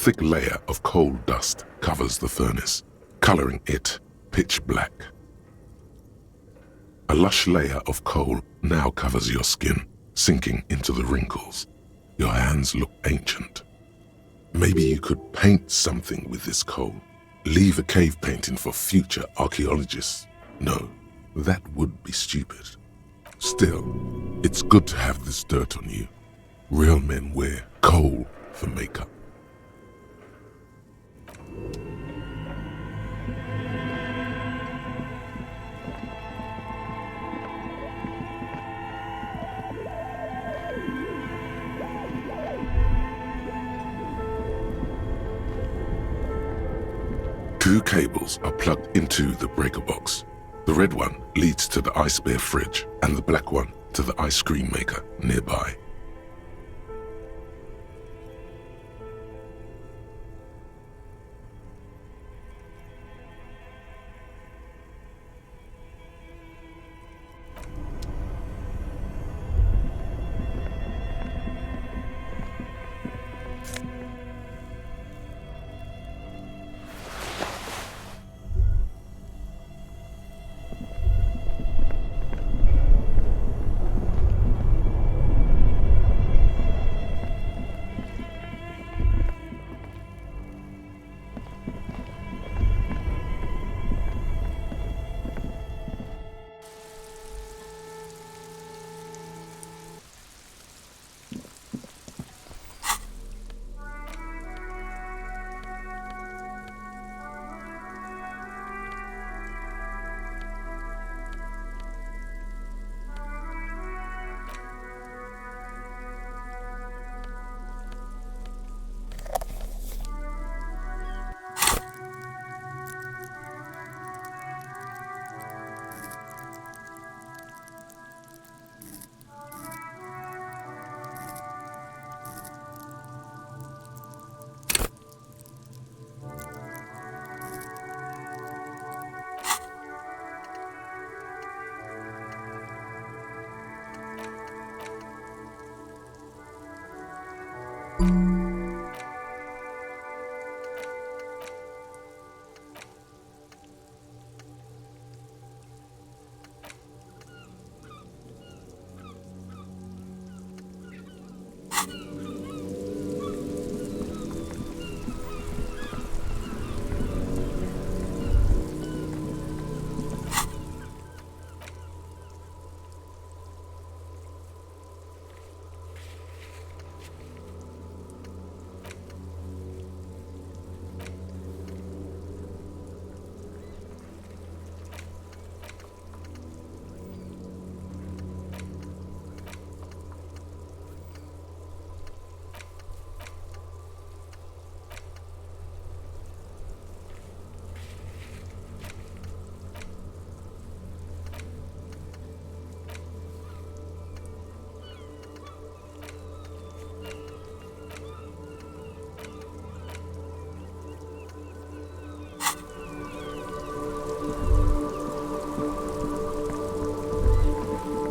thick layer of coal dust covers the furnace, coloring it pitch black. A lush layer of coal now covers your skin, sinking into the wrinkles. Your hands look ancient. Maybe you could paint something with this coal. Leave a cave painting for future archaeologists. No, that would be stupid. Still, it's good to have this dirt on you. Real men wear coal for makeup. Two cables are plugged into the breaker box. The red one leads to the ice bear fridge and the black one to the ice cream maker nearby.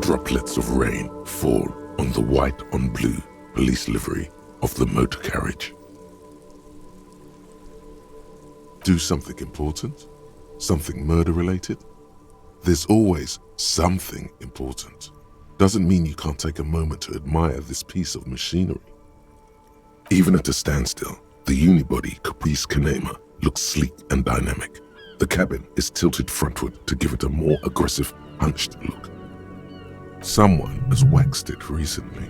Droplets of rain fall on the white on blue police livery of the motor carriage. Do something important? Something murder-related? There's always something important. Doesn't mean you can't take a moment to admire this piece of machinery. Even at a standstill, the unibody Caprice Kanema looks sleek and dynamic. The cabin is tilted frontward to give it a more aggressive, hunched look. Someone has waxed it recently.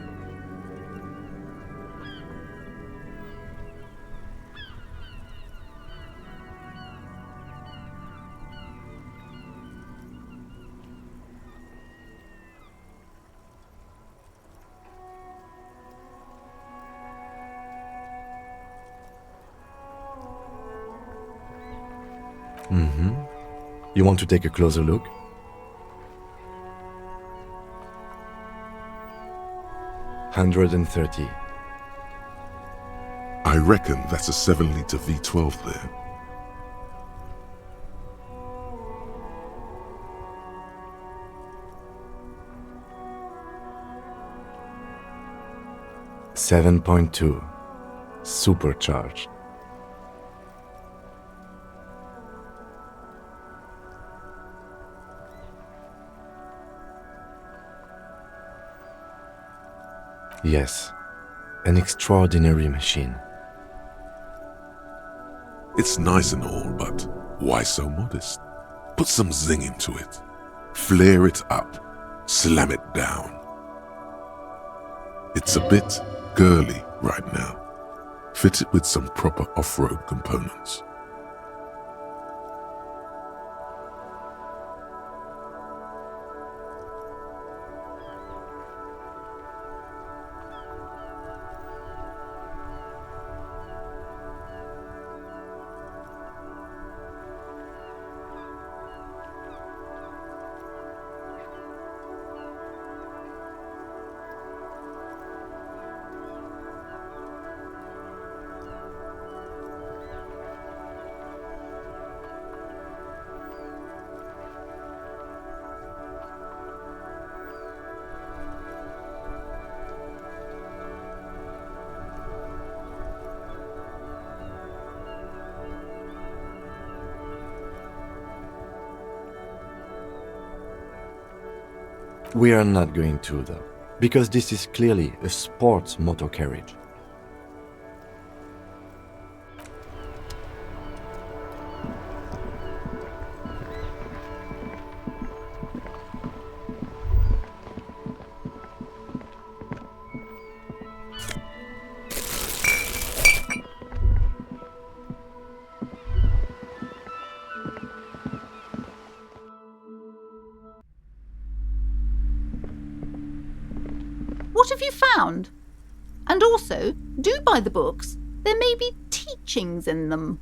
You want to take a closer look? $130. I reckon that's a 7-liter V12 there. $7.2. Supercharged. Yes, an extraordinary machine. It's nice and all, but why so modest? Put some zing into it. Flare it up. Slam it down. It's a bit girly right now. Fit it with some proper off-road components. We are not going to, though, because this is clearly a sports motor carriage. What have you found? And also, do buy the books. There may be teachings in them.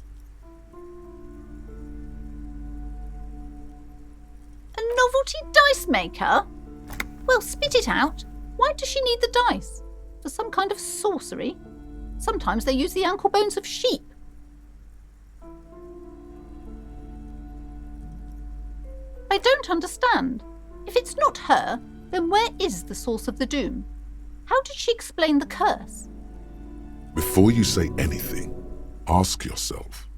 A novelty dice maker? Well, spit it out. Why does she need the dice? For some kind of sorcery? Sometimes they use the ankle bones of sheep. I don't understand. If it's not her, then where is the source of the doom? How did she explain the curse? Before you say anything, ask yourself,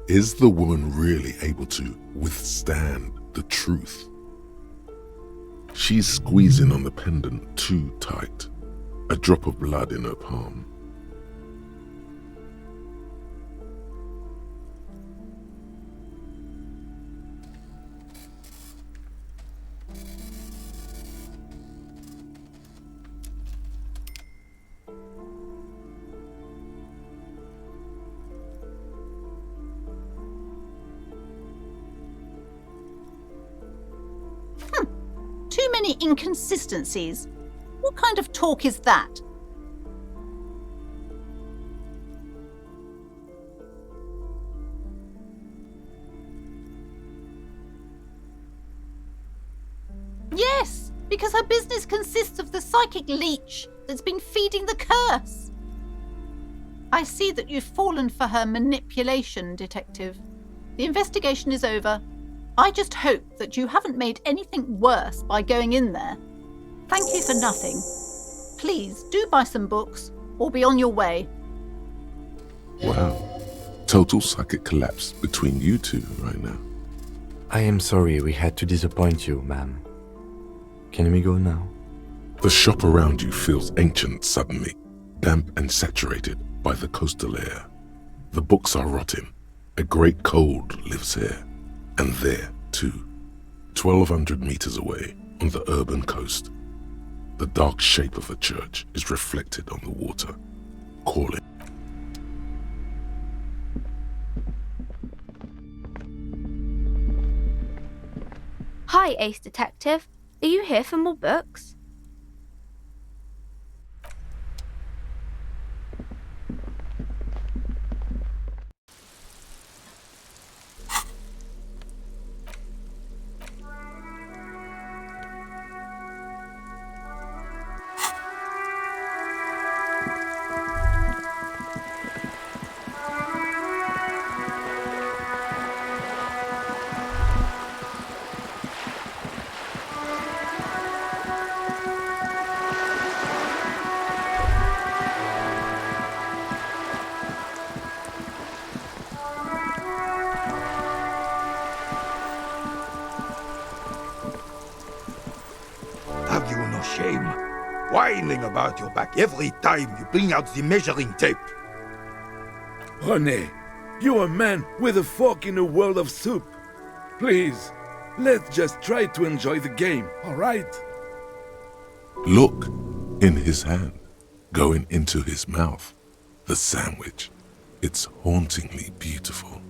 is the woman really able to withstand the truth? She's squeezing on the pendant too tight, a drop of blood in her palm. Too many inconsistencies. What kind of talk is that? Yes, because her business consists of the psychic leech that's been feeding the curse. I see that you've fallen for her manipulation, Detective. The investigation is over. I just hope that you haven't made anything worse by going in there. Thank you for nothing. Please do buy some books or be on your way. Wow, total psychic collapse between you two right now. I am sorry we had to disappoint you, ma'am. Can we go now? The shop around you feels ancient suddenly, damp and saturated by the coastal air. The books are rotting. A great cold lives here. And there, too, 1,200 meters away on the urban coast, the dark shape of a church is reflected on the water, calling. Hi, Ace Detective. Are you here for more books? Have you no shame? whining about your back every time you bring out the measuring tape. René, you're a man with a fork in a world of soup. Please, let's just try to enjoy the game, alright? Look, in his hand, going into his mouth, the sandwich. It's hauntingly beautiful.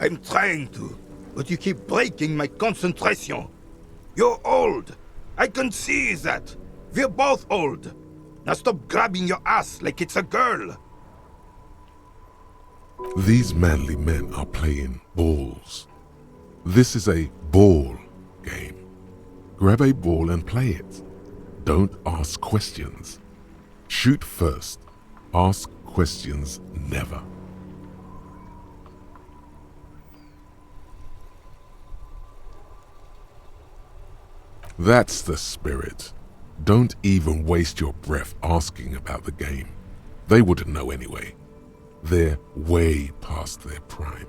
I'm trying to, but you keep breaking my concentration. You're old. I can see that. We're both old. Now stop grabbing your ass like it's a girl. These manly men are playing balls. This is a ball game. Grab a ball and play it. Don't ask questions. Shoot first. Ask questions never. That's the spirit. Don't even waste your breath asking about the game. They wouldn't know anyway. They're way past their prime.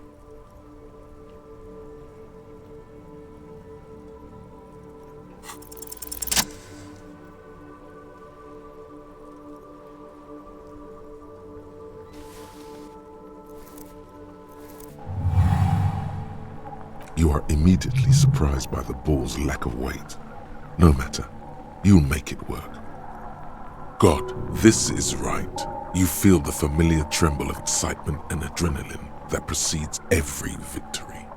You are immediately surprised by the ball's lack of weight. No matter, you'll make it work. God, this is right. You feel the familiar tremble of excitement and adrenaline that precedes every victory.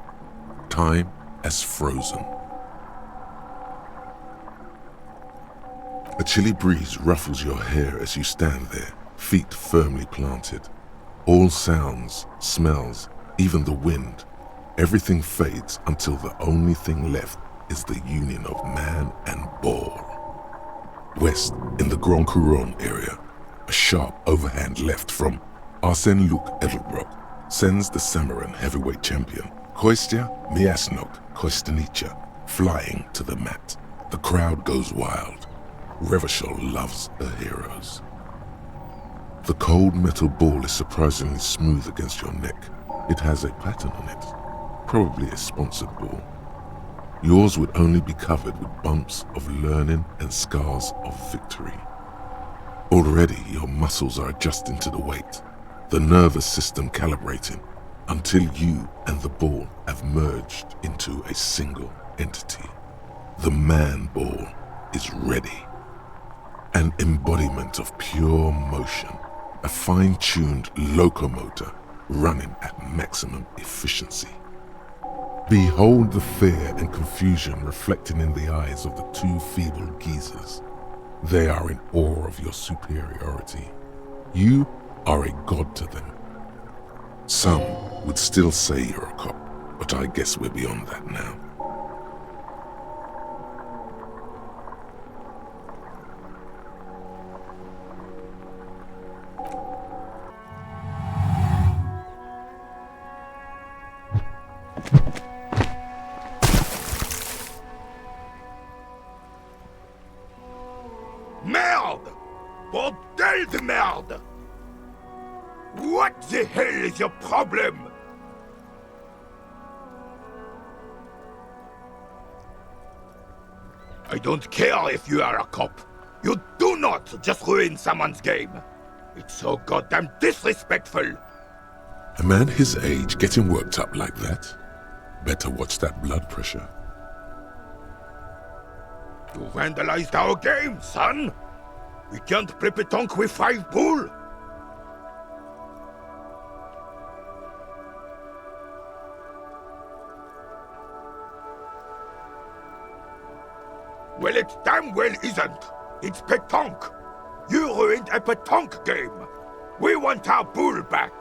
Time has frozen. A chilly breeze ruffles your hair as you stand there, feet firmly planted. All sounds, smells, even the wind, everything fades until the only thing left is the union of man and ball. West, in the Grand Couronne area, a sharp overhand left from Arsène-Luc Edelbrock sends the Samarin heavyweight champion, Kostya Miasnok Kostanica, flying to the mat. The crowd goes wild. Revachol loves her heroes. The cold metal ball is surprisingly smooth against your neck. It has a pattern on it, probably a sponsored ball. Yours would only be covered with bumps of learning and scars of victory. Already your muscles are adjusting to the weight, the nervous system calibrating, until you and the ball have merged into a single entity. The man ball is ready. An embodiment of pure motion, a fine-tuned locomotor running at maximum efficiency. Behold the fear and confusion reflecting in the eyes of the two feeble geezers. They are in awe of your superiority. You are a god to them. Some would still say you're a cop, but I guess we're beyond that now. Merde! Bordel de merde! What the hell is your problem? I don't care if you are a cop. You do not just ruin someone's game. It's so goddamn disrespectful. A man his age getting worked up like that? Better watch that blood pressure. You vandalized our game, son. We can't play pétanque with 5 bull. Well, it damn well isn't. It's pétanque. You ruined a pétanque game. We want our bull back.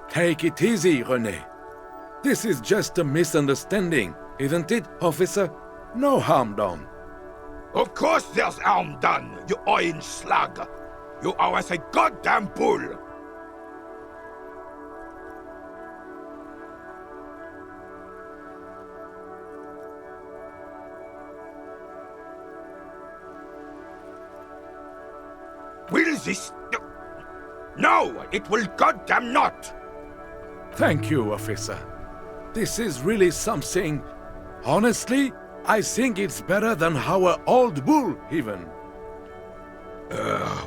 Take it easy, René. This is just a misunderstanding, isn't it, officer? No harm done. Of course there's harm done, you orange slug. You owe us a goddamn bull. Will this... No, it will goddamn not. Thank you, officer. This is really something. Honestly, I think it's better than our old bull, even.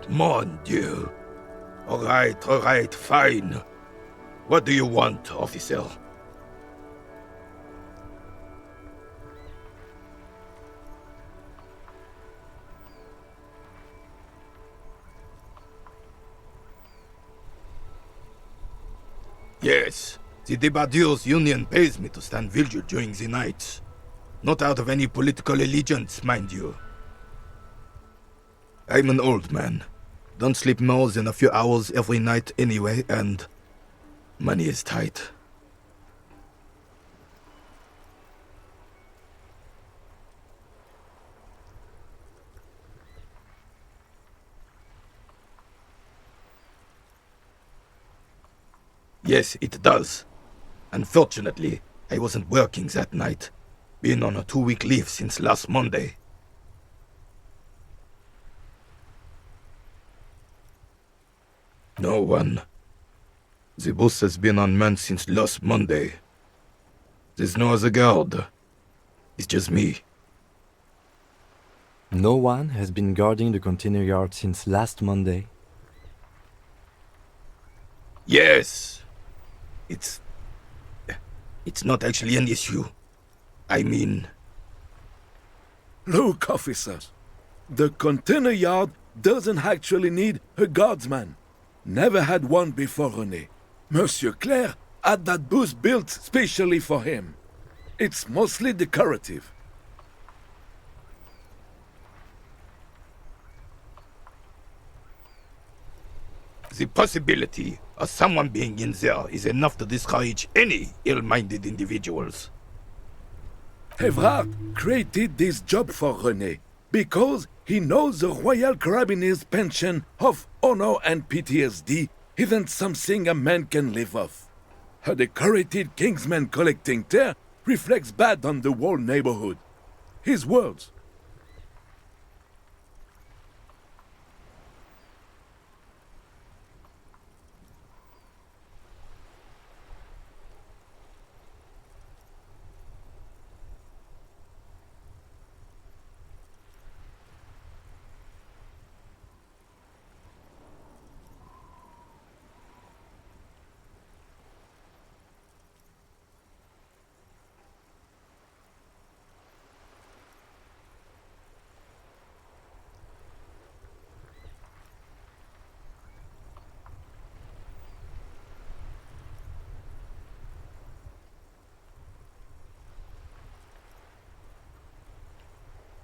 Mon Dieu. All right, fine. What do you want, officer? Yes, the Debardeurs Union pays me to stand vigil during the night. Not out of any political allegiance, mind you. I'm an old man. Don't sleep more than a few hours every night anyway, and money is tight. Yes, it does. Unfortunately, I wasn't working that night. Been on a 2-week leave since last Monday. No one. The boss has been unmanned since last Monday. There's no other guard. It's just me. No one has been guarding the container yard since last Monday. Yes. It's not actually an issue. I mean... Look, officers. The container yard doesn't actually need a guardsman. Never had one before, René. Monsieur Claire had that booth built specially for him. It's mostly decorative. The possibility of someone being in there is enough to discourage any ill-minded individuals. Evrard created this job for René because he knows the Royal Carabiners' pension of honor and PTSD isn't something a man can live off. A decorated Kingsman collecting tear reflects bad on the whole neighborhood. His words.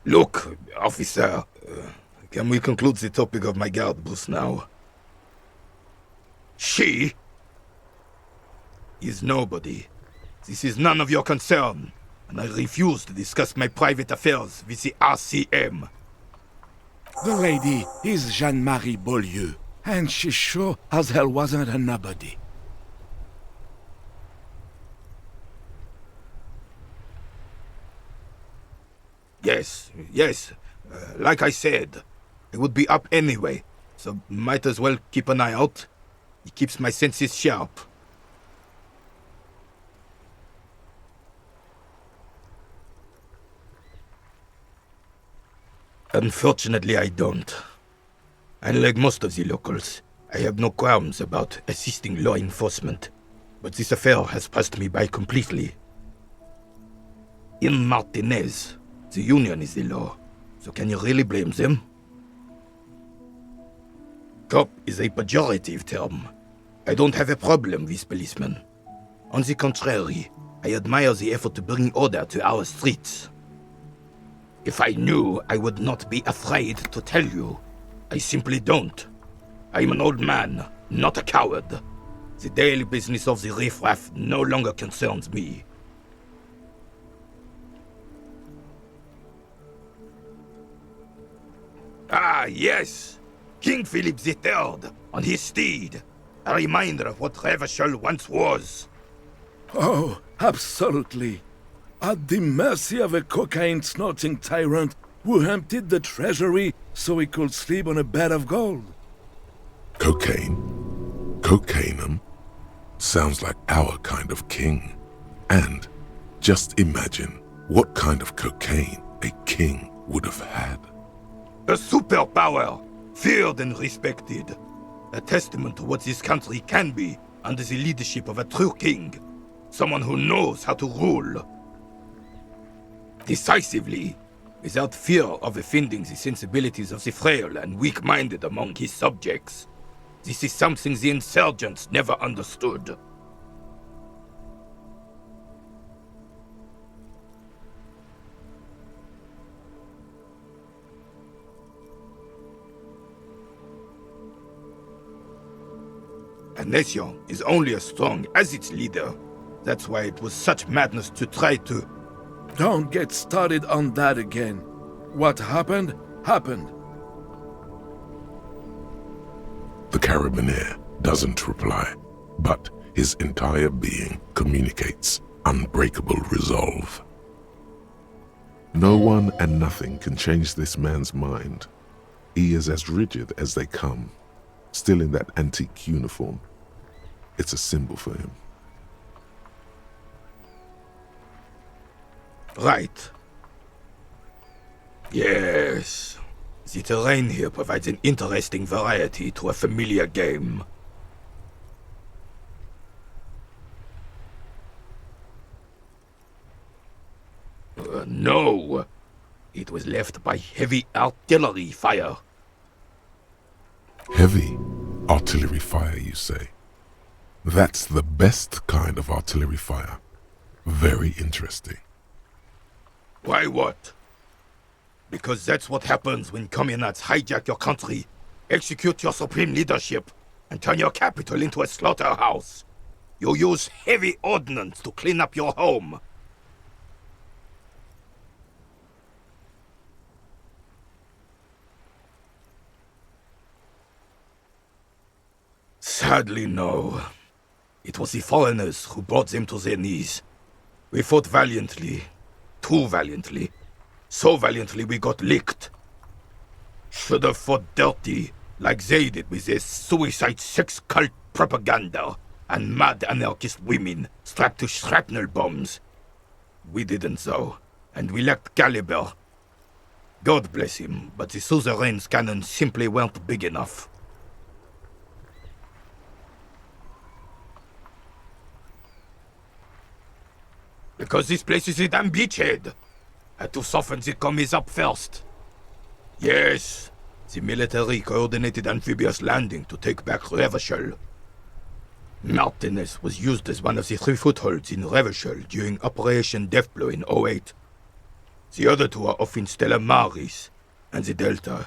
Look, officer, can we conclude the topic of my guard booth now? She is nobody. This is none of your concern, and I refuse to discuss my private affairs with the RCM. The lady is Jeanne-Marie Beaulieu, and she sure as hell wasn't a nobody. Yes, like I said, I would be up anyway, so might as well keep an eye out. It keeps my senses sharp. Unfortunately, I don't. Unlike most of the locals, I have no qualms about assisting law enforcement, but this affair has passed me by completely. In Martinez, the Union is the law, so can you really blame them? Cop is a pejorative term. I don't have a problem with policemen. On the contrary, I admire the effort to bring order to our streets. If I knew, I would not be afraid to tell you. I simply don't. I'm an old man, not a coward. The daily business of the riffraff no longer concerns me. Ah, yes! King Philip III, on his steed. A reminder of what Revachol once was. Oh, absolutely. At the mercy of a cocaine-snorting tyrant who emptied the treasury so he could sleep on a bed of gold. Cocaine? Cocainum? Sounds like our kind of king. And just imagine what kind of cocaine a king would have had. A superpower! feared and respected. A testament to what this country can be under the leadership of a true king. Someone who knows how to rule. Decisively, without fear of offending the sensibilities of the frail and weak-minded among his subjects. This is something the insurgents never understood. A nation is only as strong as its leader. That's why it was such madness to try to... Don't get started on that again. What happened, happened. The carabiner doesn't reply, but his entire being communicates unbreakable resolve. No one and nothing can change this man's mind. He is as rigid as they come, still in that antique uniform. It's a symbol for him. Right. Yes. The terrain here provides an interesting variety to a familiar game. No. It was left by heavy artillery fire. Heavy artillery fire, you say? That's the best kind of artillery fire. Very interesting. Why what? Because that's what happens when communards hijack your country, execute your supreme leadership, and turn your capital into a slaughterhouse. You use heavy ordnance to clean up your home. Sadly, no. It was the foreigners who brought them to their knees. We fought valiantly. Too valiantly. So valiantly we got licked. Should have fought dirty, like they did with their suicide sex cult propaganda and mad anarchist women strapped to shrapnel bombs. We didn't though, and we lacked caliber. God bless him, but the suzerain's cannons simply weren't big enough. Because this place is a damn beachhead. Had to soften the commies up first. Yes, the military coordinated amphibious landing to take back Revachol. Martinez was used as one of the 3 footholds in Revachol during Operation Deathblow in 08. The other 2 are off in Stella Maris and the Delta.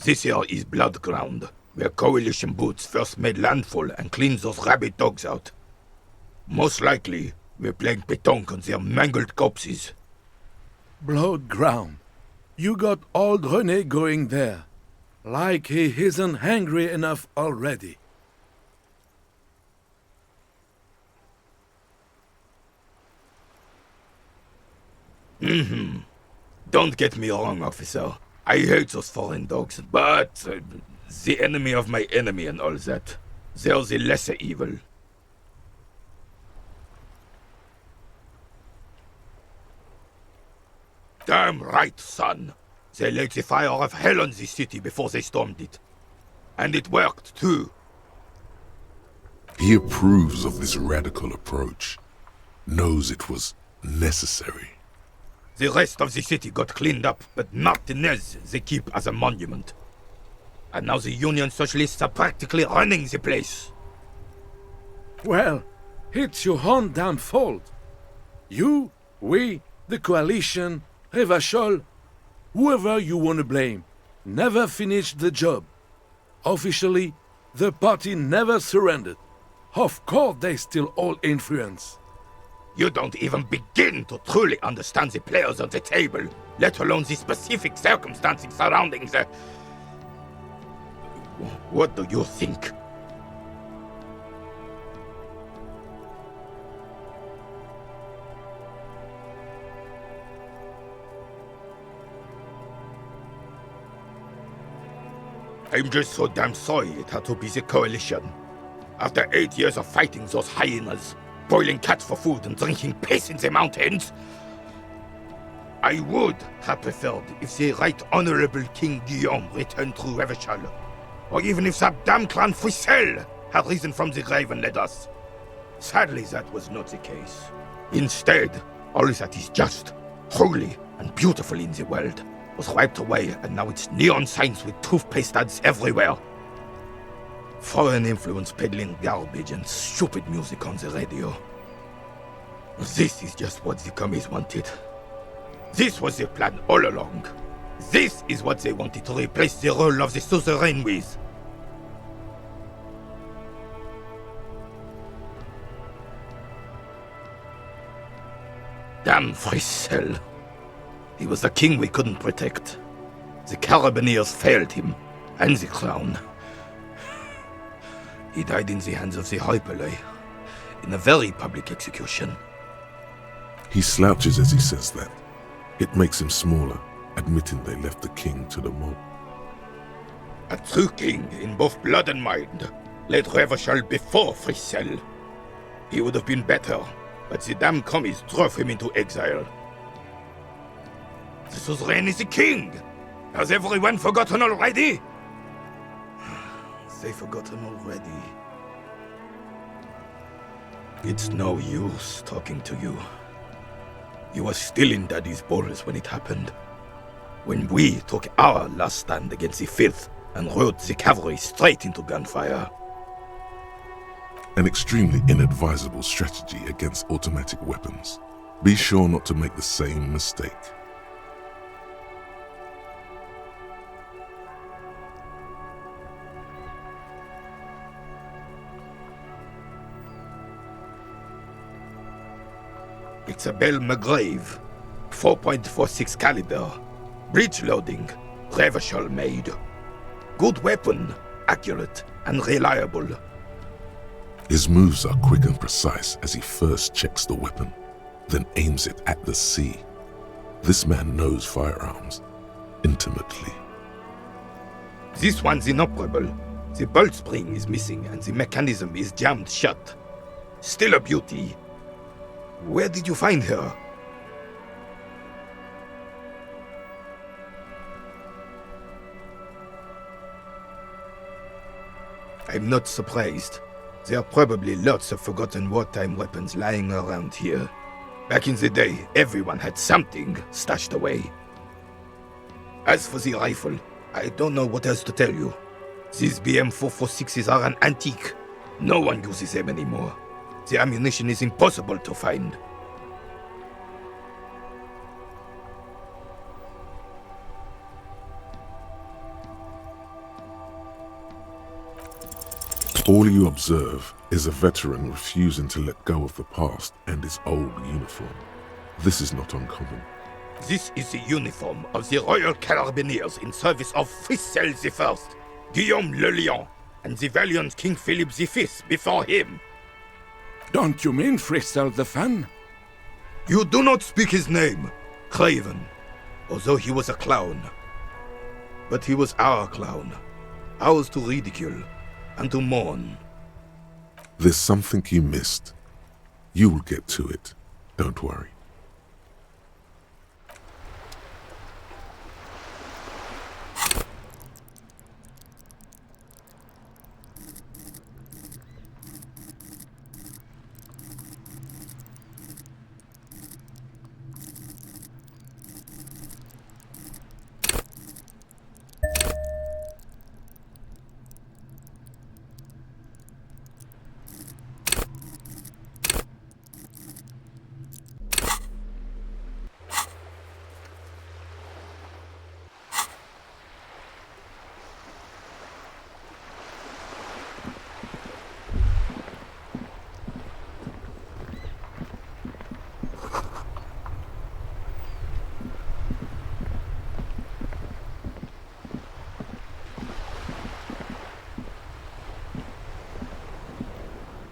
This here is Blood Ground, where Coalition boots first made landfall and cleaned those rabid dogs out. Most likely, we're playing pétanque on their mangled corpses. Blood ground. You got old René going there. Like he isn't hungry enough already. Don't get me wrong, officer. I hate those foreign dogs, but the enemy of my enemy and all that. They're the lesser evil. Damn right, son. They laid the fire of hell on the city before they stormed it. And it worked, too. He approves of this radical approach, knows it was necessary. The rest of the city got cleaned up, but Martinez they keep as a monument. And now the Union Socialists are practically running the place. Well, it's your own damn fault. You, we, the coalition, Revachol, whoever you want to blame, never finished the job. Officially, the party never surrendered. Of course they still all influence. You don't even begin to truly understand the players on the table, let alone the specific circumstances surrounding the... What do you think? I'm just so damn sorry it had to be the coalition. After 8 years of fighting those hyenas, boiling cats for food and drinking piss in the mountains, I would have preferred if the Right Honorable King Guillaume returned through Revachol, or even if that damn clan Frissel had risen from the grave and led us. Sadly, that was not the case. Instead, all that is just, holy, and beautiful in the world was wiped away, and now it's neon signs with toothpaste ads everywhere. Foreign influence peddling garbage and stupid music on the radio. This is just what the commies wanted. This was the plan all along. This is what they wanted to replace the role of the suzerain with. Damn Frissel. He was the king we couldn't protect. The Carabineers failed him, and the crown. He died in the hands of the Hyperlay, in a very public execution. He slouches as he says that. It makes him smaller, admitting they left the king to the mob. A true king in both blood and mind led Revachol before Frissel. He would have been better, but the damn commies drove him into exile. The suzerain is the king! Has everyone forgotten already? They've forgotten already. It's no use talking to you. You were still in Daddy's balls when it happened. When we took our last stand against the filth and rode the cavalry straight into gunfire. An extremely inadvisable strategy against automatic weapons. Be sure not to make the same mistake. It's a Belle McGrave, 4.46 caliber, breech loading, Revachol made. Good weapon, accurate and reliable. His moves are quick and precise as he first checks the weapon, then aims it at the sea. This man knows firearms intimately. This one's inoperable. The bolt spring is missing and the mechanism is jammed shut. Still a beauty. Where did you find her? I'm not surprised. There are probably lots of forgotten wartime weapons lying around here. Back in the day, everyone had something stashed away. As for the rifle, I don't know what else to tell you. These BM-446s are an antique. No one uses them anymore. The ammunition is impossible to find. All you observe is a veteran refusing to let go of the past and his old uniform. This is not uncommon. This is the uniform of the Royal Carabineers in service of Frissel I, Guillaume le Lion, and the valiant King Philip V before him. Don't you mean Frissel the Fan? You do not speak his name, Craven, although he was a clown. But he was our clown, ours to ridicule and to mourn. There's something you missed. You will get to it. Don't worry.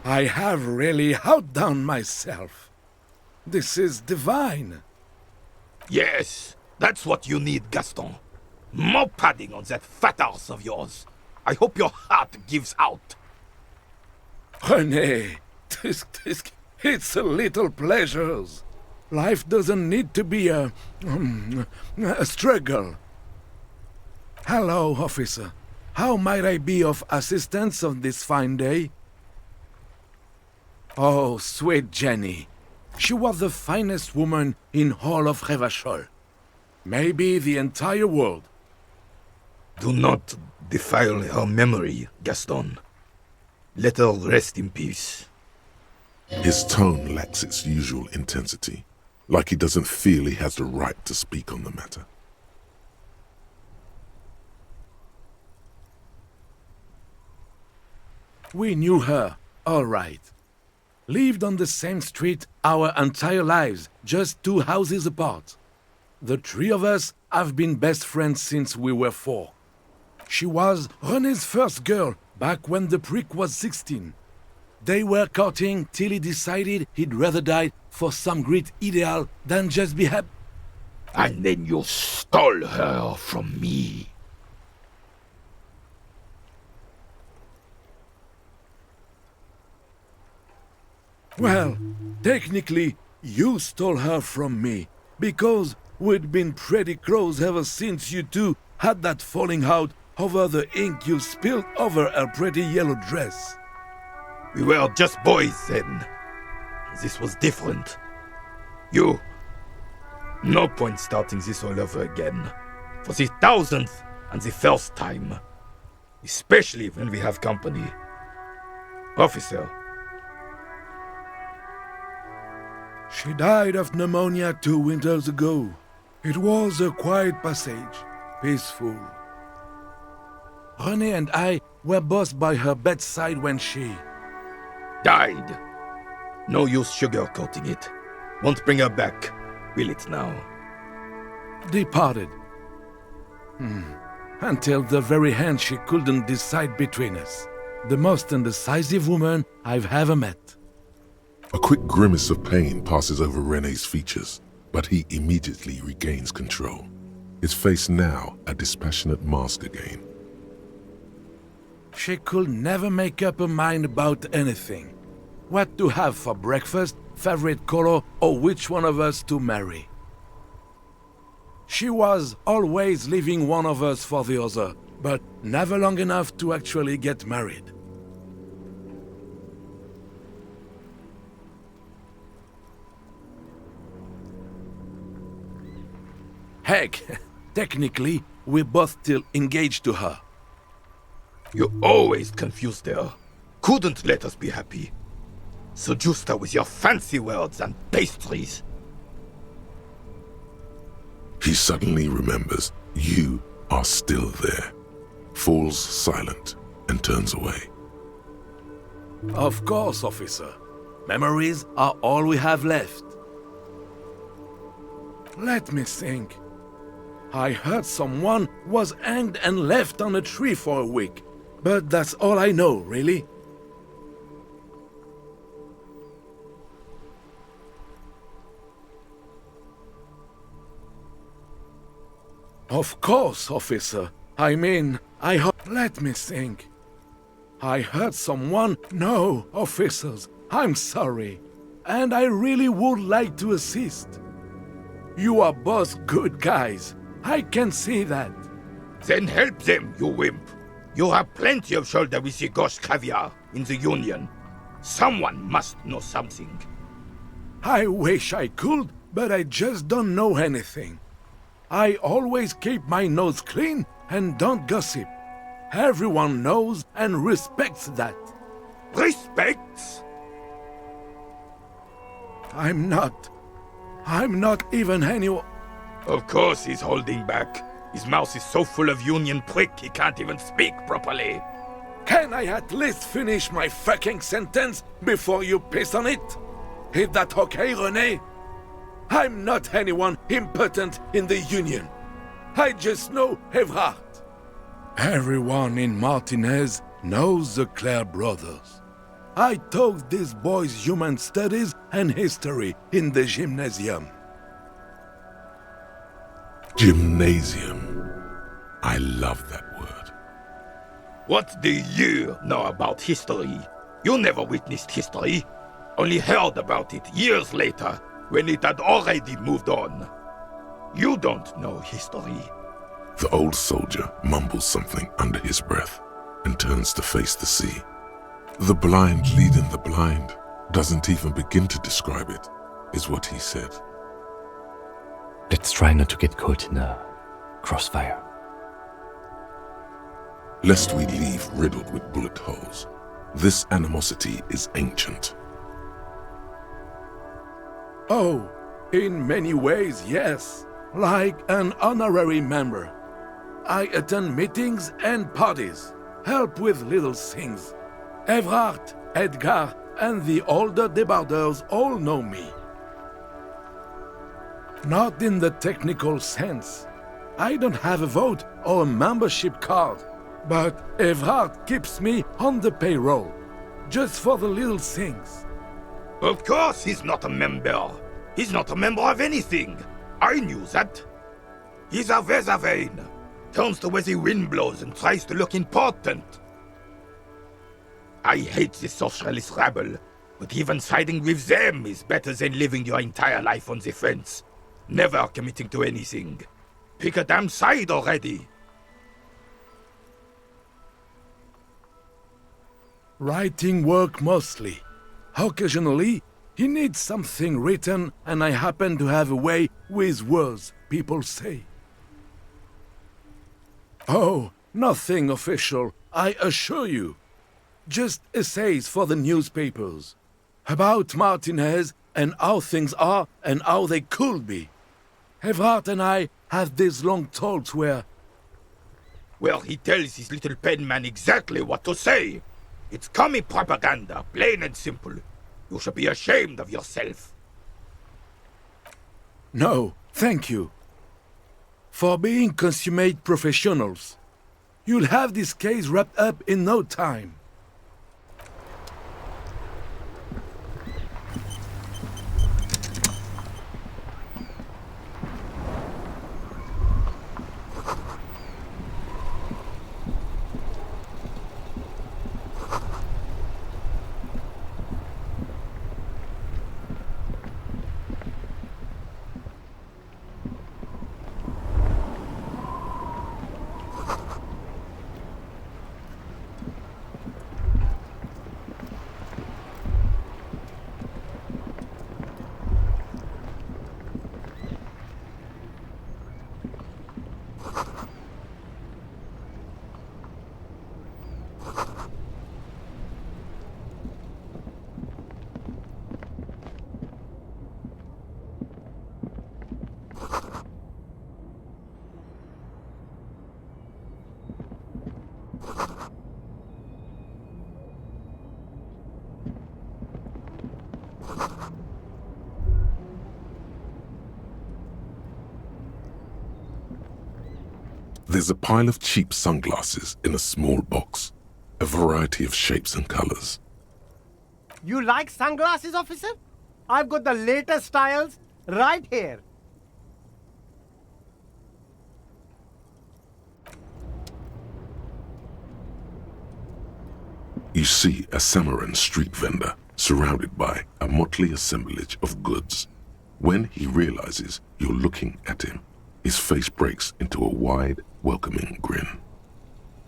I have really outdone myself. This is divine. Yes, that's what you need, Gaston. More padding on that fat arse of yours. I hope your heart gives out. René, it's a little pleasures. Life doesn't need to be a struggle. Hello, officer. How might I be of assistance on this fine day? Oh, sweet Jenny. She was the finest woman in all of Revachol. Maybe the entire world. Do not defile her memory, Gaston. Let her rest in peace. His tone lacks its usual intensity, like he doesn't feel he has the right to speak on the matter. We knew her, all right. Lived on the same street our entire lives, just 2 houses apart. The 3 of us have been best friends since we were 4. She was René's first girl, back when the prick was 16. They were courting till he decided he'd rather die for some great ideal than just be happy. And then you stole her from me. Well, technically, you stole her from me, because we'd been pretty close ever since you two had that falling out over the ink you spilled over her pretty yellow dress. We were just boys then. This was different. You... No point starting this all over again. For the 1000th and the first time. Especially when we have company. Officer. She died of pneumonia 2 winters ago. It was a quiet passage, peaceful. René and I were both by her bedside when she... Died. No use sugarcoating it. Won't bring her back, will it now? departed. Until the very end she couldn't decide between us. The most indecisive woman I've ever met. A quick grimace of pain passes over René's features, but he immediately regains control. His face now a dispassionate mask again. She could never make up her mind about anything. What to have for breakfast, favorite color, or which one of us to marry. She was always leaving one of us for the other, but never long enough to actually get married. Heck, technically, we're both still engaged to her. You always confused her. Couldn't let us be happy. Seduced her with your fancy words and pastries. He suddenly remembers you are still there, falls silent, and turns away. Of course, officer. Memories are all we have left. Let me think. I heard someone was hanged and left on a tree for a week, but that's all I know, really. Of course, officer. I mean, let me think. I heard someone... No, officers, I'm sorry. And I really would like to assist. You are both good guys. I can see that. Then help them, you wimp. You have plenty of shoulder with the gauche caviar in the Union. Someone must know something. I wish I could, but I just don't know anything. I always keep my nose clean and don't gossip. Everyone knows and respects that. Respects? I'm not even anyone. Of course he's holding back. His mouth is so full of Union prick he can't even speak properly. Can I at least finish my fucking sentence before you piss on it? Is that okay, René? I'm not anyone important in the Union. I just know Evrard. Everyone in Martinez knows the Clare brothers. I taught these boys human studies and history in the gymnasium. Gymnasium. I love that word. What do you know about history, You never witnessed history, only heard about it years later when it had already moved on. You don't know history. The old soldier mumbles something under his breath and turns to face the sea. The blind leading the blind doesn't even begin to describe it, is what he said. Let's try not to get caught in a crossfire. Lest we leave riddled with bullet holes. This animosity is ancient. Oh, in many ways, yes. Like an honorary member. I attend meetings and parties, help with little things. Everard, Edgar, and the older debarders all know me. Not in the technical sense. I don't have a vote or a membership card, but Everard keeps me on the payroll, just for the little things. Of course he's not a member. He's not a member of anything. I knew that. He's a Weservein. Turns to where the wind blows and tries to look important. I hate this socialist rabble, but even siding with them is better than living your entire life on the fence. Never committing to anything. Pick a damn side already. Writing work mostly. Occasionally, he needs something written, and I happen to have a way with words, people say. Oh, nothing official, I assure you. Just essays for the newspapers. About Martinez and how things are and how they could be. Everard and I have these long talks where... Well, he tells his little penman exactly what to say. It's commie propaganda, plain and simple. You should be ashamed of yourself. No, thank you. For being consummate professionals. You'll have this case wrapped up in no time. There's a pile of cheap sunglasses in a small box, a variety of shapes and colors. You like sunglasses, officer? I've got the latest styles right here. You see a Samaran street vendor surrounded by a motley assemblage of goods. When he realizes you're looking at him, his face breaks into a wide, welcoming grin.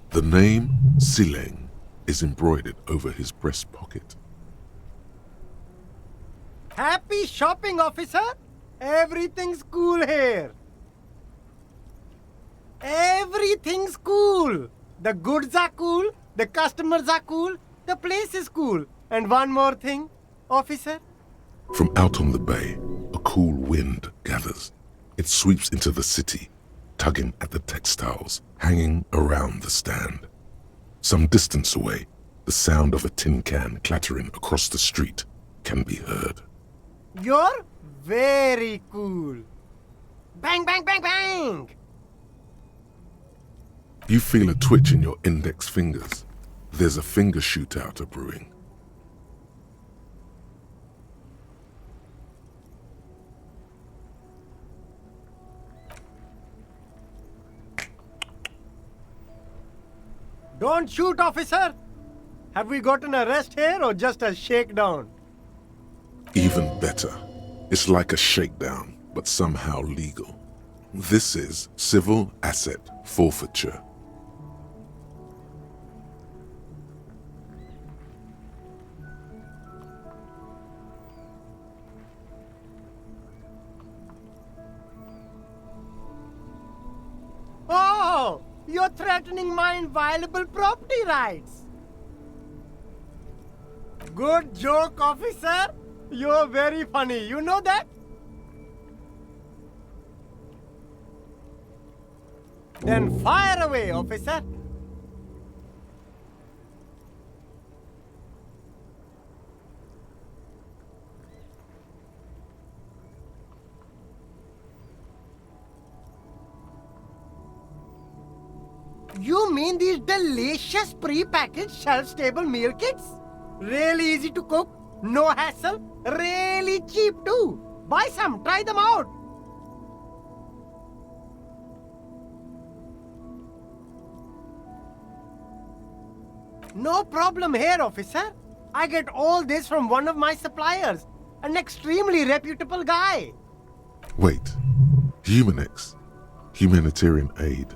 The name Sileng is embroidered over his breast pocket. Happy shopping, officer! Everything's cool here. Everything's cool. The goods are cool, the customers are cool, the place is cool. And one more thing, officer. From out on the bay, a cool wind gathers. It sweeps into the city, tugging at the textiles hanging around the stand. Some distance away, the sound of a tin can clattering across the street can be heard. You're very cool. Bang, bang, bang, bang! You feel a twitch in your index fingers. There's a finger shootout brewing. Don't shoot, officer! Have we got an arrest here or just a shakedown? Even better. It's like a shakedown, but somehow legal. This is civil asset forfeiture. Oh, you're threatening my inviolable property rights. Good joke, officer. You're very funny. You know that? Then fire away, officer. You mean these delicious pre-packaged shelf-stable meal kits? Really easy to cook, no hassle, really cheap too. Buy some, try them out. No problem here, officer. I get all this from one of my suppliers, an extremely reputable guy. Wait. Humanex. Humanitarian aid.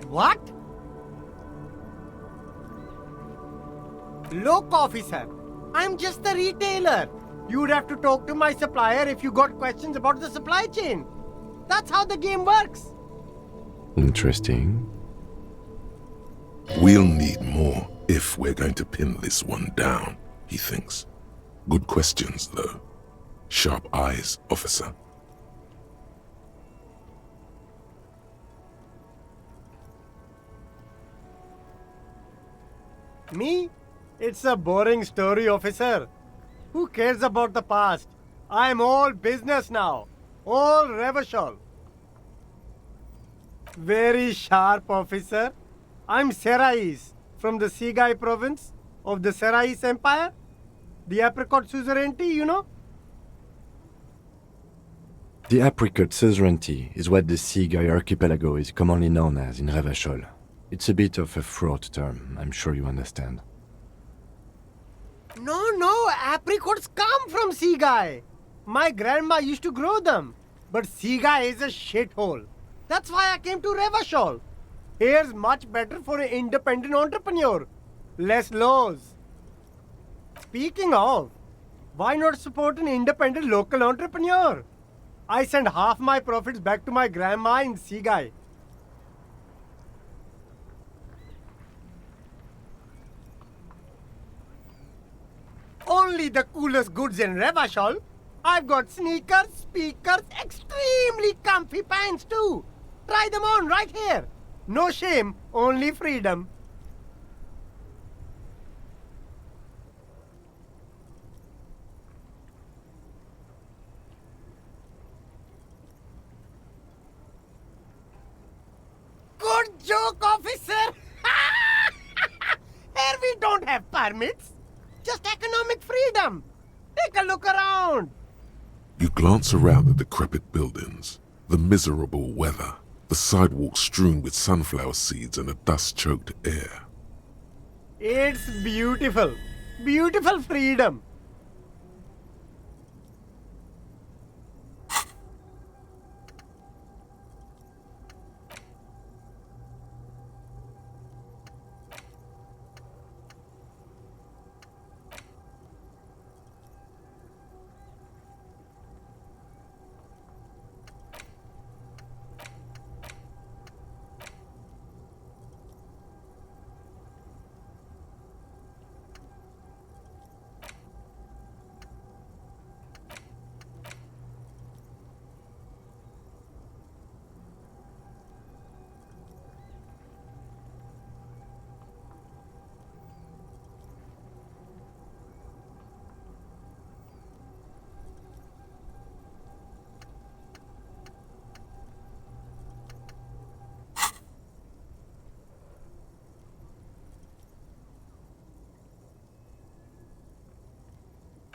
What? Look, officer, I'm just the retailer. You'd have to talk to my supplier if you got questions about the supply chain. That's how the game works. Interesting. We'll need more if we're going to pin this one down, he thinks. Good questions, though. Sharp eyes, officer. Me? It's a boring story, officer. Who cares about the past? I'm all business now. All Revachol. Very sharp, officer. I'm Serais, from the Sigai province of the Serais Empire. The apricot suzerainty, you know? The apricot suzerainty is what the Sigai archipelago is commonly known as in Revachol. It's a bit of a fraught term, I'm sure you understand. No, apricots come from Sigai. My grandma used to grow them. But Sigai is a shithole. That's why I came to Revachol. Here's much better for an independent entrepreneur. Less laws. Speaking of, why not support an independent local entrepreneur? I send half my profits back to my grandma in Sigai. Only the coolest goods in Revachol. I've got sneakers, speakers, extremely comfy pants too. Try them on right here. No shame, only freedom. Good joke, officer. Here we don't have permits. Just economic freedom. Take a look around. You glance around the decrepit buildings, the miserable weather, the sidewalks strewn with sunflower seeds and a dust-choked air. It's beautiful. Beautiful freedom.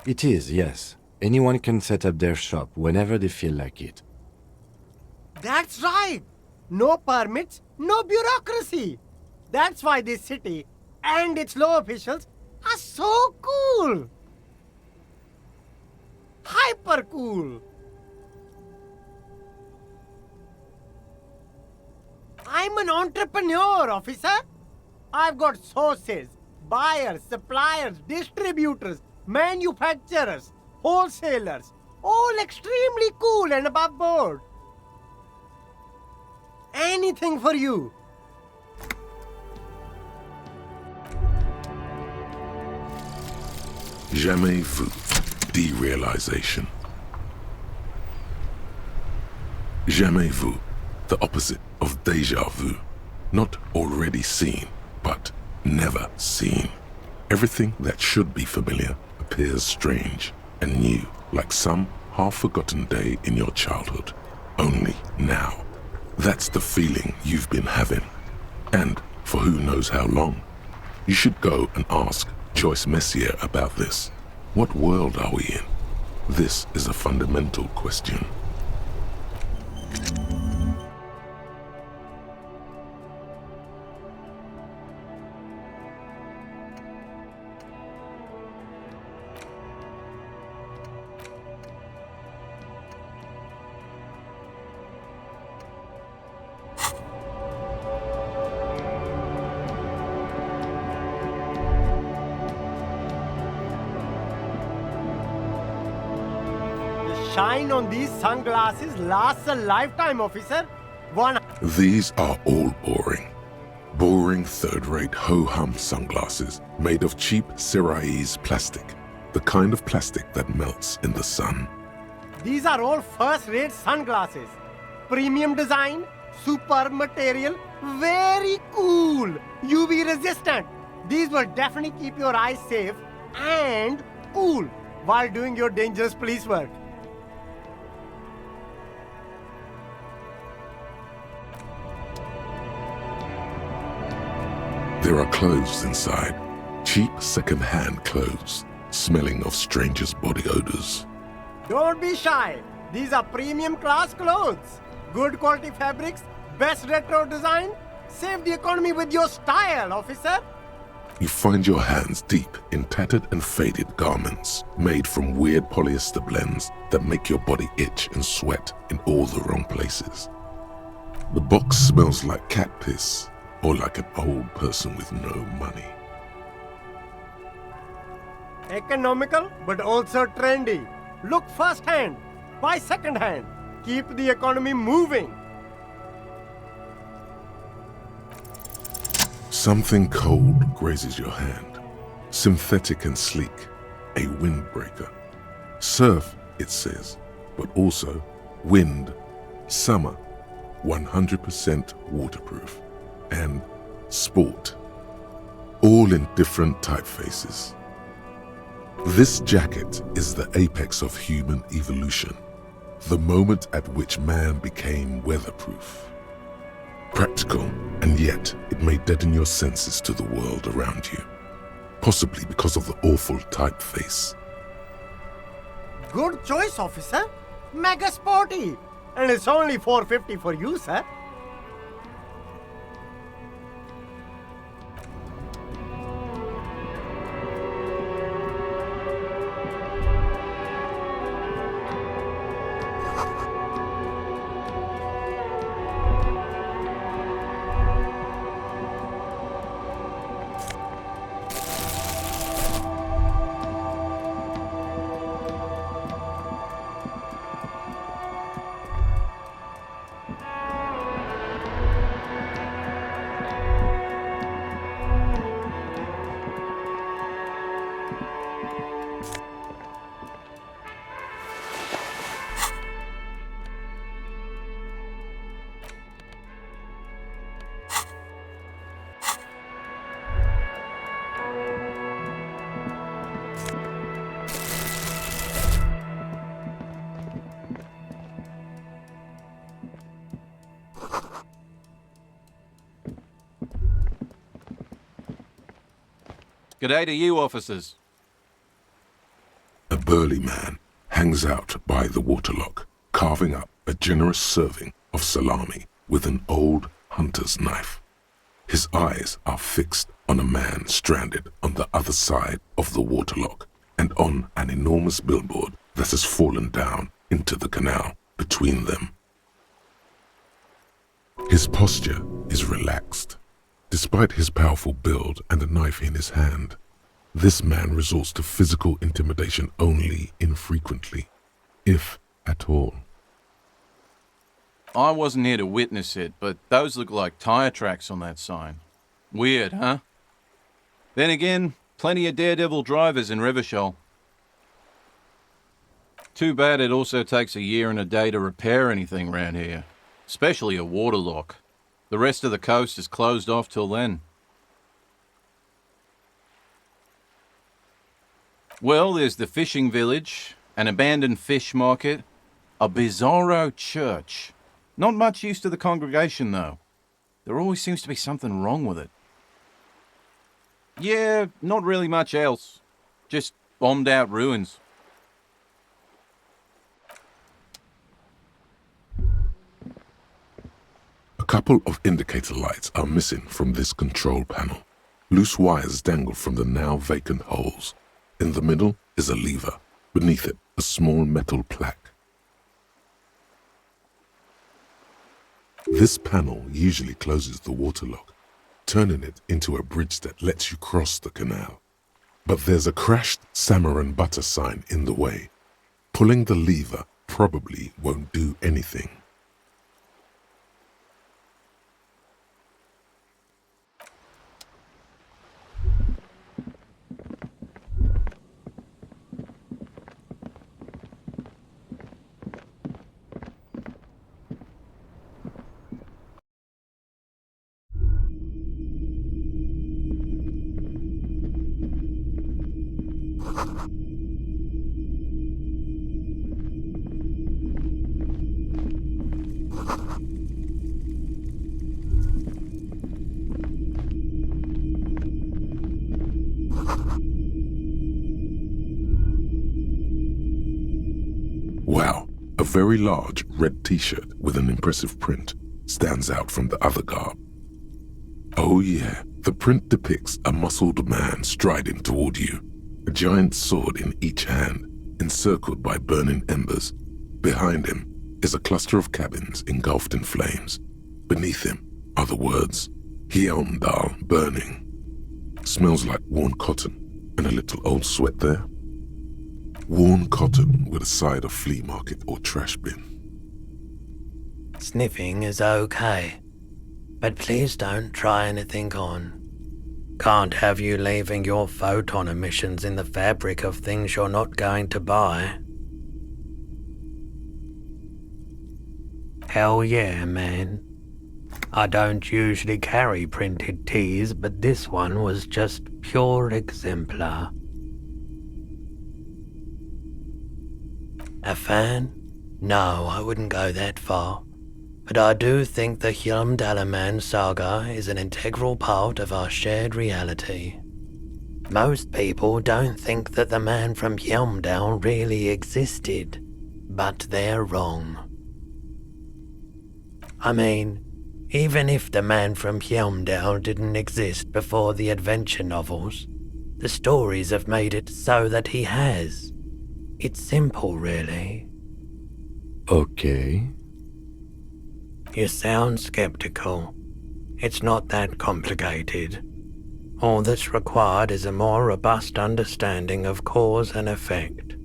It is, yes. Anyone can set up their shop whenever they feel like it. That's right! No permits, no bureaucracy! That's why this city and its law officials are so cool! Hyper cool! I'm an entrepreneur, officer! I've got sources, buyers, suppliers, distributors, manufacturers, wholesalers, all extremely cool and above board. Anything for you. Jamais vu. Derealization. Jamais vu. The opposite of déjà vu. Not already seen, but never seen. Everything that should be familiar appears strange and new, like some half-forgotten day in your childhood. Only now. That's the feeling you've been having. And for who knows how long. You should go and ask Joyce Messier about this. What world are we in? This is a fundamental question. Shine on these sunglasses lasts a lifetime, officer. These are all boring. Boring third-rate ho-hum sunglasses made of cheap Syrahese plastic. The kind of plastic that melts in the sun. These are all first-rate sunglasses. Premium design, superb material, very cool, UV resistant. These will definitely keep your eyes safe and cool while doing your dangerous police work. There are clothes inside. Cheap second-hand clothes, smelling of strangers' body odors. Don't be shy. These are premium class clothes. Good quality fabrics, best retro design. Save the economy with your style, officer. You find your hands deep in tattered and faded garments made from weird polyester blends that make your body itch and sweat in all the wrong places. The box smells like cat piss or like an old person with no money. Economical, but also trendy. Look first-hand, buy second-hand. Keep the economy moving. Something cold grazes your hand. Synthetic and sleek, a windbreaker. Surf, it says, but also wind, summer, 100% waterproof, and sport, all in different typefaces. This jacket is the apex of human evolution, the moment at which man became weatherproof. Practical, and yet it may deaden your senses to the world around you, possibly because of the awful typeface. Good choice, officer. Mega sporty. And it's only $450 for you, sir. G'day to you, officers. A burly man hangs out by the waterlock, carving up a generous serving of salami with an old hunter's knife. His eyes are fixed on a man stranded on the other side of the waterlock and on an enormous billboard that has fallen down into the canal between them. His posture is relaxed. Despite his powerful build and a knife in his hand, this man resorts to physical intimidation only infrequently, if at all. I wasn't here to witness it, but those look like tire tracks on that sign. Weird, huh? Then again, plenty of daredevil drivers in Revachol. Too bad it also takes a year and a day to repair anything around here, especially a waterlock. The rest of the coast is closed off till then. Well, there's the fishing village, an abandoned fish market, a bizarro church. Not much use to the congregation, though. There always seems to be something wrong with it. Yeah, not really much else. Just bombed out ruins. A couple of indicator lights are missing from this control panel. Loose wires dangle from the now vacant holes. In the middle is a lever. Beneath it, a small metal plaque. This panel usually closes the waterlock, turning it into a bridge that lets you cross the canal. But there's a crashed salmon and butter sign in the way. Pulling the lever probably won't do anything. Wow, a very large red t-shirt with an impressive print stands out from the other garb. Oh yeah, the print depicts a muscled man striding toward you, a giant sword in each hand, encircled by burning embers. Behind him is a cluster of cabins engulfed in flames. Beneath him are the words, Hjelmdal burning. Smells like worn cotton and a little old sweat there. Worn cotton with a side of flea market or trash bin. Sniffing is okay, but please don't try anything on. Can't have you leaving your photon emissions in the fabric of things you're not going to buy. Hell yeah, man. I don't usually carry printed tees, but this one was just pure exemplar. A fan? No, I wouldn't go that far. But I do think the Hjelmdalaman saga is an integral part of our shared reality. Most people don't think that the man from Hjelmdal really existed, but they're wrong. I mean, even if the man from Hjelmdal didn't exist before the adventure novels, the stories have made it so that he has. It's simple, really. Okay. You sound skeptical. It's not that complicated. All that's required is a more robust understanding of cause and effect.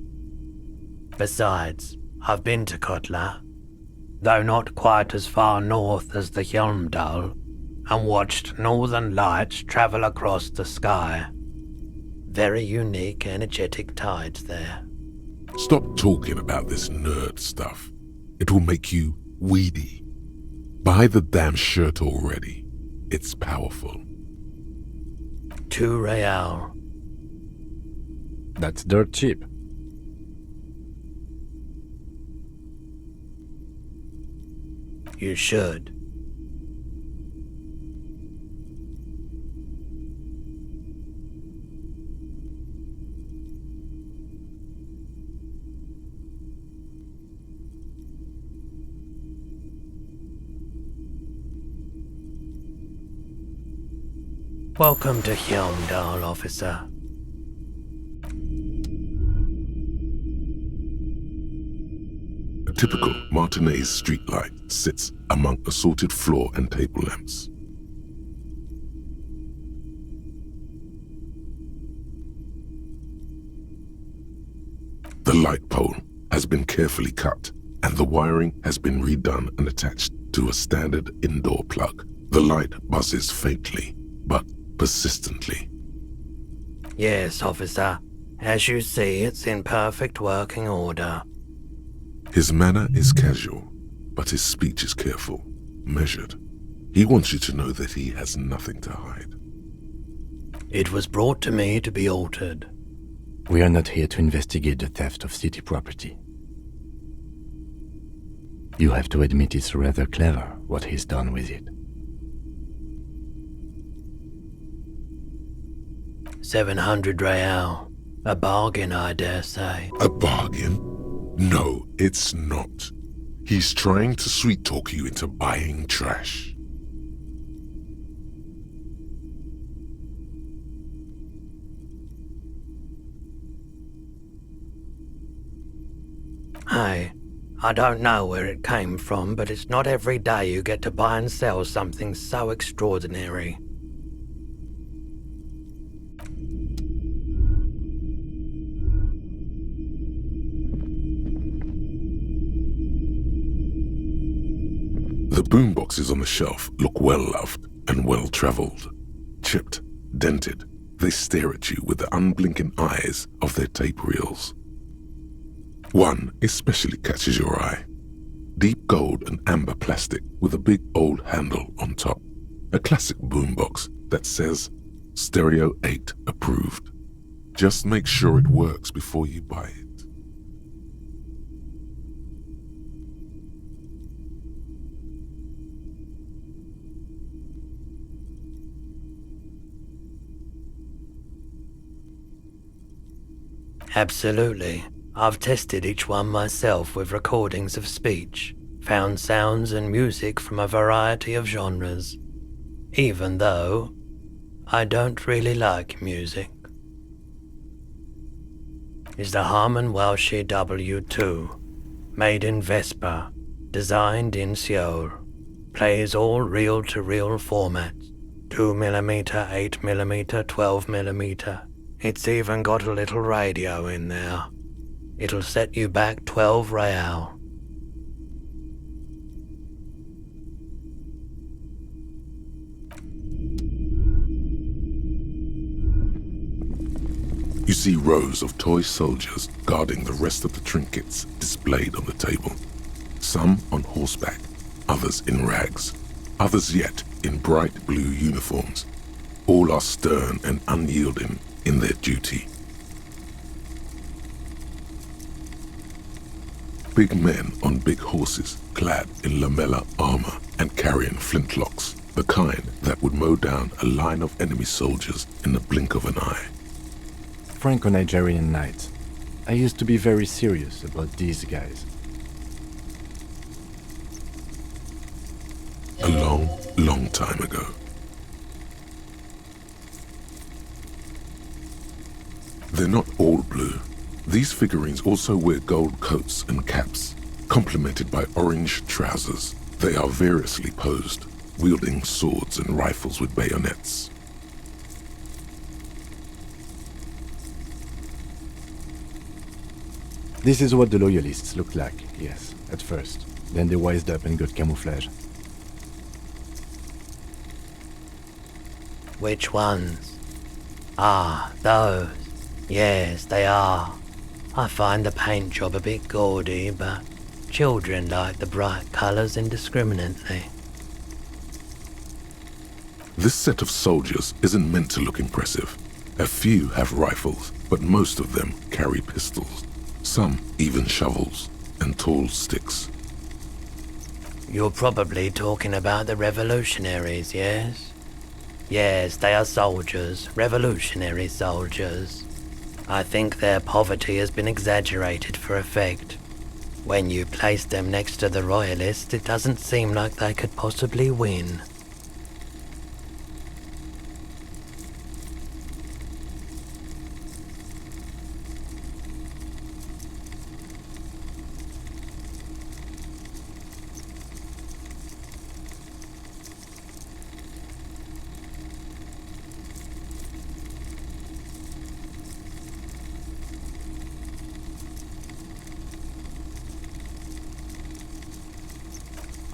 Besides, I've been to Kotla, though not quite as far north as the Hjelmdal, and watched northern lights travel across the sky. Very unique, energetic tides there. Stop talking about this nerd stuff. It will make you weedy. Buy the damn shirt already. It's powerful. 2 real. That's dirt cheap. You should. Welcome to Hjelmdal, officer. A typical Martinez streetlight sits among assorted floor and table lamps. The light pole has been carefully cut, and the wiring has been redone and attached to a standard indoor plug. The light buzzes faintly, but persistently. Yes, officer. As you see, it's in perfect working order. His manner is casual, but his speech is careful, measured. He wants you to know that he has nothing to hide. It was brought to me to be altered. We are not here to investigate the theft of city property. You have to admit it's rather clever what he's done with it. 700 real. A bargain, I dare say. A bargain? No, it's not. He's trying to sweet-talk you into buying trash. Hey, I don't know where it came from, but it's not every day you get to buy and sell something so extraordinary. The boomboxes on the shelf look well-loved and well-traveled. Chipped, dented, they stare at you with the unblinking eyes of their tape reels. One especially catches your eye. Deep gold and amber plastic with a big old handle on top. A classic boombox that says, Stereo 8 approved. Just make sure it works before you buy it. Absolutely. I've tested each one myself with recordings of speech, found sounds and music from a variety of genres, even though I don't really like music. Is the Harman Welsh W2, made in Vespa, designed in Seoul, plays all reel-to-reel formats, 2mm, 8mm, 12mm. It's even got a little radio in there. It'll set you back 12 real. You see rows of toy soldiers guarding the rest of the trinkets displayed on the table. Some on horseback, others in rags, others yet in bright blue uniforms. All are stern and unyielding in their duty. Big men on big horses, clad in lamella armor and carrying flintlocks, the kind that would mow down a line of enemy soldiers in the blink of an eye. Franco-Nigerian knights. I used to be very serious about these guys. A long, long time ago. They're not all blue. These figurines also wear gold coats and caps, complemented by orange trousers. They are variously posed, wielding swords and rifles with bayonets. This is what the loyalists looked like, yes, at first. Then they wised up and got camouflage. Which ones? Ah, those. Yes, they are. I find the paint job a bit gaudy, but children like the bright colours indiscriminately. This set of soldiers isn't meant to look impressive. A few have rifles, but most of them carry pistols. Some even shovels and tall sticks. You're probably talking about the revolutionaries, yes? Yes, they are soldiers, revolutionary soldiers. I think their poverty has been exaggerated for effect. When you place them next to the royalists, it doesn't seem like they could possibly win.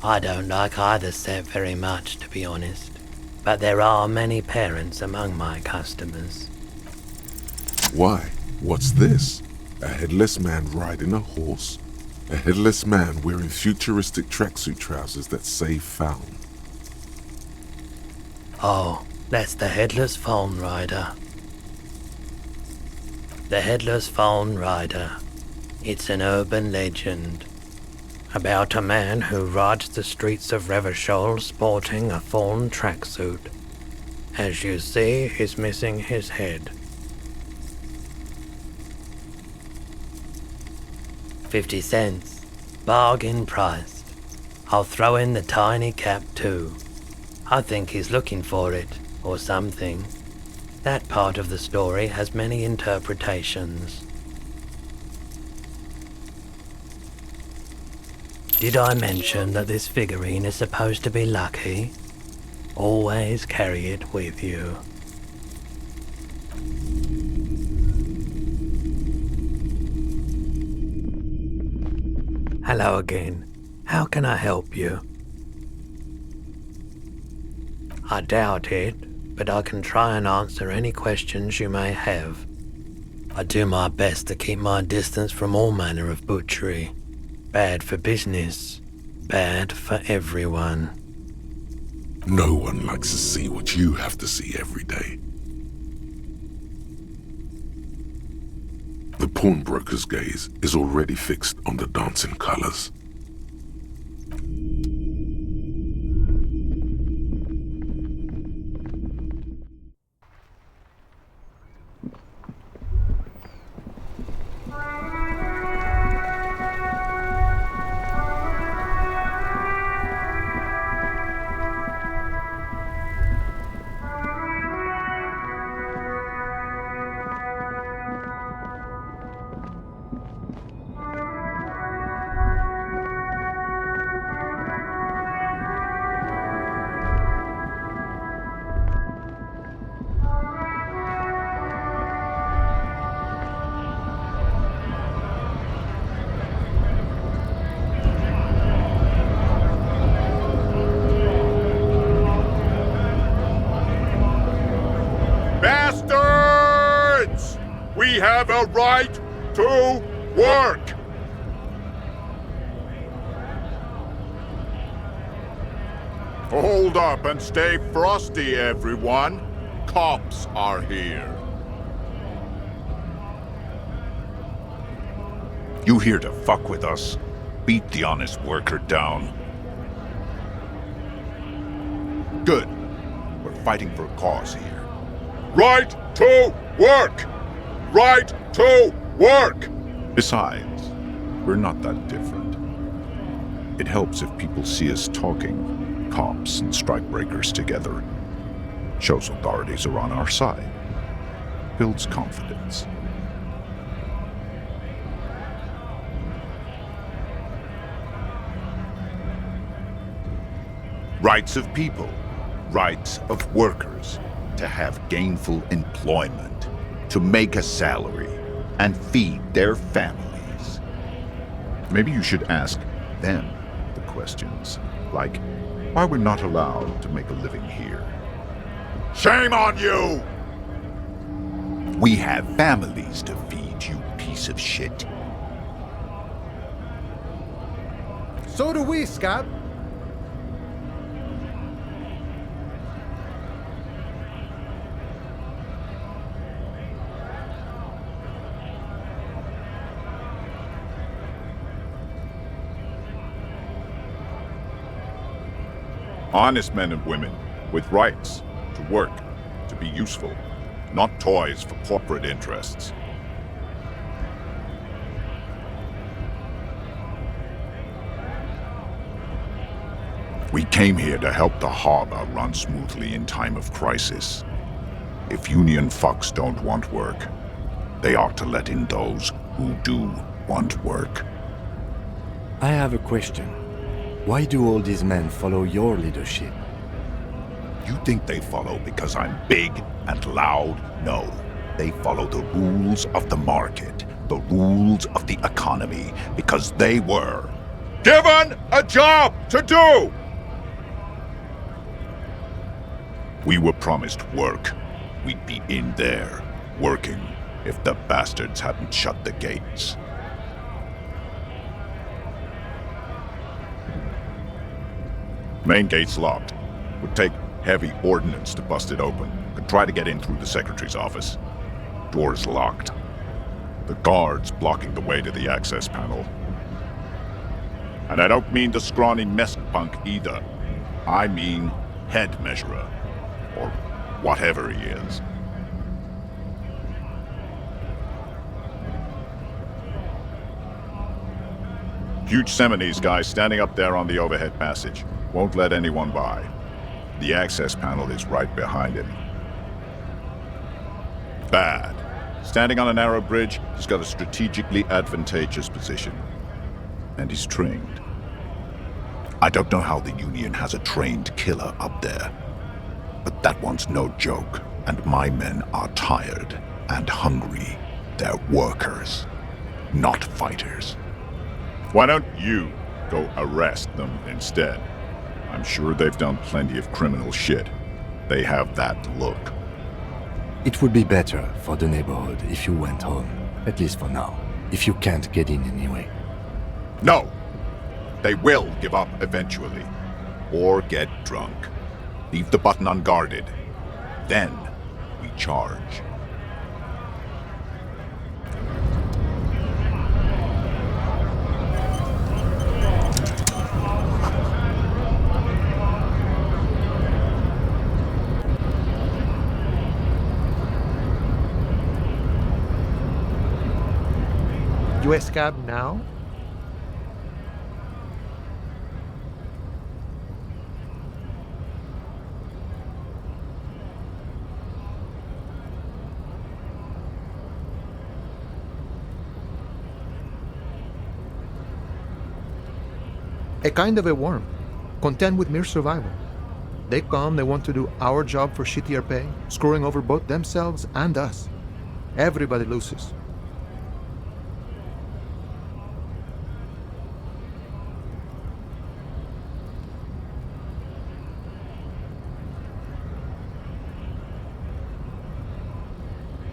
I don't like either set very much, to be honest. But there are many parents among my customers. Why? What's this? A headless man riding a horse? A headless man wearing futuristic tracksuit trousers that say found. Oh, that's the Headless Phone Rider. The Headless Phone Rider. It's an urban legend about a man who rides the streets of Revachol sporting a fawn tracksuit. As you see, he's missing his head. 50 cents. Bargain priced. I'll throw in the tiny cap too. I think he's looking for it, or something. That part of the story has many interpretations. Did I mention that this figurine is supposed to be lucky? Always carry it with you. Hello again. How can I help you? I doubt it, but I can try and answer any questions you may have. I do my best to keep my distance from all manner of butchery. Bad for business, bad for everyone. No one likes to see what you have to see every day. The pawnbroker's gaze is already fixed on the dancing colors. We have a right to work! Hold up and stay frosty, everyone. Cops are here. You here to fuck with us? Beat the honest worker down. Good. We're fighting for a cause here. Right to work! Right to work! Besides, we're not that different. It helps if people see us talking, cops and strikebreakers together. Shows authorities are on our side. Builds confidence. Rights of people. Rights of workers. To have gainful employment. To make a salary. And feed their families. Maybe you should ask them the questions. Like, why we're not allowed to make a living here. Shame on you! We have families to feed, you piece of shit. So do we, Scab. Honest men and women with rights to work, to be useful, not toys for corporate interests. We came here to help the harbor run smoothly in time of crisis. If union fucks don't want work, they ought to let in those who do want work. I have a question. Why do all these men follow your leadership? You think they follow because I'm big and loud? No. They follow the rules of the market, the rules of the economy, because they were, Given a job to do! We were promised work. We'd be in there, working, if the bastards hadn't shut the gates. Main gate's locked. Would take heavy ordnance to bust it open. Could try to get in through the secretary's office. Door's locked. The guard's blocking the way to the access panel. And I don't mean the scrawny mess punk either. I mean head measurer. Or whatever he is. Huge Seminese guy standing up there on the overhead passage. Won't let anyone by. The access panel is right behind him. Bad. Standing on a narrow bridge, he's got a strategically advantageous position. And he's trained. I don't know how the Union has a trained killer up there. But that one's no joke, and my men are tired and hungry. They're workers, not fighters. Why don't you go arrest them instead? I'm sure they've done plenty of criminal shit. They have that look. It would be better for the neighborhood if you went home, at least for now, if you can't get in anyway. No! They will give up eventually. Or get drunk. Leave the button unguarded. Then we charge. US cab now? A kind of a worm, content with mere survival. They come, they want to do our job for shittier pay, screwing over both themselves and us. Everybody loses.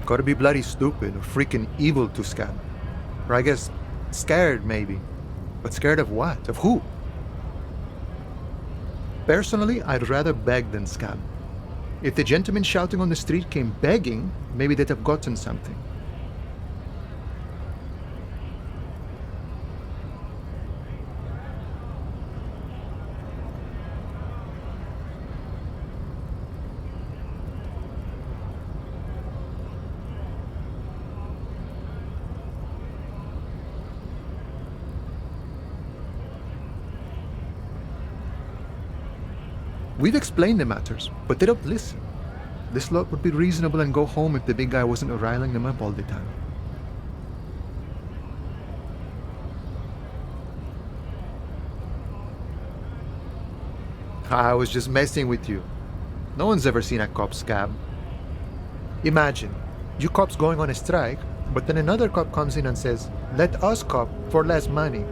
Gotta be bloody stupid or freaking evil to scab. Or I guess, scared maybe. But scared of what? Of who? Personally, I'd rather beg than scab. If the gentleman shouting on the street came begging, maybe they'd have gotten something. We've explained the matters, but they don't listen. This lot would be reasonable and go home if the big guy wasn't riling them up all the time. I was just messing with you. No one's ever seen a cop scab. Imagine, you cops going on a strike, but then another cop comes in and says, "Let us cop for less money."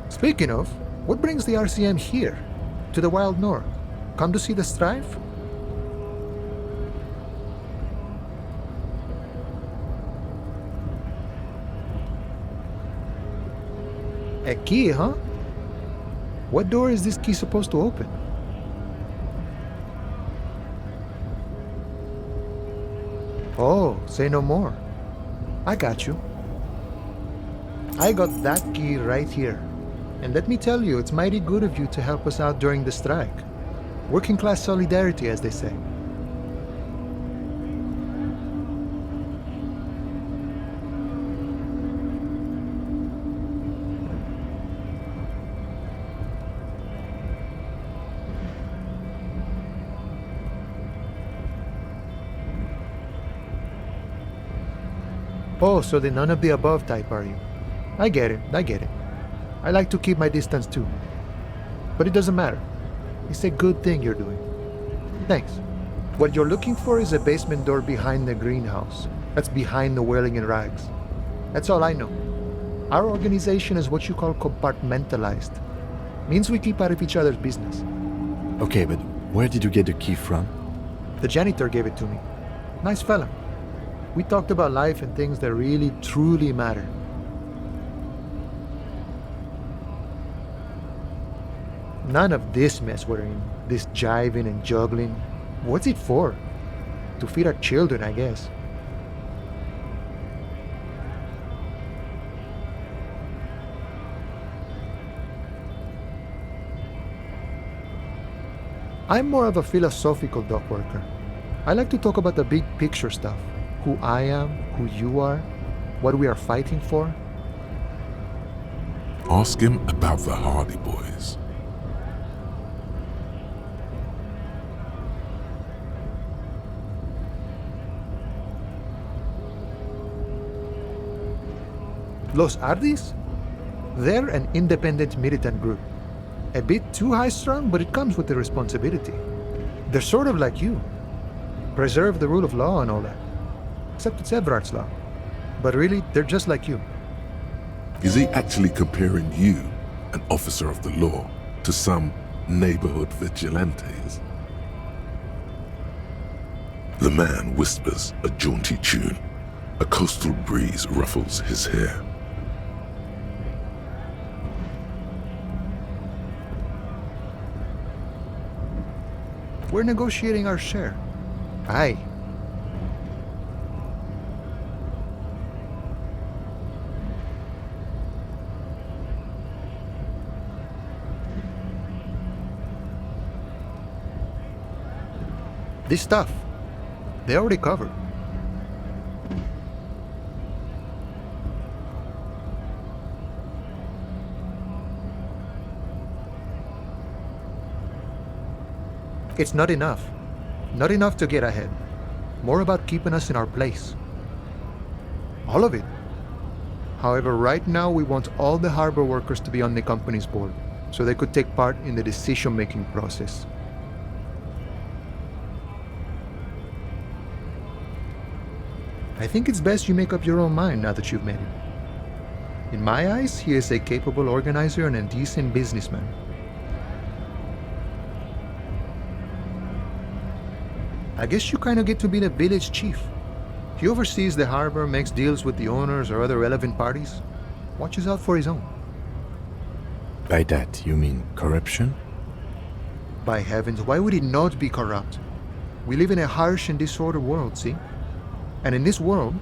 Speaking of, what brings the RCM here? To the wild north? Come to see the strife? A key, huh? What door is this key supposed to open? Oh, say no more. I got you. I got that key right here. And let me tell you, it's mighty good of you to help us out during the strike. Working class solidarity, as they say. Oh, so the none of the above type, are you? I get it. I like to keep my distance too. But it doesn't matter. It's a good thing you're doing. Thanks. What you're looking for is a basement door behind the greenhouse. That's behind the whirling in rags. That's all I know. Our organization is what you call compartmentalized. Means we keep out of each other's business. Okay, but where did you get the key from? The janitor gave it to me. Nice fella. We talked about life and things that really, truly matter. None of this mess we're in. This jiving and juggling. What's it for? To feed our children, I guess. I'm more of a philosophical dock worker. I like to talk about the big picture stuff. Who I am, who you are, what we are fighting for. Ask him about the Hardy Boys. Los Ardis? They're an independent militant group. A bit too high-strung, but it comes with the responsibility. They're sort of like you. Preserve the rule of law and all that. Except it's Everard's law. But really, they're just like you. Is he actually comparing you, an officer of the law, to some neighborhood vigilantes? The man whispers a jaunty tune. A coastal breeze ruffles his hair. We're negotiating our share. Aye. This stuff, they already covered. It's not enough. Not enough to get ahead. More about keeping us in our place. All of it. However, right now we want all the harbor workers to be on the company's board, so they could take part in the decision-making process. I think it's best you make up your own mind now that you've met him. In my eyes, he is a capable organizer and a decent businessman. I guess you kind of get to be the village chief. He oversees the harbor, makes deals with the owners or other relevant parties, watches out for his own. By that, you mean corruption? By heavens, why would he not be corrupt? We live in a harsh and disordered world, see? And in this world,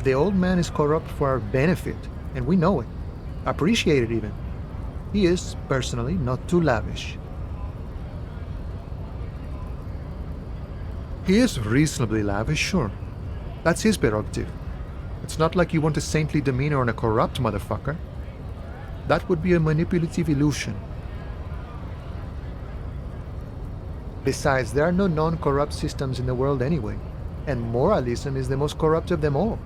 the old man is corrupt for our benefit, and we know it. Appreciate it even. He is, personally, not too lavish. He is reasonably lavish, sure. That's his prerogative. It's not like you want a saintly demeanor on a corrupt motherfucker. That would be a manipulative illusion. Besides, there are no non-corrupt systems in the world anyway, and moralism is the most corrupt of them all.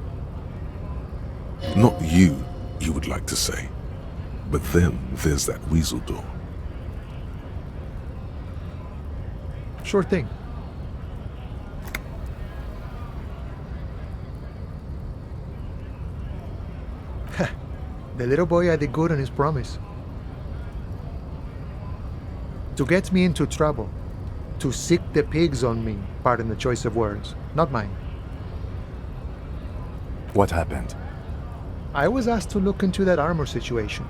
Not you, you would like to say. But then there's that weasel door. Sure thing. The little boy had it good on his promise. To get me into trouble. To sick the pigs on me, pardon the choice of words, not mine. What happened? I was asked to look into that armor situation.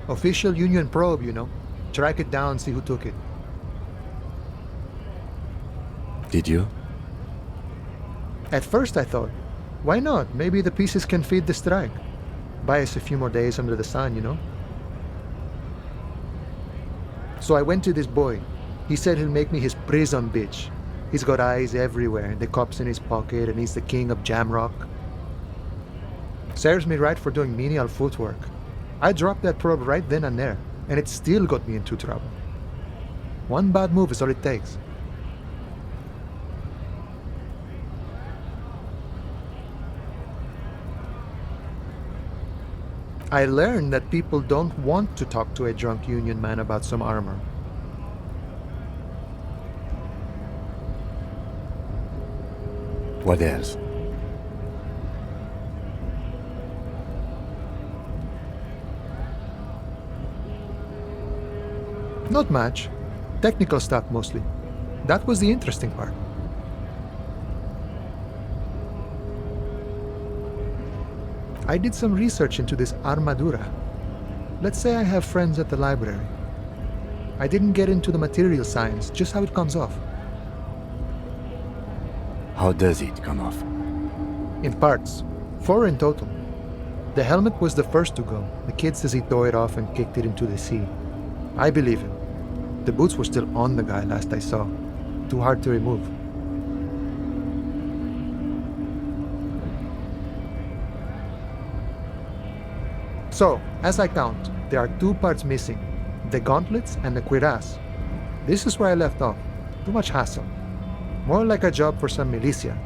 Official union probe, you know. Track it down, see who took it. Did you? At first I thought, why not? Maybe the pieces can feed the strike. Buy us a few more days under the sun, you know? So I went to this boy. He said he'll make me his prison bitch. He's got eyes everywhere, the cops in his pocket, and he's the king of Jamrock. Serves me right for doing menial footwork. I dropped that probe right then and there, and it still got me into trouble. One bad move is all it takes. I learned that people don't want to talk to a drunk union man about some armor. What else? Not much. Technical stuff mostly. That was the interesting part. I did some research into this armadura. Let's say I have friends at the library. I didn't get into the material science, just how it comes off. How does it come off? In parts. 4 in total. The helmet was the first to go. The kid says he tore it off and kicked it into the sea. I believe him. The boots were still on the guy last I saw. Too hard to remove. So, as I count, there are 2 parts missing. The gauntlets and the cuirass. This is where I left off. Too much hassle. More like a job for some militia.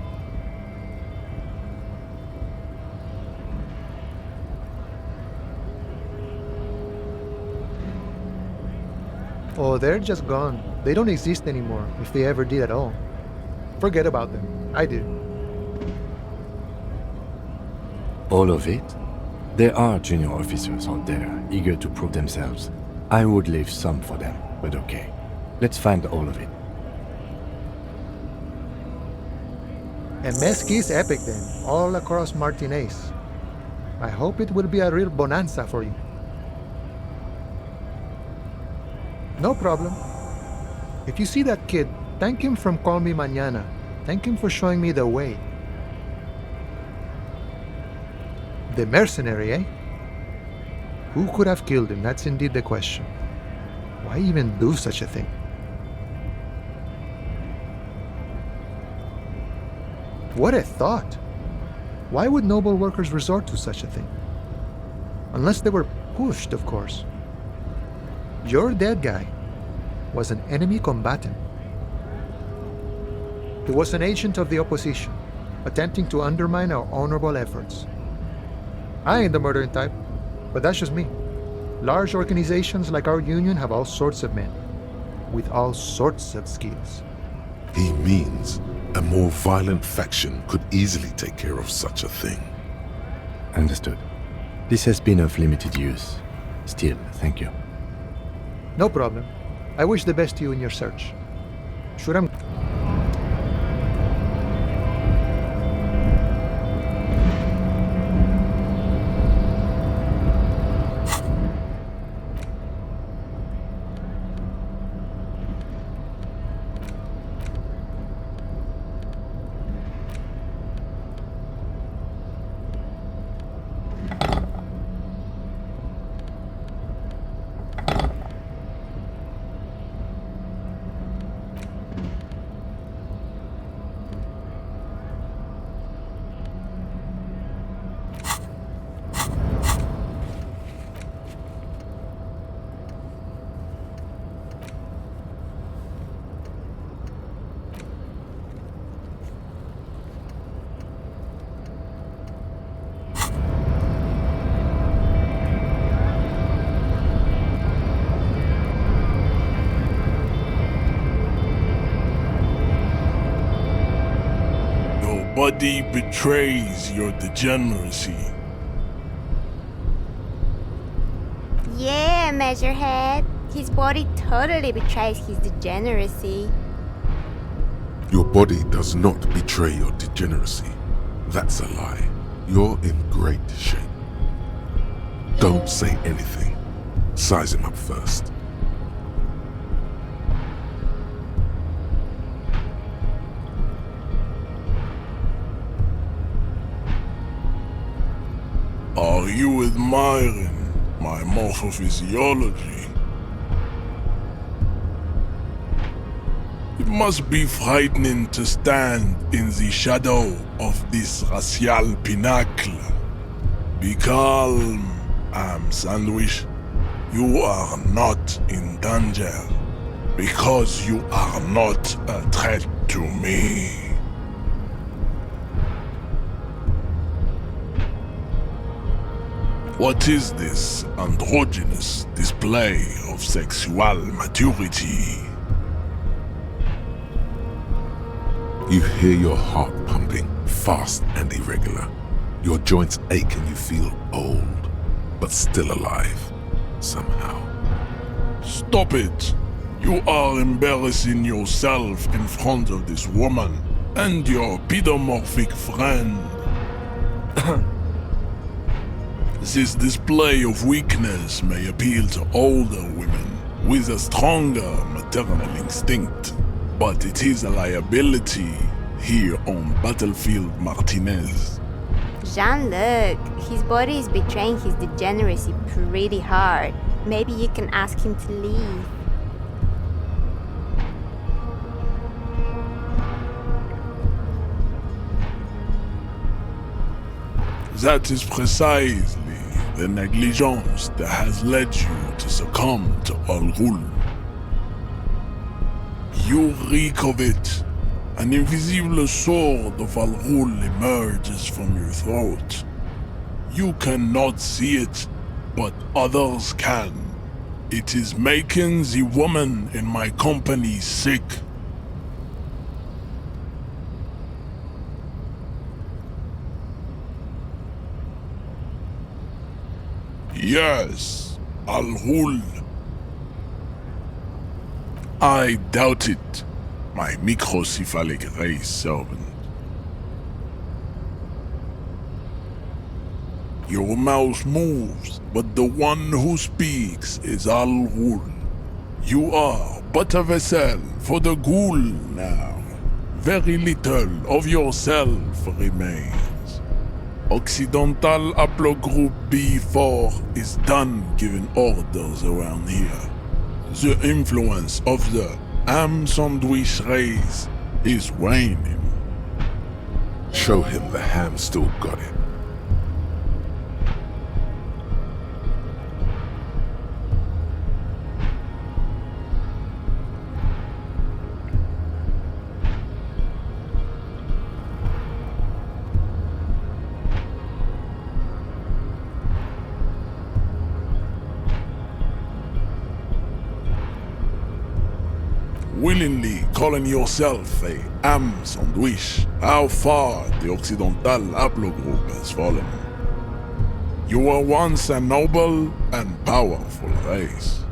Oh, they're just gone. They don't exist anymore, if they ever did at all. Forget about them. I did. All of it? There are junior officers out there, eager to prove themselves. I would leave some for them, but okay. Let's find all of it. And Mesquite is epic then, all across Martinez. I hope it will be a real bonanza for you. No problem. If you see that kid, thank him from Call Me Mañana. Thank him for showing me the way. The mercenary, eh? Who could have killed him? That's indeed the question. Why even do such a thing? What a thought! Why would noble workers resort to such a thing? Unless they were pushed, of course. Your dead guy was an enemy combatant. He was an agent of the opposition, attempting to undermine our honorable efforts. I ain't the murdering type, but that's just me. Large organizations like our union have all sorts of men, with all sorts of skills. He means a more violent faction could easily take care of such a thing. Understood. This has been of limited use. Still, thank you. No problem. I wish the best to you in your search. Should I'm... Nobody betrays your degeneracy. Yeah, Measurehead. His body totally betrays his degeneracy. Your body does not betray your degeneracy. That's a lie. You're in great shape. Don't say anything. Size him up first. Are you admiring my morphophysiology? It must be frightening to stand in the shadow of this racial pinnacle. Be calm, Sandwich. You are not in danger, because you are not a threat to me. What is this androgynous display of sexual maturity? You hear your heart pumping, fast and irregular. Your joints ache and you feel old, but still alive, somehow. Stop it! You are embarrassing yourself in front of this woman and your pedomorphic friend. This display of weakness may appeal to older women with a stronger maternal instinct, but it is a liability here on Battlefield Martinez. Jean-Luc, his body is betraying his degeneracy pretty hard. Maybe you can ask him to leave. That is precisely the negligence that has led you to succumb to Al Ghul. You reek of it. An invisible sword of Al Ghul emerges from your throat. You cannot see it, but others can. It is making the woman in my company sick. Yes, Al Ghul. I doubt it, my microcephalic race servant. Your mouth moves, but the one who speaks is Al Ghul. You are but a vessel for the Ghoul now. Very little of yourself remains. Occidental Haplogroup B4 is done giving orders around here. The influence of the ham sandwich race is waning. Show him the ham still got it. Willingly calling yourself a ham sandwich, how far the Occidental Haplogroup has fallen. You were once a noble and powerful race.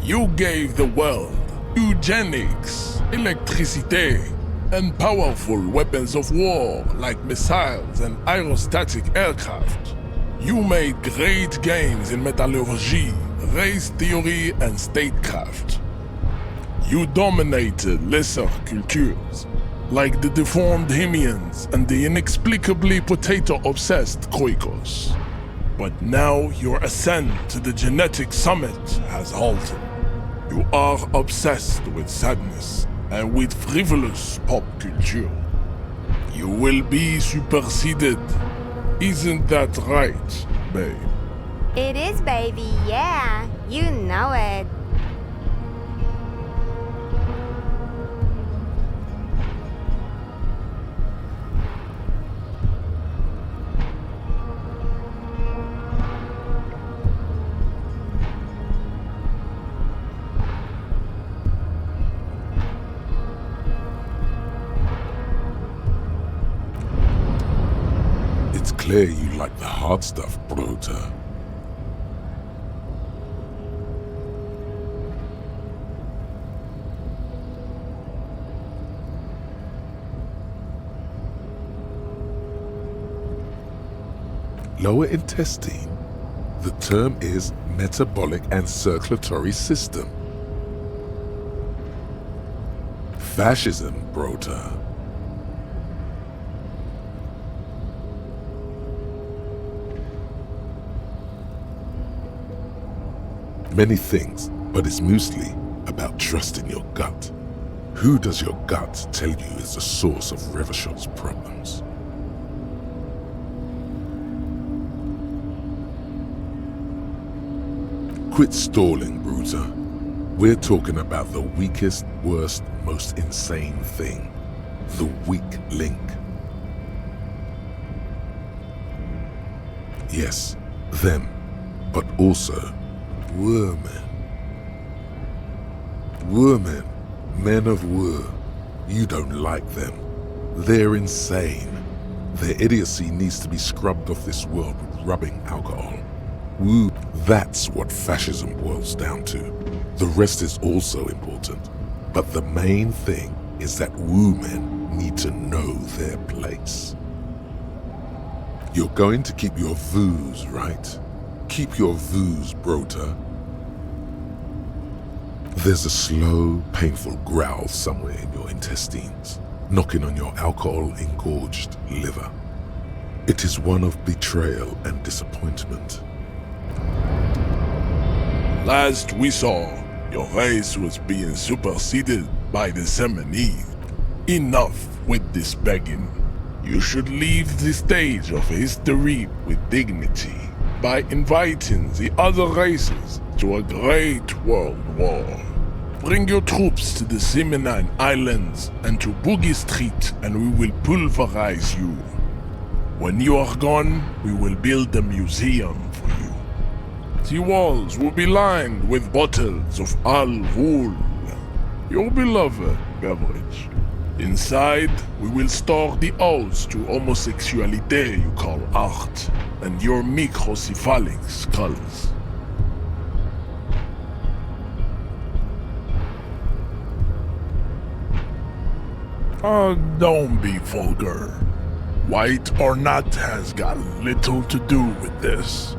You gave the world eugenics, electricity, and powerful weapons of war like missiles and aerostatic aircraft. You made great gains in metallurgy, race theory, and statecraft. You dominated lesser cultures, like the deformed Hemians and the inexplicably potato-obsessed Khoikos. But now your ascent to the genetic summit has halted. You are obsessed with sadness and with frivolous pop culture. You will be superseded. Isn't that right, babe? It is, baby, yeah. You know it. It's clear you like the hard stuff, Bruta. Lower intestine. The term is metabolic and circulatory system. Fascism, Bruta. Many things, but it's mostly about trusting your gut. Who does your gut tell you is the source of Revachel's problems? Quit stalling, Bruiser. We're talking about the weakest, worst, most insane thing. The weak link. Yes, them, but also Women. Women. Men of war. You don't like them. They're insane. Their idiocy needs to be scrubbed off this world with rubbing alcohol. Woo, that's what fascism boils down to. The rest is also important, but the main thing is that women need to know their place. You're going to keep your vooz, right? Keep your vooz, Brota. There's a slow, painful growl somewhere in your intestines, knocking on your alcohol-engorged liver. It is one of betrayal and disappointment. Last we saw, your race was being superseded by the Semini. Enough with this begging. You should leave the stage of history with dignity by inviting the other races to a great world war. Bring your troops to the Semenine Islands and to Boogie Street, and we will pulverize you. When you are gone, we will build a museum for you. The walls will be lined with bottles of Al Ghul, your beloved beverage. Inside, we will store the odes to homosexuality you call art, and your microcephalic skulls. Don't be vulgar. White or not has got little to do with this.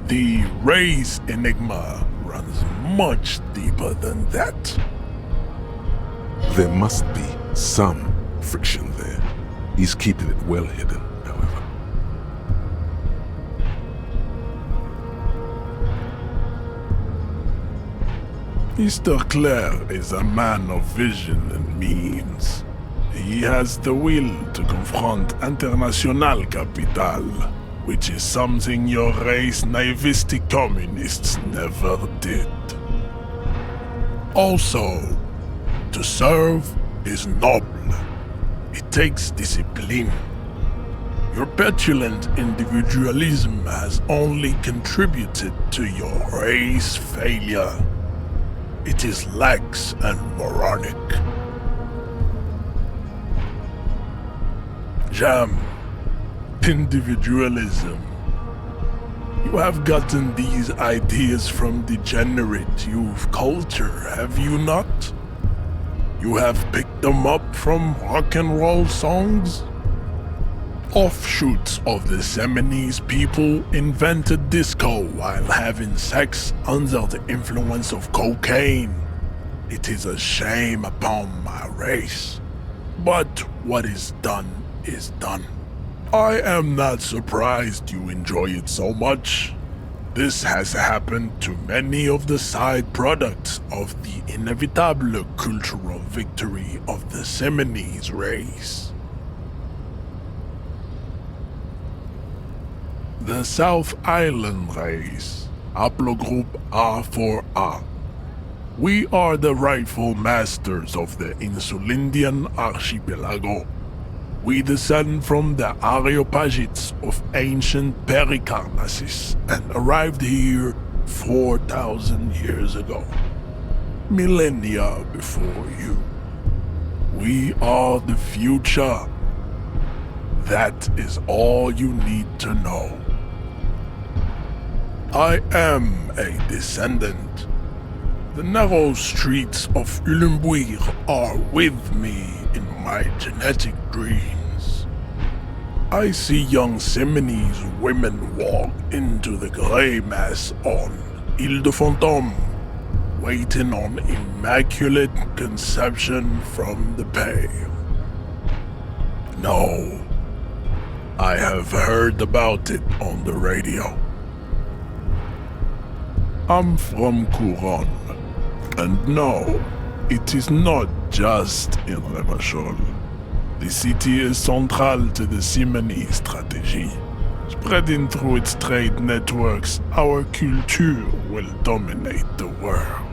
The race enigma runs much deeper than that. There must be some friction there. He's keeping it well hidden, however. Mr. Clare is a man of vision and means. He has the will to confront International Capital, which is something your race naivistic communists never did. Also, to serve is noble. It takes discipline. Your petulant individualism has only contributed to your race failure. It is lax and moronic. Jam. Individualism. You have gotten these ideas from degenerate youth culture, have you not? You have picked them up from rock and roll songs? Offshoots of the Seminese people invented disco while having sex under the influence of cocaine. It is a shame upon my race. But what is done is done. I am not surprised you enjoy it so much. This has happened to many of the side products of the inevitable cultural victory of the Seminese race. The South Island race, haplogroup A4A. We are the rightful masters of the Insulindian archipelago. We descend from the Areopagites of ancient Pericarnassus and arrived here 4,000 years ago. Millennia before you. We are the future. That is all you need to know. I am a descendant. The narrow streets of Ulimbuir are with me in my genetic dreams. I see young Seminese women walk into the grey mass on Ile de Fantôme, waiting on immaculate conception from the pale. No, I have heard about it on the radio. I'm from Couronne, and no, it is not just in Revachol. The city is central to the Simony strategy. Spreading through its trade networks, our culture will dominate the world.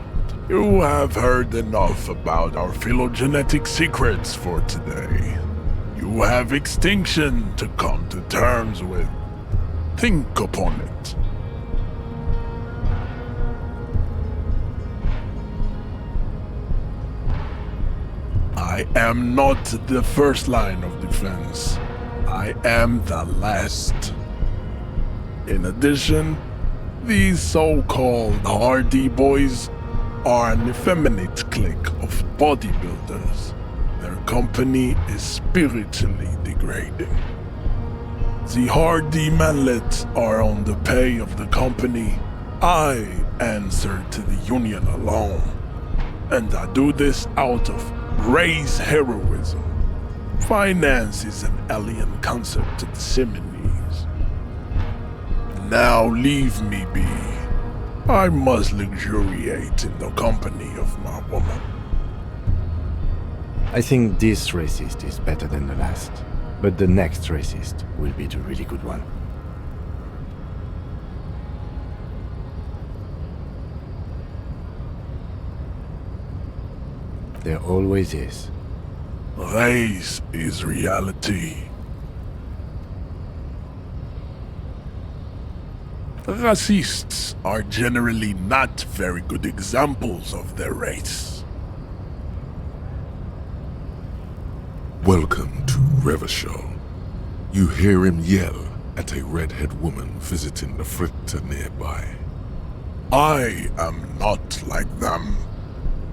You have heard enough about our phylogenetic secrets for today. You have extinction to come to terms with. Think upon it. I am not the first line of defense. I am the last. In addition, these so-called hardy boys are an effeminate clique of bodybuilders. Their company is spiritually degrading. The hardy manlets are on the pay of the company. I answer to the union alone. And I do this out of race heroism. Finance is an alien concept to the Simonees. Now leave me be. I must luxuriate in the company of my woman. I think this racist is better than the last, but the next racist will be the really good one. There always is. Race is reality. Racists are generally not very good examples of their race. Welcome to Revachol. You hear him yell at a redhead woman visiting the fritter nearby. I am not like them.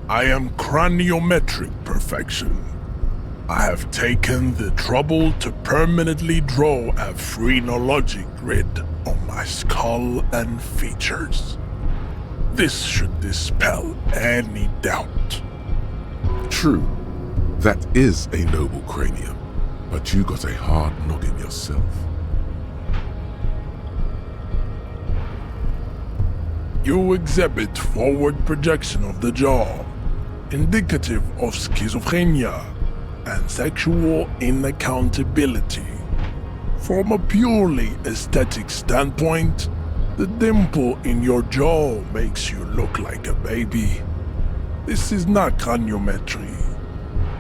I am craniometric perfection. I have taken the trouble to permanently draw a phrenologic grid on my skull and features. This should dispel any doubt. True, that is a noble cranium, but you got a hard noggin yourself. You exhibit forward projection of the jaw, indicative of schizophrenia and sexual inaccountability. From a purely aesthetic standpoint, the dimple in your jaw makes you look like a baby. This is not craniometry,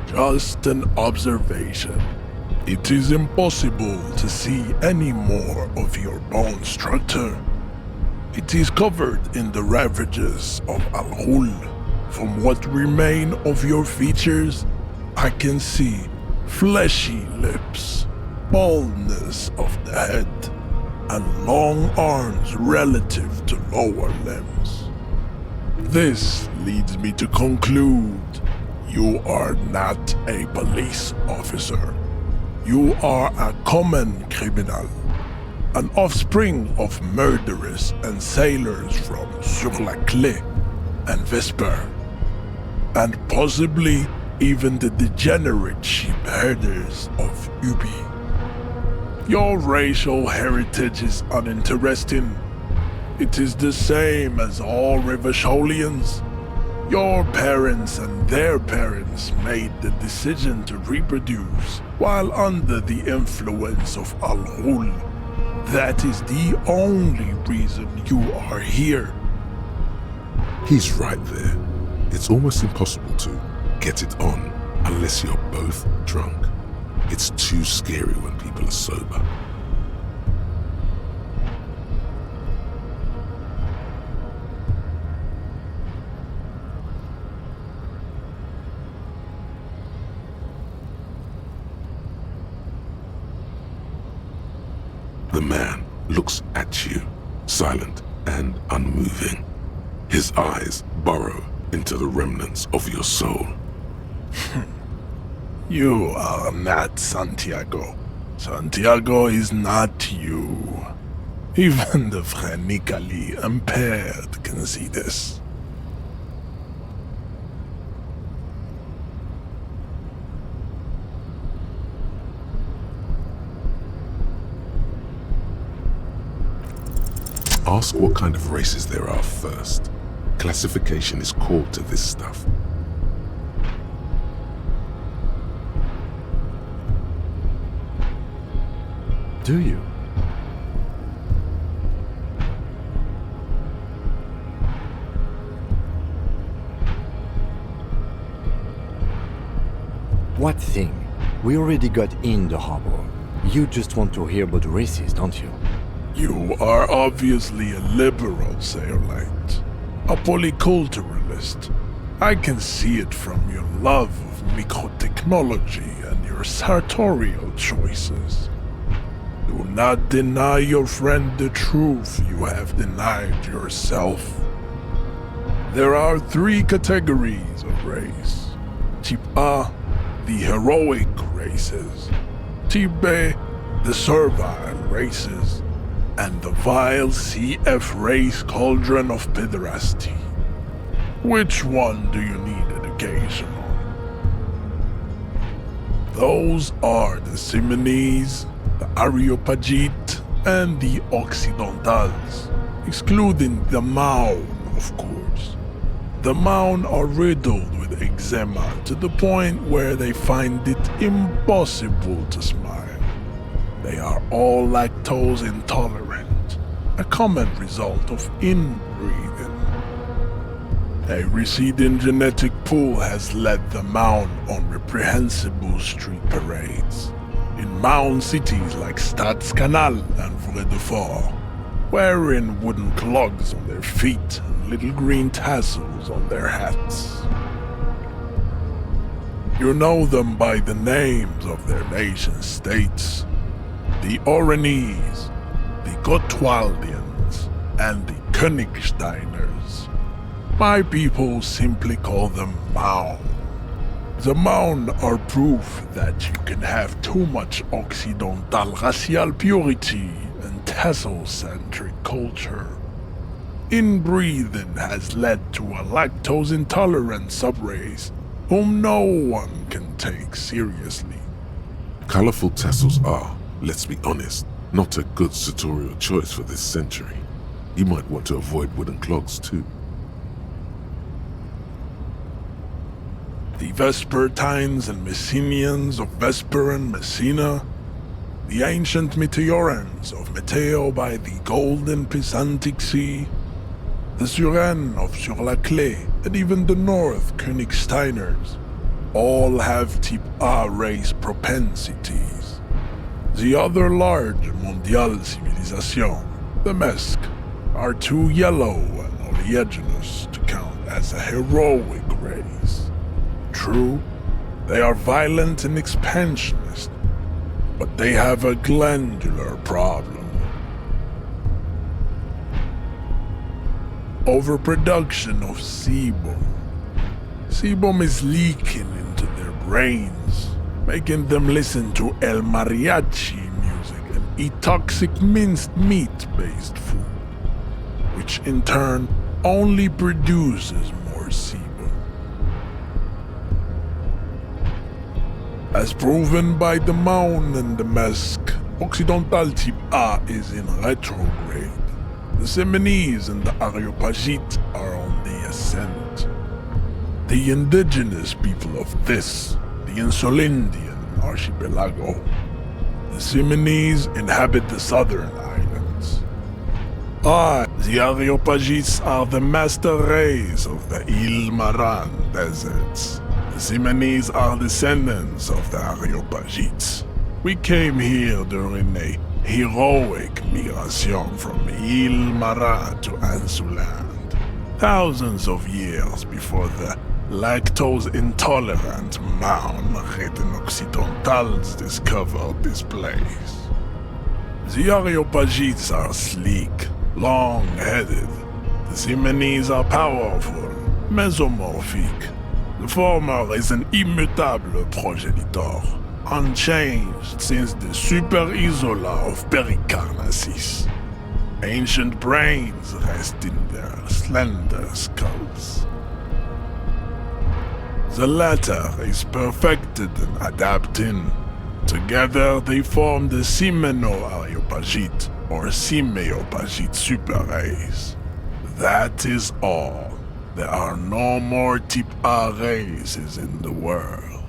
just an observation. It is impossible to see any more of your bone structure. It is covered in the ravages of Al-Hul. From what remain of your features, I can see fleshy lips, baldness of the head, and long arms relative to lower limbs. This leads me to conclude you are not a police officer. You are a common criminal, an offspring of murderers and sailors from Sur-la-Clé and Vesper, and possibly even the degenerate sheep herders of Ubi. Your racial heritage is uninteresting. It is the same as all Revacholians. Your parents and their parents made the decision to reproduce while under the influence of Al-Hul. That is the only reason you are here. He's right there. It's almost impossible to get it on unless you're both drunk. It's too scary when people are sober. The man looks at you, silent and unmoving. His eyes burrow into the remnants of your soul. You are not Santiago. Santiago is not you. Even the phrenically impaired can see this. Ask what kind of races there are first. Classification is core to this stuff. Do you? What thing? We already got in the harbor. You just want to hear about races, don't you? You are obviously a liberal, Sailorite. A polyculturalist. I can see it from your love of microtechnology and your sartorial choices. Do not deny your friend the truth you have denied yourself. There are 3 categories of race. Type A, the heroic races. Type B, the servile races. And the vile CF race cauldron of pederasty. Which one do you need education on? Those are the Simonese, the Areopagite, and the Occidentals, excluding the Maun, of course. The Maun are riddled with eczema to the point where they find it impossible to smile. They are all lactose intolerant, a common result of inbreeding. A receding genetic pool has led the Maun on reprehensible street parades in Maun cities like Stadskanal and Vredefort, wearing wooden clogs on their feet and little green tassels on their hats. You know them by the names of their nation-states: the Oranese, the Gotwaldians, and the Königsteiners. My people simply call them Maun. The Maun are proof that you can have too much Occidental racial purity and tassel-centric culture. Inbreeding has led to a lactose-intolerant subrace whom no one can take seriously. Colorful tassels are, let's be honest, not a good sartorial choice for this century. You might want to avoid wooden clogs too. The Vespertines and Messenians of Vesper and Messina, the ancient Meteorans of Meteo by the golden Pisantic Sea, the Suren of Sur-la-Clé, and even the North Königsteiners, all have type A race propensities. The other large Mondial civilization, the Mesk, are too yellow and oleaginous to count as a heroic race. True, they are violent and expansionist, but they have a glandular problem. Overproduction of sebum. Sebum is leaking into their brains, making them listen to El Mariachi music and eat toxic minced meat-based food, which in turn only produces more sebum. As proven by the Maun and the Mesk, Occidental type A is in retrograde. The Simonese and the Areopagite are on the ascent. The indigenous people of this, the Insulindian archipelago. The Simonese inhabit the southern islands. The Areopagites are the master race of the Ilmaran deserts. The Simonese are descendants of the Areopagites. We came here during a heroic migration from Ilmara to Ansuland, thousands of years before the lactose-intolerant Maun-ridden Occidentals discovered this place. The Areopagites are sleek, long-headed. The Simonese are powerful, mesomorphic. The former is an immutable progenitor, unchanged since the Super Isola of Pericarnassus. Ancient brains rest in their slender skulls. The latter is perfected and adapting. Together they form the Simeno-Areopagite or Simeopagite super race. That is all. There are no more type A races in the world.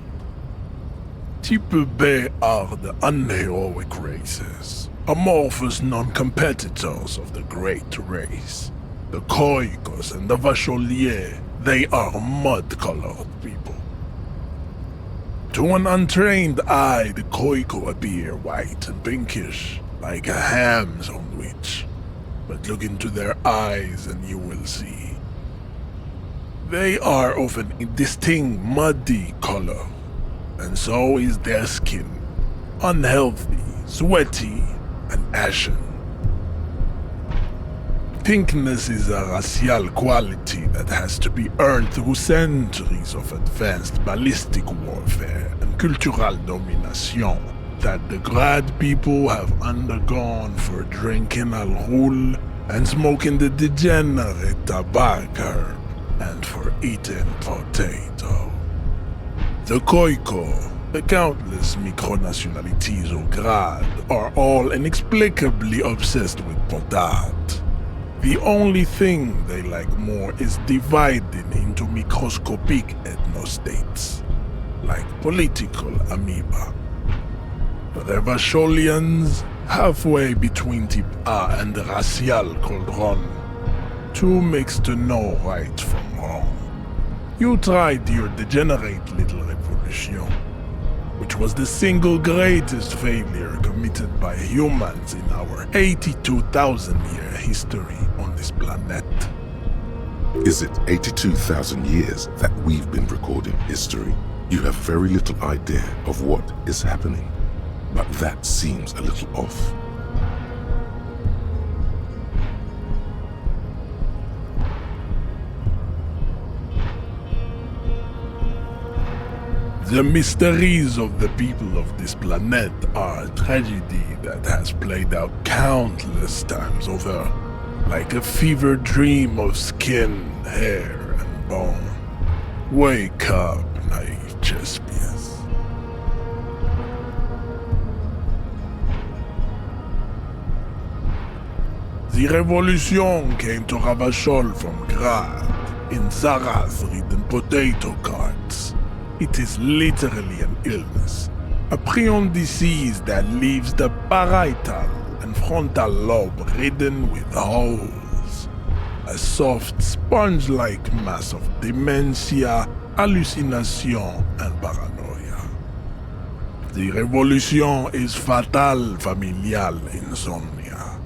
Type B are the unheroic races, amorphous non-competitors of the great race. The Khoikos and the Vacholier, they are mud-colored people. To an untrained eye, the Khoiko appear white and pinkish, like a ham sandwich. But look into their eyes and you will see. They are of an distinct muddy color, and so is their skin, unhealthy, sweaty, and ashen. Pinkness is a racial quality that has to be earned through centuries of advanced ballistic warfare and cultural domination that the Grad people have undergone for drinking al-Ghul and smoking the degenerate tobacco herb and for eating potato. The Koiko, the countless micronationalities of Grad, are all inexplicably obsessed with potat. The only thing they like more is dividing into microscopic ethnostates, like political amoeba. Revacholians, halfway between Type A and the racial cauldron. Two mixed to know right from wrong. You tried your degenerate little revolution, which was the single greatest failure committed by humans in our 82,000-year history on this planet. Is it 82,000 years that we've been recording history? You have very little idea of what is happening, but that seems a little off. The mysteries of the people of this planet are a tragedy that has played out countless times over, like a fever dream of skin, hair, and bone. Wake up, naive Chespius. The revolution came to Ravachol from Grad in Zarath-ridden potato carts. It is literally an illness, a prion disease that leaves the parietal and frontal lobe ridden with holes. A soft, sponge-like mass of dementia, hallucination, and paranoia. The revolution is fatal familial insomnia,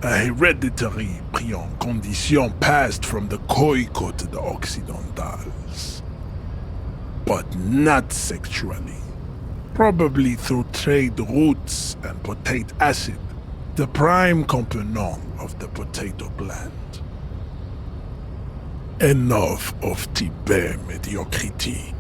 a hereditary prion condition passed from the Koiko to the Occidentals. But not sexually. Probably through trade routes and potate acid, the prime component of the potato plant. Enough of Tibet mediocrity.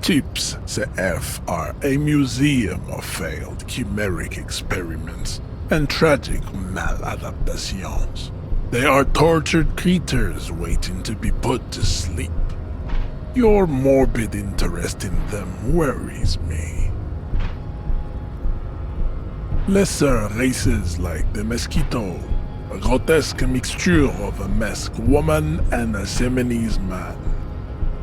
Tips CF are a museum of failed chimeric experiments and tragic maladaptations. They are tortured creatures waiting to be put to sleep. Your morbid interest in them worries me. Lesser races like the mosquito, a grotesque mixture of a masked woman and a Semenese man.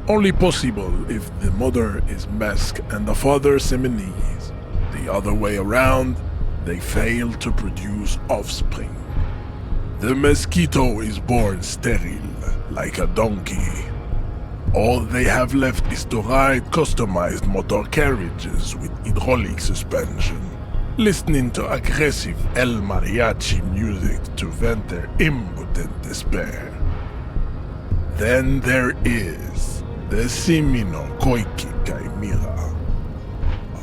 Only possible if the mother is masked and the father Semenese. The other way around, they fail to produce offspring. The mosquito is born sterile, like a donkey. All they have left is to ride customized motor carriages with hydraulic suspension, listening to aggressive El Mariachi music to vent their impotent despair. Then there is the Simino Koiki Chimera.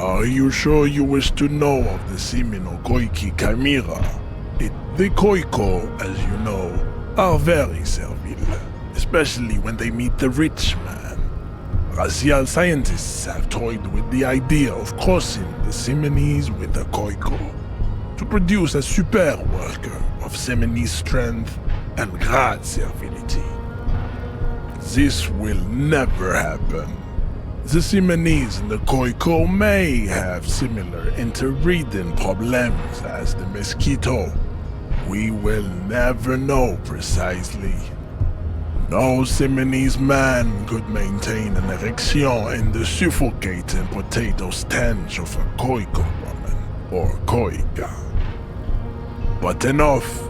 Are you sure you wish to know of the Simino Koiki Chimera? The Koiko, as you know, are very servile, especially when they meet the rich man. Racial scientists have toyed with the idea of crossing the Semenese with the Koiko to produce a super worker of Semenese strength and Grad servility. This will never happen. The Semenese and the Koiko may have similar interbreeding problems as the mosquito. We will never know precisely. No Semenese man could maintain an erection in the suffocating potato stench of a Koiko woman, or Koika. But enough.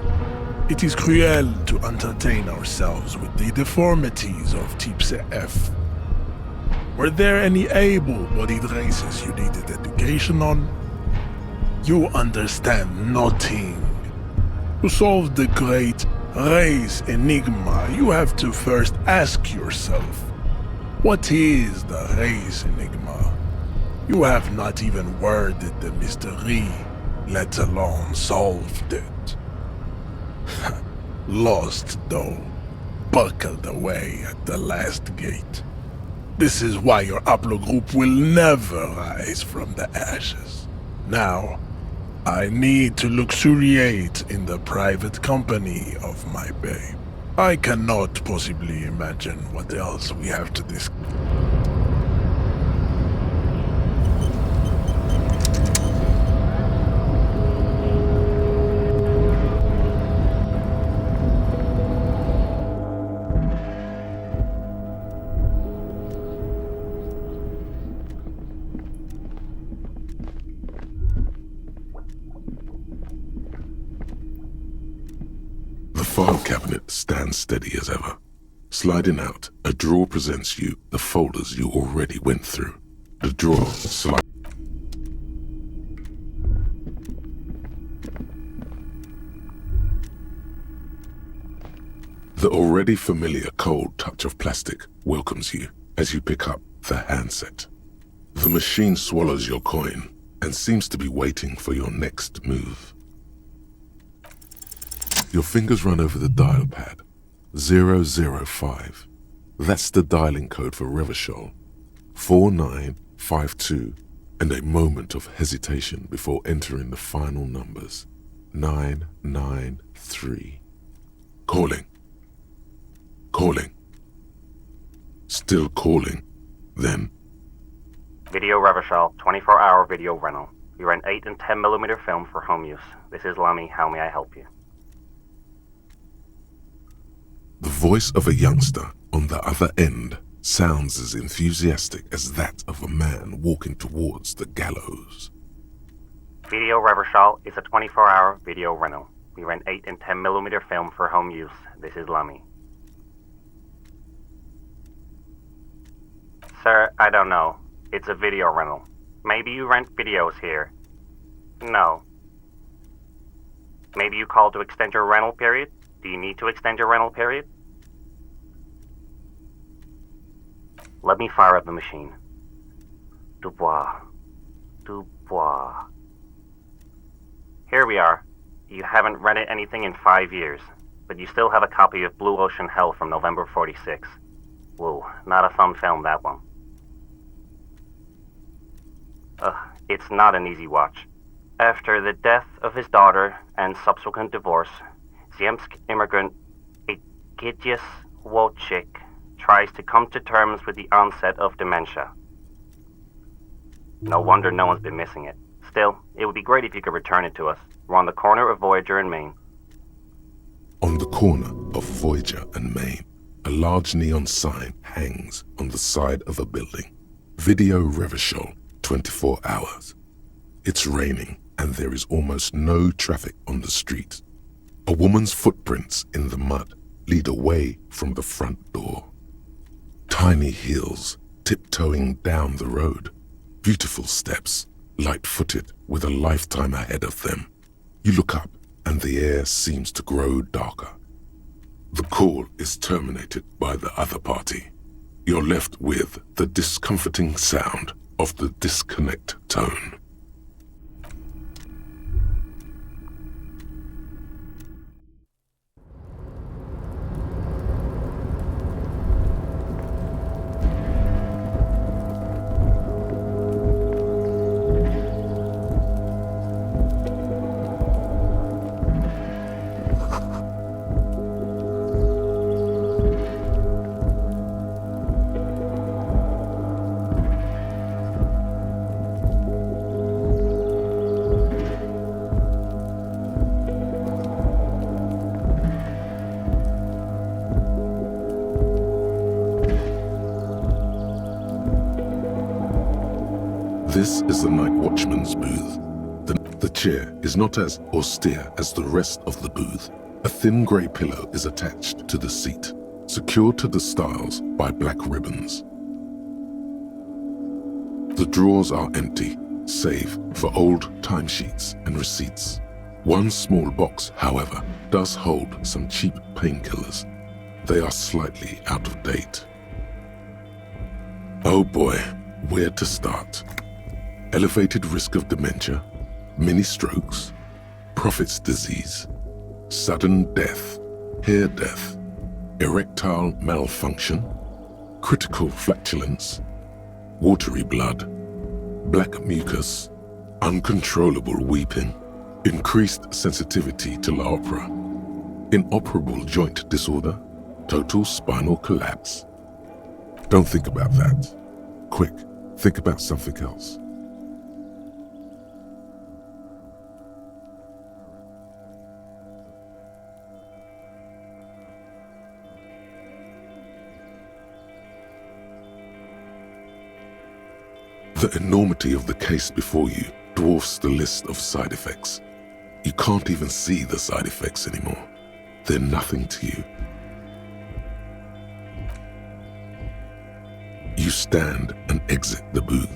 It is cruel to entertain ourselves with the deformities of Type CF. Were there any able-bodied races you needed education on? You understand nothing. To solve the great race enigma, you have to first ask yourself, what is the race enigma? You have not even worded the mystery, let alone solved it. Lost, though, buckled away at the last gate. This is why your haplogroup will never rise from the ashes. Now, I need to luxuriate in the private company of my babe. I cannot possibly imagine what else we have to discuss. The file cabinet stands steady as ever. Sliding out, a drawer presents you the folders you already went through. The drawer slides. The already familiar cold touch of plastic welcomes you as you pick up the handset. The machine swallows your coin and seems to be waiting for your next move. Your fingers run over the dial pad. 005. That's the dialing code for Revachol. 4952, and a moment of hesitation before entering the final numbers. 993. Calling. Calling. Still calling. Then. Video Revachol, 24-hour video rental. We rent 8 and 10mm film for home use. This is Lamy. How may I help you? The voice of a youngster on the other end sounds as enthusiastic as that of a man walking towards the gallows. Video Revachol is a 24-hour video rental. We rent 8 and 10mm film for home use. This is Lamy. Sir, I don't know. It's a video rental. Maybe you rent videos here. No. Maybe you called to extend your rental period? Do you need to extend your rental period? Let me fire up the machine. Dubois. Dubois. Here we are. You haven't rented anything in 5 years, but you still have a copy of Blue Ocean Hell from November 46. Whoa, not a fun film, that one. It's not an easy watch. After the death of his daughter and subsequent divorce, Ziemsk immigrant Egidius Wojcik tries to come to terms with the onset of dementia. No wonder no one's been missing it. Still, it would be great if you could return it to us. We're on the corner of Voyager and Main. On the corner of Voyager and Main, a large neon sign hangs on the side of a building. Video Revachol, 24 hours. It's raining and there is almost no traffic on the street. A woman's footprints in the mud lead away from the front door. Tiny heels tiptoeing down the road. Beautiful steps, light-footed with a lifetime ahead of them. You look up and the air seems to grow darker. The call is terminated by the other party. You're left with the discomforting sound of the disconnect tone. This is the night watchman's booth. The chair is not as austere as the rest of the booth. A thin grey pillow is attached to the seat, secured to the stiles by black ribbons. The drawers are empty, save for old timesheets and receipts. One small box, however, does hold some cheap painkillers. They are slightly out of date. Oh boy, where to start? Elevated risk of dementia, mini strokes, prophet's disease, sudden death, hair death, erectile malfunction, critical flatulence, watery blood, black mucus, uncontrollable weeping, increased sensitivity to La Opera, inoperable joint disorder, total spinal collapse. Don't think about that. Quick, think about something else. The enormity of the case before you dwarfs the list of side effects. You can't even see the side effects anymore. They're nothing to you. You stand and exit the booth.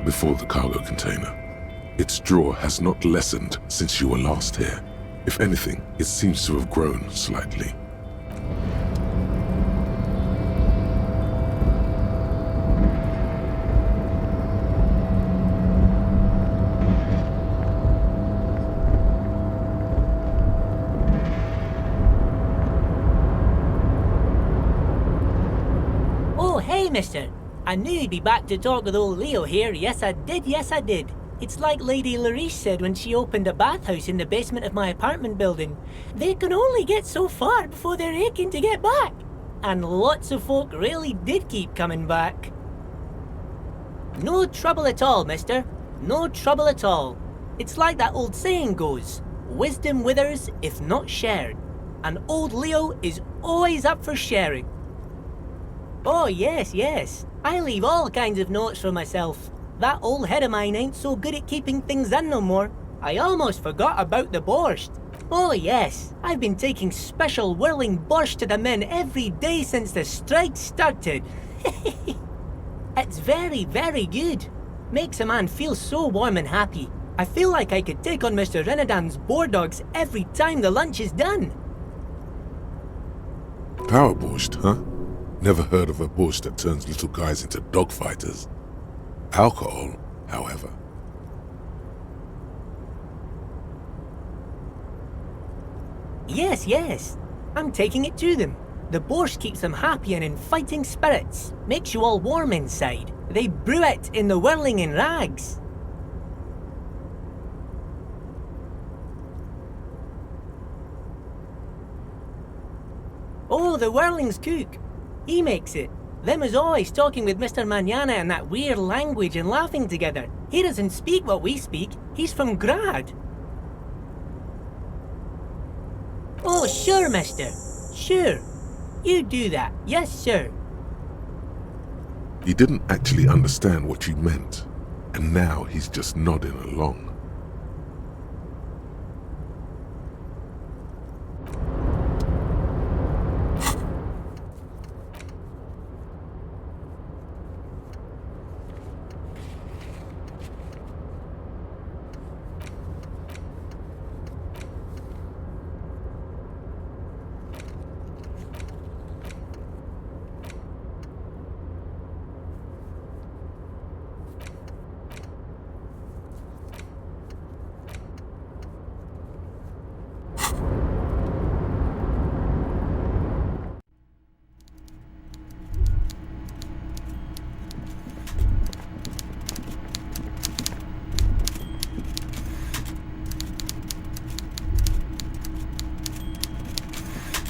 Before the cargo container. Its drawer has not lessened since you were last here. If anything, it seems to have grown slightly. Oh, hey, mister. I knew you'd be back to talk with old Leo here. Yes, I did. Yes, I did. It's like Lady Larice said when she opened a bathhouse in the basement of my apartment building. They can only get so far before they're aching to get back. And lots of folk really did keep coming back. No trouble at all, mister. No trouble at all. It's like that old saying goes, wisdom withers if not shared. And old Leo is always up for sharing. Oh, yes, yes. I leave all kinds of notes for myself. That old head of mine ain't so good at keeping things in no more. I almost forgot about the borscht. Oh yes, I've been taking special whirling borscht to the men every day since the strike started. It's very, very good. Makes a man feel so warm and happy. I feel like I could take on Mr. Renadan's boar dogs every time the lunch is done. Power borscht, huh? Never heard of a borscht that turns little guys into dogfighters. Alcohol, however. Yes, yes. I'm taking it to them. The borscht keeps them happy and in fighting spirits. Makes you all warm inside. They brew it in the whirling in rags. Oh, the whirling's cook. He makes it. Them is always talking with Mr. Manana in that weird language and laughing together. He doesn't speak what we speak. He's from Grad. Oh, sure, mister. Sure. You do that. Yes, sir. He didn't actually understand what you meant, and now he's just nodding along.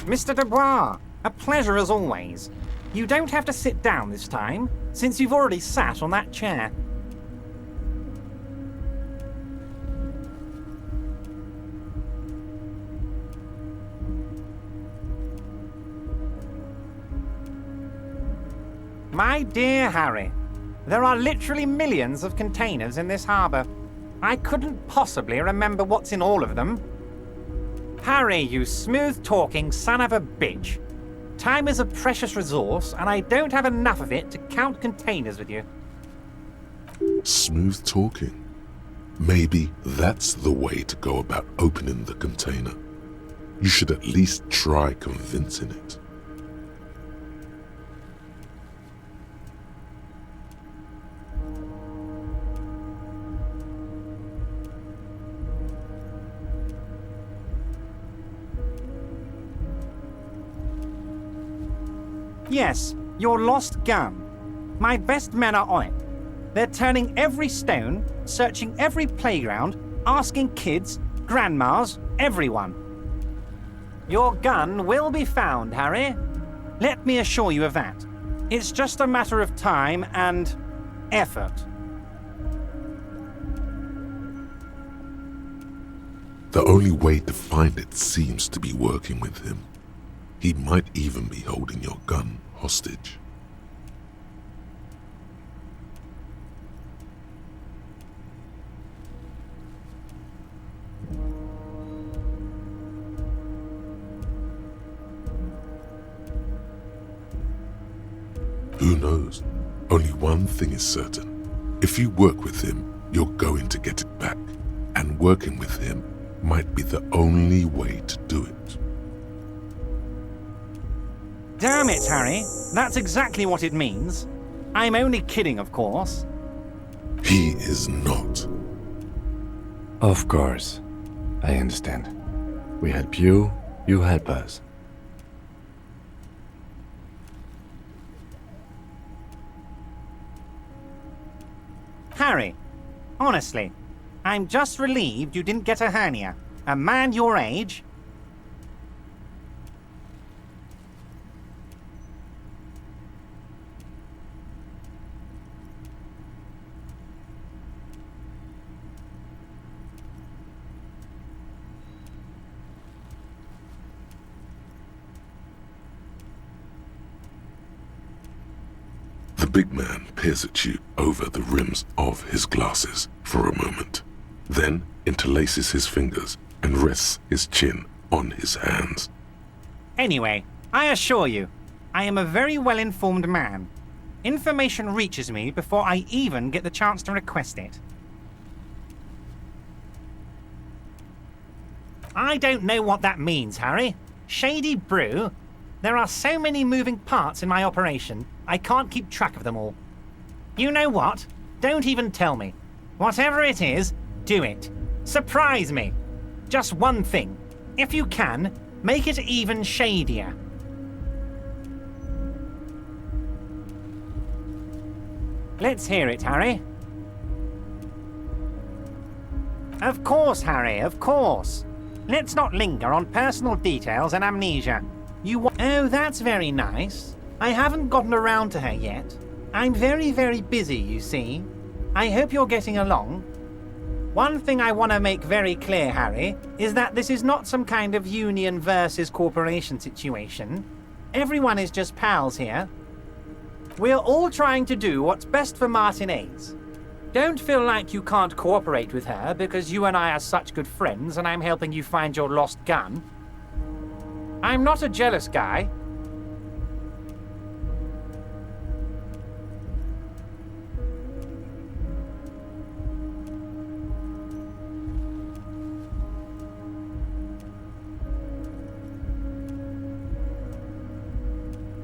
Mr. Dubois, a pleasure as always. You don't have to sit down this time, since you've already sat on that chair. My dear Harry, There are literally millions of containers in this harbour. I couldn't possibly remember what's in all of them. Harry, you smooth-talking son of a bitch. Time is a precious resource, and I don't have enough of it to count containers with you. Smooth talking. Maybe that's the way to go about opening the container. You should at least try convincing it. Yes, your lost gun. My best men are on it. They're turning every stone, searching every playground, asking kids, grandmas, everyone. Your gun will be found, Harry. Let me assure you of that. It's just a matter of time and effort. The only way to find it seems to be working with him. He might even be holding your gun hostage. Who knows? Only one thing is certain. If you work with him, you're going to get it back. And working with him might be the only way to do it. Damn it, Harry. That's exactly what it means. I'm only kidding, of course. He is not. Of course. I understand. We help you, you help us. Harry, honestly, I'm just relieved you didn't get a hernia. A man your age... The big man peers at you over the rims of his glasses for a moment, then interlaces his fingers and rests his chin on his hands. Anyway, I assure you, I am a very well-informed man. Information reaches me before I even get the chance to request it. I don't know what that means, Harry. Shady brew? There are so many moving parts in my operation, I can't keep track of them all. You know what? Don't even tell me. Whatever it is, do it. Surprise me. Just one thing. If you can, make it even shadier. Let's hear it, Harry. Of course, Harry, of course. Let's not linger on personal details and amnesia. Oh, that's very nice. I haven't gotten around to her yet. I'm very, very busy, you see. I hope you're getting along. One thing I want to make very clear, Harry, is that this is not some kind of union versus corporation situation. Everyone is just pals here. We're all trying to do what's best for Martinez. Don't feel like you can't cooperate with her because you and I are such good friends and I'm helping you find your lost gun. I'm not a jealous guy.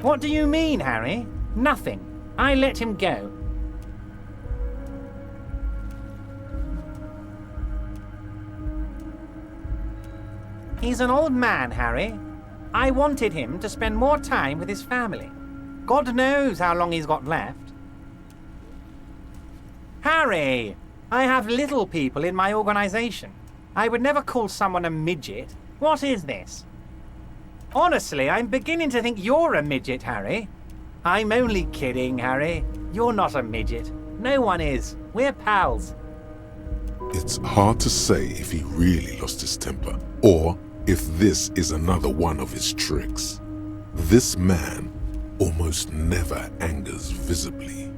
What do you mean, Harry? Nothing. I let him go. He's an old man, Harry. I wanted him to spend more time with his family. God knows how long he's got left. Harry! I have little people in my organization. I would never call someone a midget. What is this? Honestly, I'm beginning to think you're a midget, Harry. I'm only kidding, Harry. You're not a midget. No one is. We're pals. It's hard to say if he really lost his temper, or if this is another one of his tricks. This man almost never angers visibly.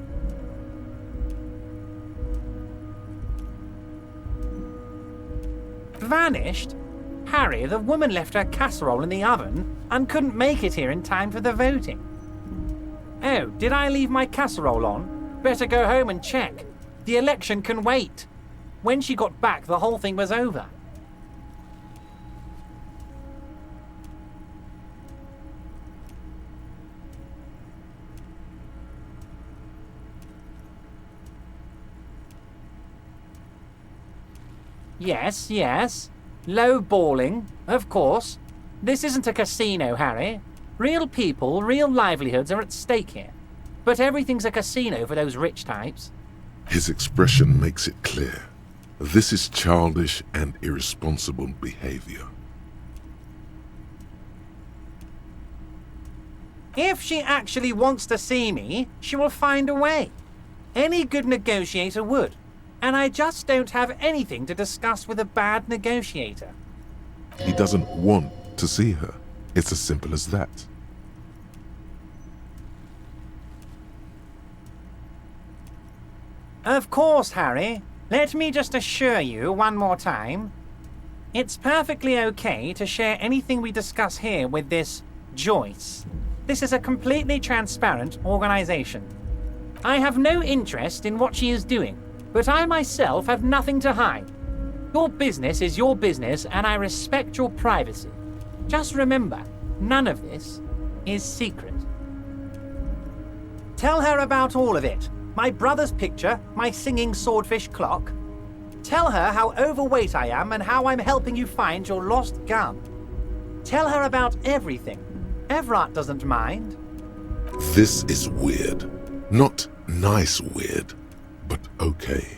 Vanished? Harry, the woman left her casserole in the oven and couldn't make it here in time for the voting. Oh, did I leave my casserole on? Better go home and check. The election can wait. When she got back, the whole thing was over. Yes, yes. Low balling, of course. This isn't a casino, Harry. Real people, real livelihoods are at stake here. But everything's a casino for those rich types. His expression makes it clear. This is childish and irresponsible behavior. If she actually wants to see me, she will find a way. Any good negotiator would. And I just don't have anything to discuss with a bad negotiator. He doesn't want to see her. It's as simple as that. Of course, Harry. Let me just assure you one more time. It's perfectly okay to share anything we discuss here with this Joyce. This is a completely transparent organization. I have no interest in what she is doing, but I myself have nothing to hide. Your business is your business, and I respect your privacy. Just remember, none of this is secret. Tell her about all of it. My brother's picture, my singing swordfish clock. Tell her how overweight I am and how I'm helping you find your lost gun. Tell her about everything. Everard doesn't mind. This is weird. Not nice weird, but okay.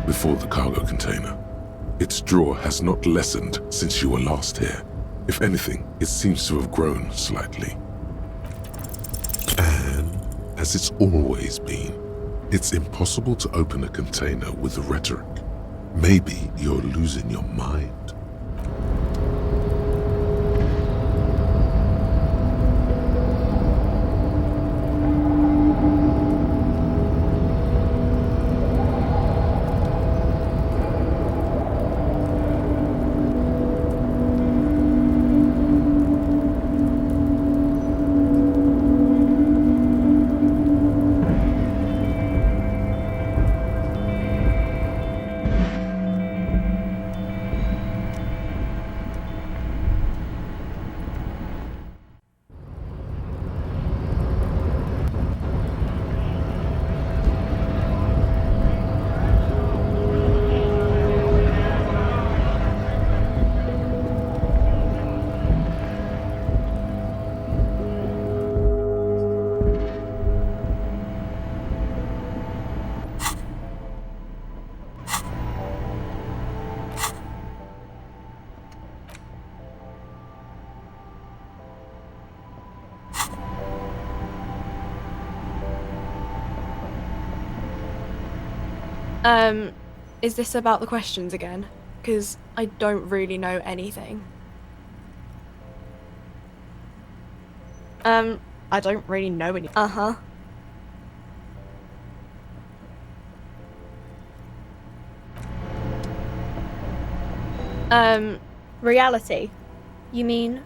Before the cargo container. Its drawer has not lessened since you were last here. If anything, it seems to have grown slightly. And, as it's always been, it's impossible to open a container with rhetoric. Maybe you're losing your mind. Is this about the questions again? Because I don't really know anything. I don't really know any. Uh-huh. Reality? You mean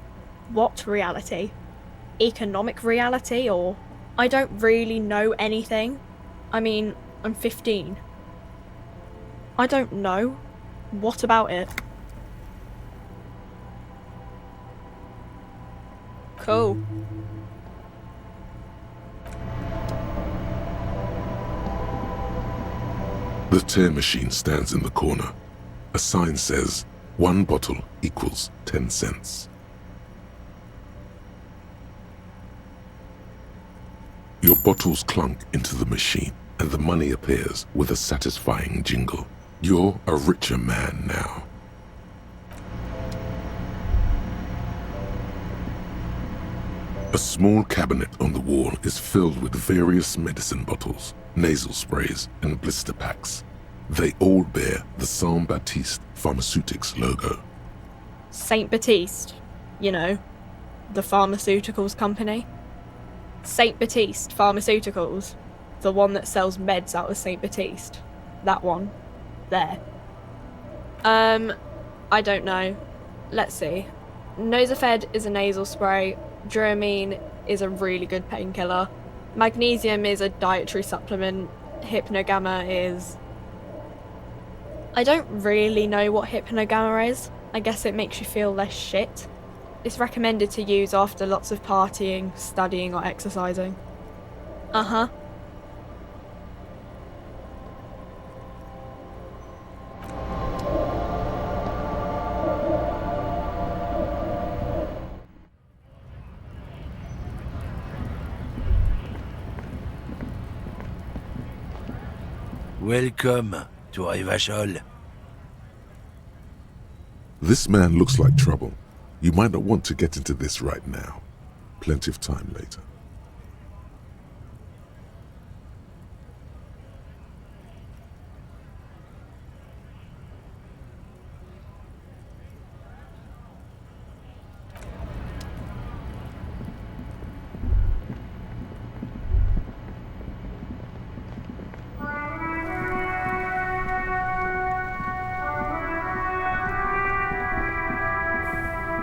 what reality? Economic reality, or? I don't really know anything. I mean, I'm 15. I don't know. What about it? Cool. The tear machine stands in the corner. A sign says, 1 bottle equals 10 cents. Your bottles clunk into the machine, and the money appears with a satisfying jingle. You're a richer man now. A small cabinet on the wall is filled with various medicine bottles, nasal sprays, and blister packs. They all bear the Saint Baptiste Pharmaceutics logo. Saint Baptiste, you know, the pharmaceuticals company. Saint Baptiste Pharmaceuticals, the one that sells meds out of Saint Baptiste. That one. There. I don't know. Let's see. Nosafed is a nasal spray. Dramamine is a really good painkiller. Magnesium is a dietary supplement. Hypnogamma is... I don't really know what Hypnogamma is. I guess it makes you feel less shit. It's recommended to use after lots of partying, studying or exercising. Uh-huh. Welcome to Revachol. This man looks like trouble. You might not want to get into this right now. Plenty of time later.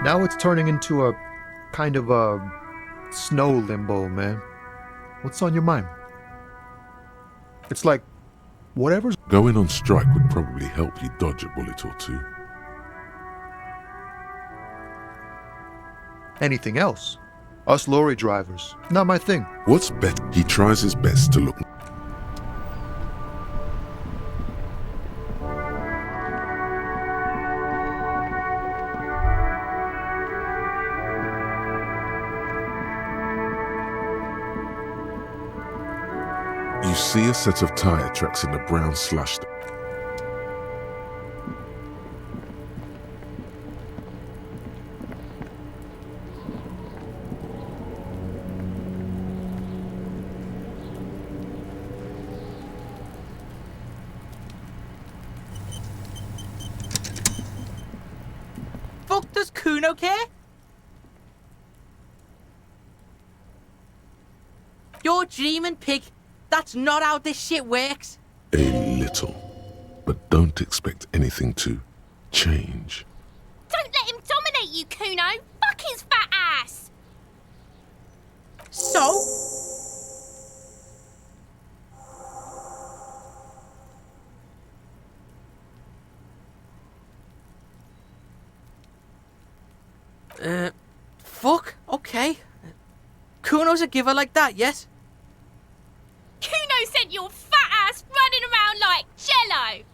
Now it's turning into a kind of a snow limbo, man. What's on your mind? It's like whatever's... Going on strike would probably help you dodge a bullet or two. Anything else? Us lorry drivers. Not my thing. What's better? He tries his best to look... You see a set of tire tracks in the brown slush. Fuck does Kuno care? You're dreaming, pig. That's not how this shit works. A little. But don't expect anything to change. Don't let him dominate you, Kuno. Fuck his fat ass. So? Fuck, okay. Kuno's a giver like that, yes? Kuno sent your fat ass running around like jello.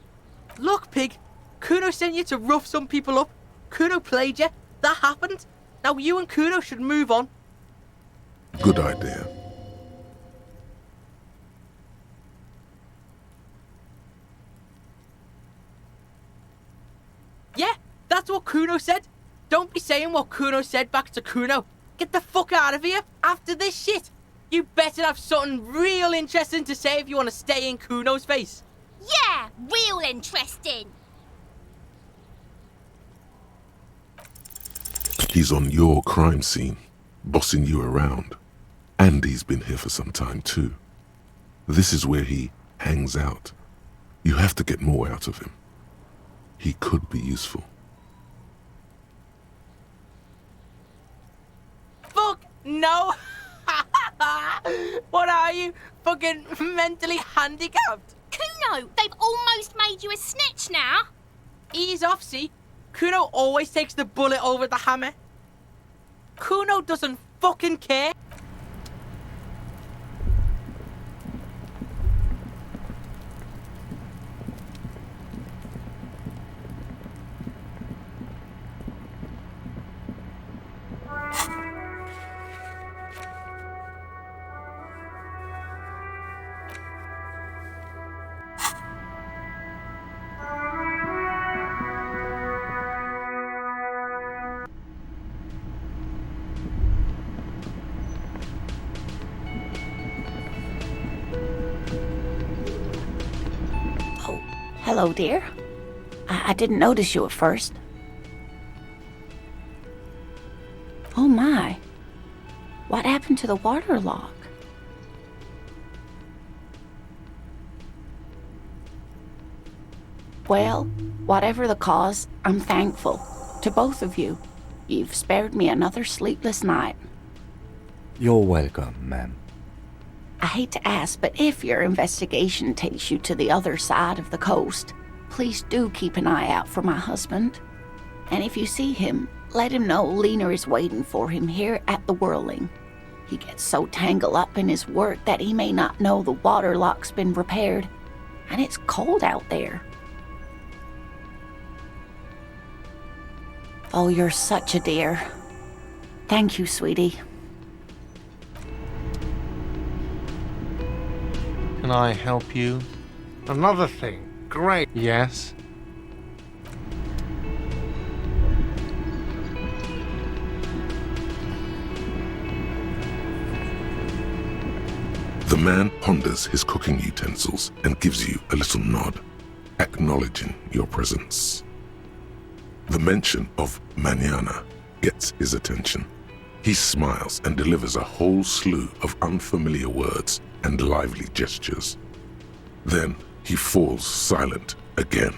Look, pig. Kuno sent you to rough some people up. Kuno played you. That happened. Now you and Kuno should move on. Good idea. Yeah, that's what Kuno said. Don't be saying what Kuno said back to Kuno. Get the fuck out of here after this shit. You better have something real interesting to say if you want to stay in Kuno's face. Yeah, real interesting. He's on your crime scene, bossing you around. And he's been here for some time too. This is where he hangs out. You have to get more out of him. He could be useful. Fuck no! What are you? Fucking mentally handicapped? Kuno, they've almost made you a snitch now. Ease off, see? Kuno always takes the bullet over the hammer. Kuno doesn't fucking care. Hello, dear. I didn't notice you at first. Oh my. What happened to the water lock? Well, whatever the cause, I'm thankful. To both of you. You've spared me another sleepless night. You're welcome, ma'am. I hate to ask, but if your investigation takes you to the other side of the coast, please do keep an eye out for my husband. And if you see him, let him know Lena is waiting for him here at the Whirling. He gets so tangled up in his work that he may not know the water lock's been repaired, and it's cold out there. Oh, you're such a dear. Thank you, sweetie. Can I help you? Another thing. Great. Yes? The man ponders his cooking utensils and gives you a little nod, acknowledging your presence. The mention of mañana gets his attention. He smiles and delivers a whole slew of unfamiliar words and lively gestures. Then he falls silent again.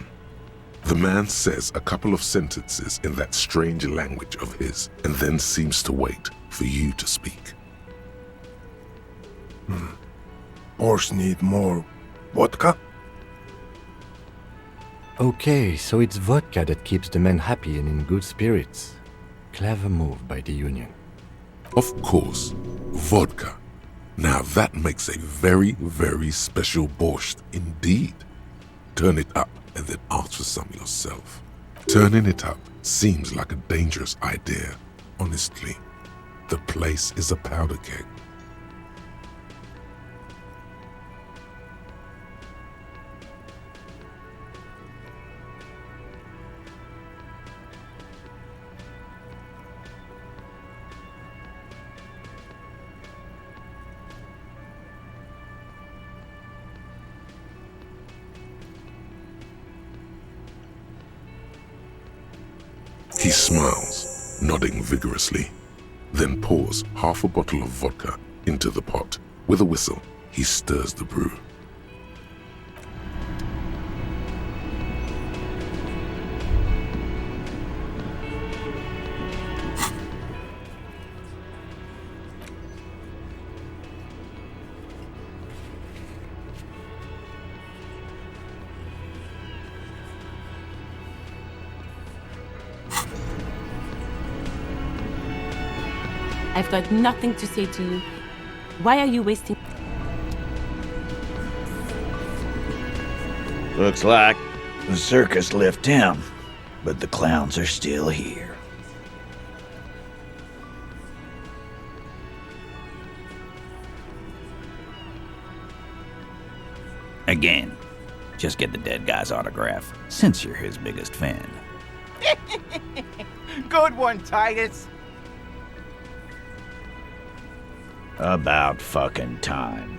The man says a couple of sentences in that strange language of his and then seems to wait for you to speak. Horse need more vodka? Okay, so it's vodka that keeps the men happy and in good spirits. Clever move by the Union. Of course, vodka. Now that makes a very, very special borscht indeed. Turn it up and then ask for some yourself. Turning it up seems like a dangerous idea. Honestly, the place is a powder keg. He smiles, nodding vigorously, then pours half a bottle of vodka into the pot. With a whistle, he stirs the brew. I've got nothing to say to you. Why are you wasting... Looks like the circus left town, but the clowns are still here. Again, just get the dead guy's autograph, since you're his biggest fan. Good one, Titus. About fucking time.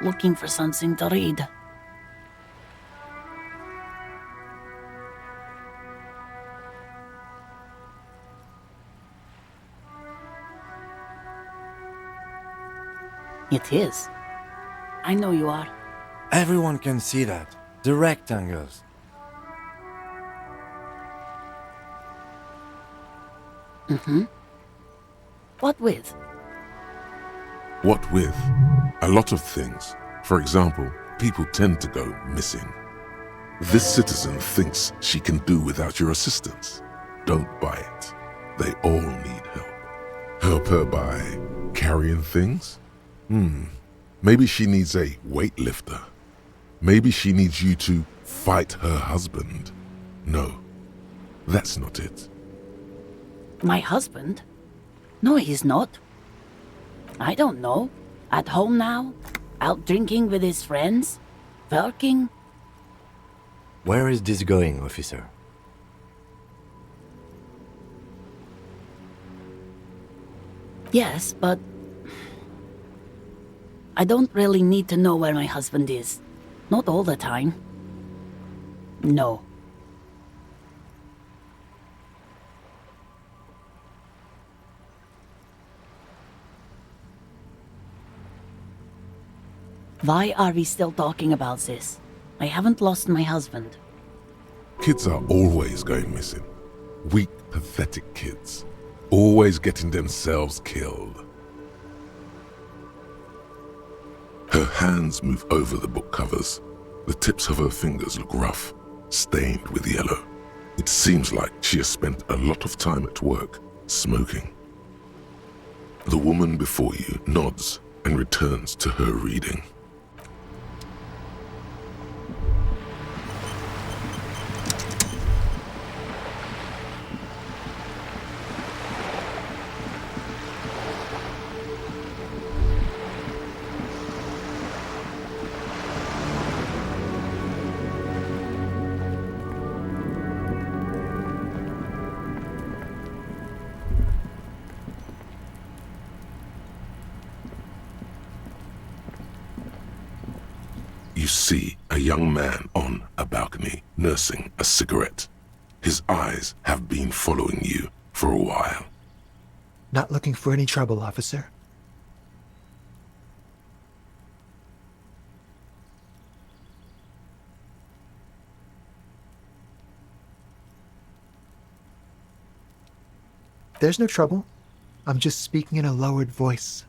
Looking for something to read. It is. I know you are. Everyone can see that. The rectangles. Mm-hmm. What with? What with? A lot of things. For example, people tend to go missing. This citizen thinks she can do without your assistance. Don't buy it. They all need help. Help her by carrying things? Maybe she needs a weightlifter. Maybe she needs you to fight her husband. No, that's not it. My husband? No, he's not. I don't know. At home now? Out drinking with his friends? Working? Where is this going, officer? Yes, but I don't really need to know where my husband is. Not all the time. No. Why are we still talking about this? I haven't lost my husband. Kids are always going missing. Weak, pathetic kids. Always getting themselves killed. Her hands move over the book covers. The tips of her fingers look rough, stained with yellow. It seems like she has spent a lot of time at work, smoking. The woman before you nods and returns to her reading. You see a young man on a balcony nursing a cigarette. His eyes have been following you for a while. Not looking for any trouble, officer. There's no trouble. I'm just speaking in a lowered voice.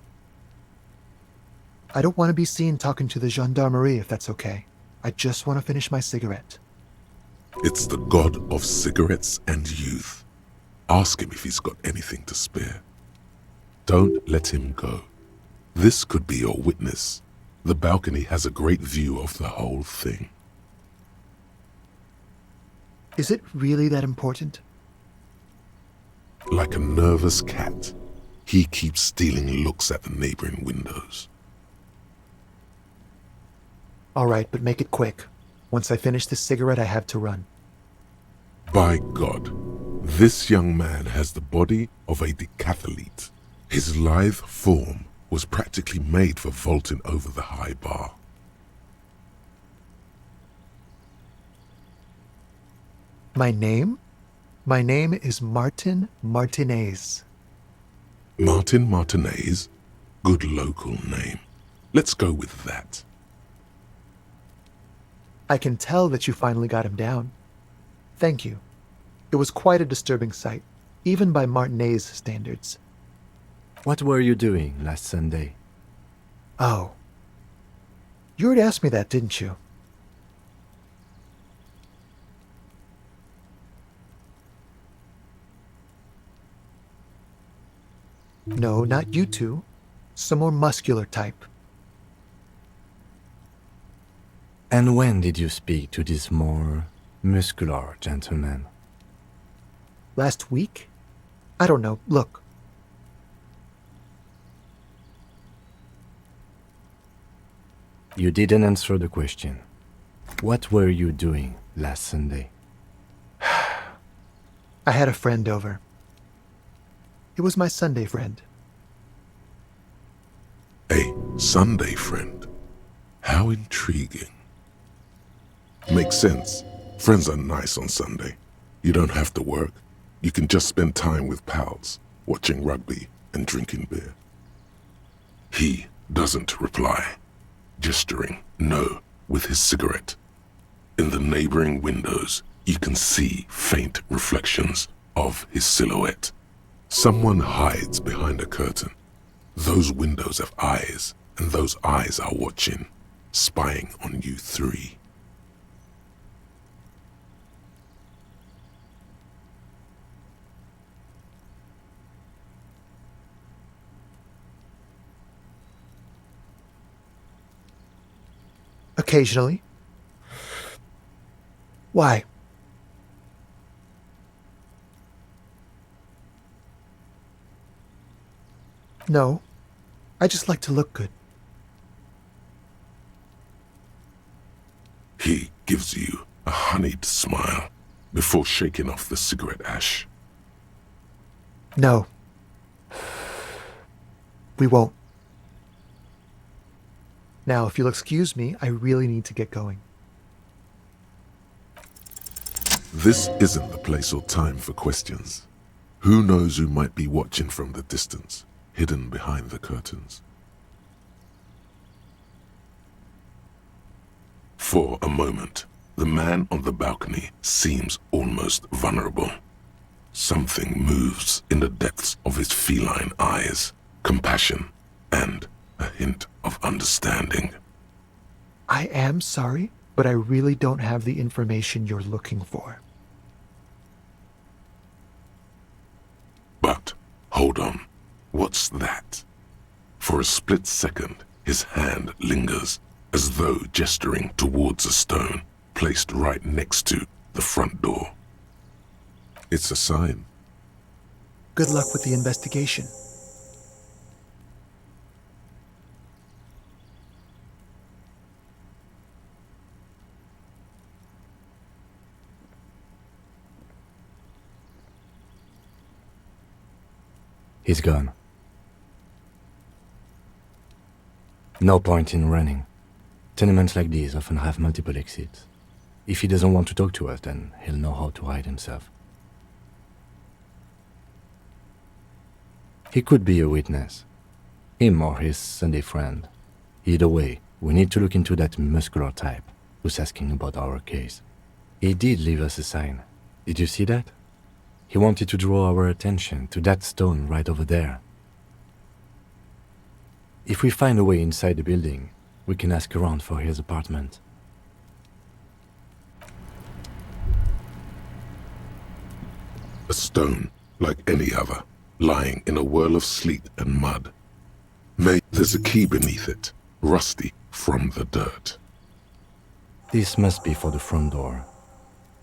I don't want to be seen talking to the gendarmerie, if that's okay. I just want to finish my cigarette. It's the god of cigarettes and youth. Ask him if he's got anything to spare. Don't let him go. This could be your witness. The balcony has a great view of the whole thing. Is it really that important? Like a nervous cat, he keeps stealing looks at the neighboring windows. All right, but make it quick. Once I finish this cigarette, I have to run. By God, this young man has the body of a decathlete. His lithe form was practically made for vaulting over the high bar. My name? My name is Martin Martinez. Martin Martinez? Good local name. Let's go with that. I can tell that you finally got him down. Thank you. It was quite a disturbing sight, even by Martinez standards. What were you doing last Sunday? Oh. You already asked me that, didn't you? No, not you two. Some more muscular type. And when did you speak to this more muscular gentleman? Last week? I don't know. Look. You didn't answer the question. What were you doing last Sunday? I had a friend over. It was my Sunday friend. A Sunday friend? How intriguing. Makes sense. Friends are nice on Sunday. You don't have to work. You can just spend time with pals, watching rugby and drinking beer. He doesn't reply, gesturing no with his cigarette. In the neighboring windows, you can see faint reflections of his silhouette. Someone hides behind a curtain. Those windows have eyes, and those eyes are watching, spying on you three. Occasionally. Why? No. I just like to look good. He gives you a honeyed smile before shaking off the cigarette ash. No. We won't. Now, if you'll excuse me, I really need to get going. This isn't the place or time for questions. Who knows who might be watching from the distance, hidden behind the curtains? For a moment, the man on the balcony seems almost vulnerable. Something moves in the depths of his feline eyes, compassion and a hint of understanding. I am sorry, but I really don't have the information you're looking for. But, hold on, what's that? For a split second, his hand lingers, as though gesturing towards a stone placed right next to the front door. It's a sign. Good luck with the investigation. He's gone. No point in running. Tenements like these often have multiple exits. If he doesn't want to talk to us, then he'll know how to hide himself. He could be a witness. Him or his Sunday friend. Either way, we need to look into that muscular type who's asking about our case. He did leave us a sign. Did you see that? He wanted to draw our attention to that stone right over there. If we find a way inside the building, we can ask around for his apartment. A stone, like any other, lying in a whirl of sleet and mud. There's a key beneath it, rusty from the dirt. This must be for the front door.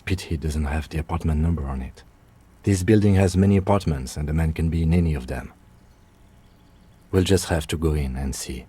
Pity doesn't have the apartment number on it. This building has many apartments and the man can be in any of them. We'll just have to go in and see.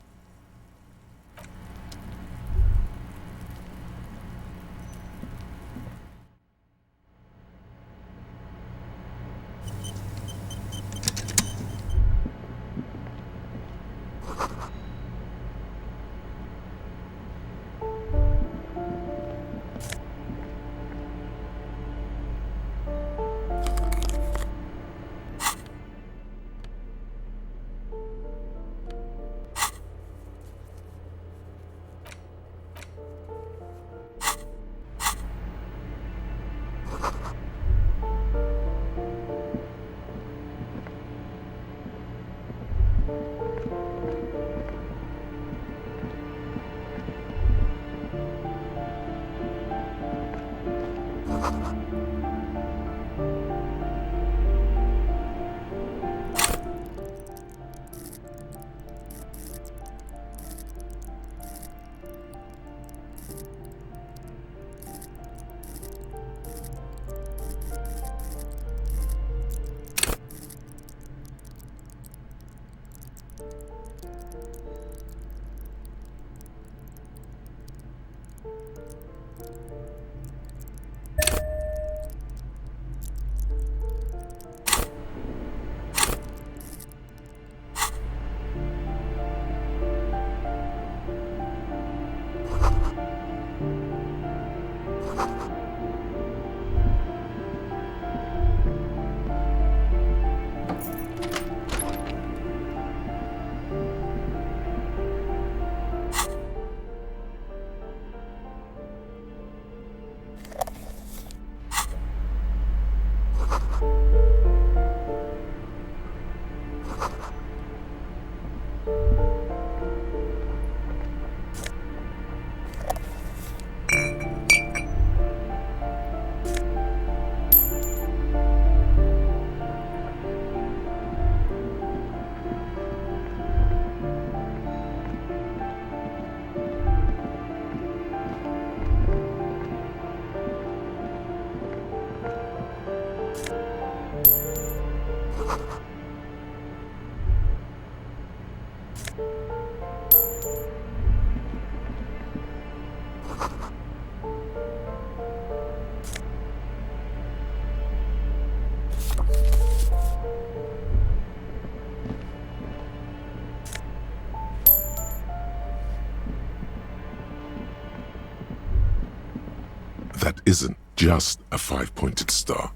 That isn't just a five-pointed star.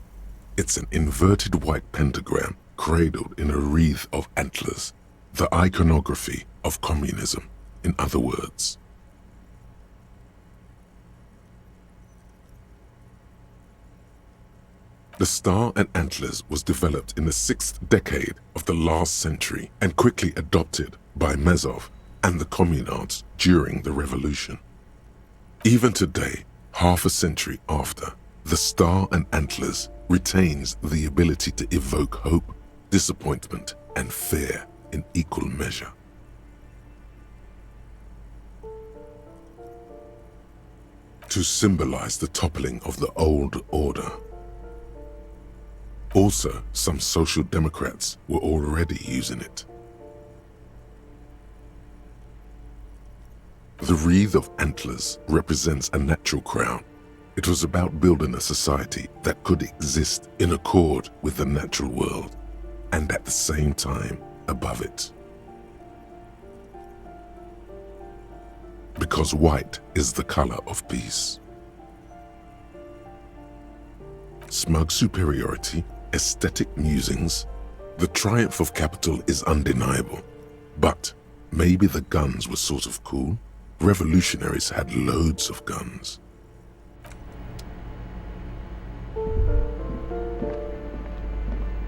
It's an inverted white pentagram cradled in a wreath of antlers, the iconography of communism, in other words. The star and antlers was developed in the 6th decade of the last century and quickly adopted by Mazov and the communards during the revolution. Even today, half a century after, the star and antlers retains the ability to evoke hope, disappointment, and fear in equal measure. To symbolize the toppling of the old order. Also, some social democrats were already using it. The wreath of antlers represents a natural crown. It was about building a society that could exist in accord with the natural world, and at the same time above it. Because white is the color of peace. Smug superiority, aesthetic musings, the triumph of capital is undeniable. But maybe the guns were sort of cool. Revolutionaries had loads of guns.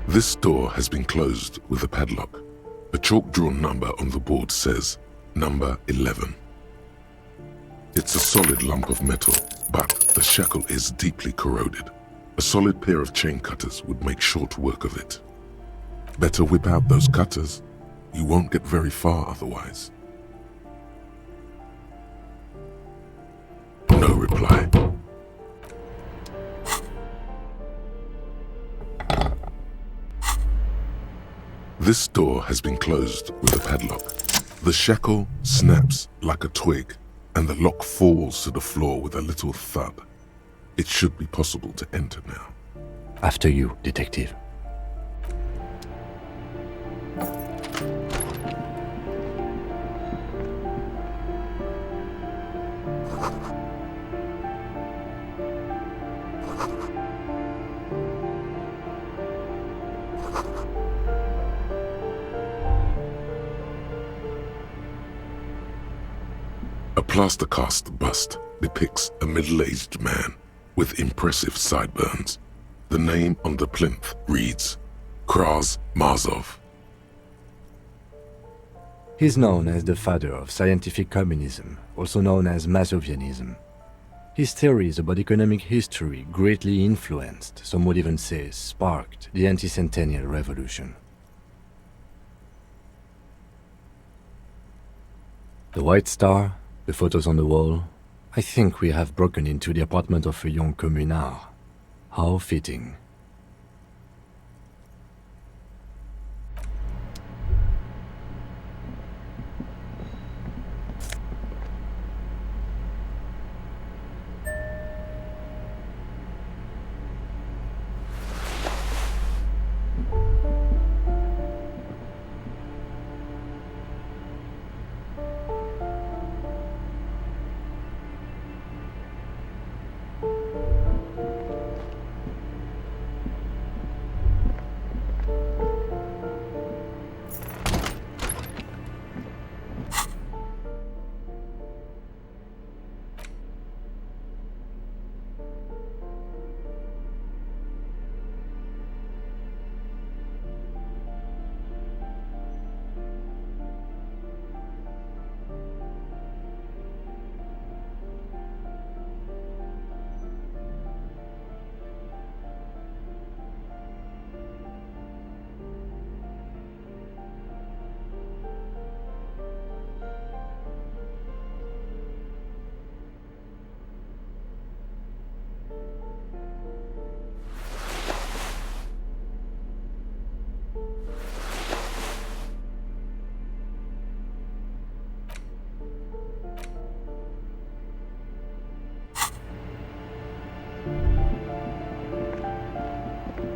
This door has been closed with a padlock. A chalk-drawn number on the board says, number 11. It's a solid lump of metal, but the shackle is deeply corroded. A solid pair of chain cutters would make short work of it. Better whip out those cutters. You won't get very far otherwise. No reply. This door has been closed with a padlock. The shackle snaps like a twig, and the lock falls to the floor with a little thud. It should be possible to enter now. After you, detective. A plaster cast bust depicts a middle-aged man with impressive sideburns. The name on the plinth reads, Kraz Mazov. He's known as the father of scientific communism, also known as Mazovianism. His theories about economic history greatly influenced, some would even say sparked, the anti-centennial revolution. The White Star, the photos on the wall. I think we have broken into the apartment of a young communard. How fitting.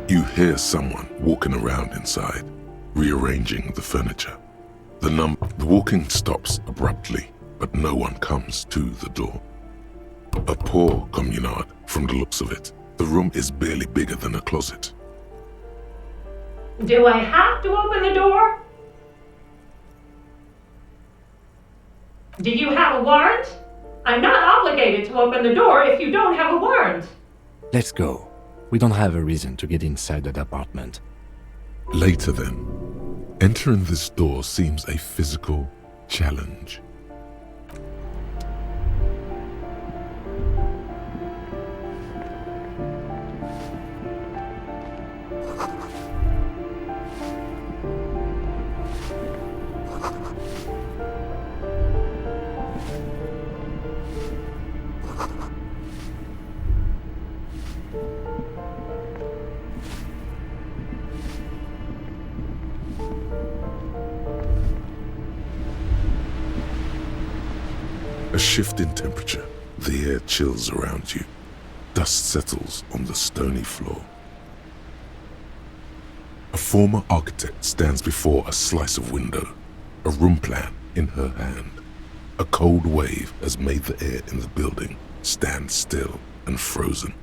You hear someone walking around inside, rearranging the furniture. The walking stops abruptly, but no one comes to the door. A poor communard, from the looks of it. The room is barely bigger than a closet. Do I have to open the door? Do you have a warrant? I'm not obligated to open the door if you don't have a warrant. Let's go. We don't have a reason to get inside that apartment. Later then, entering this door seems a physical challenge. A shift in temperature, the air chills around you. Dust settles on the stony floor. A former architect stands before a slice of window, a room plan in her hand. A cold wave has made the air in the building stand still and frozen,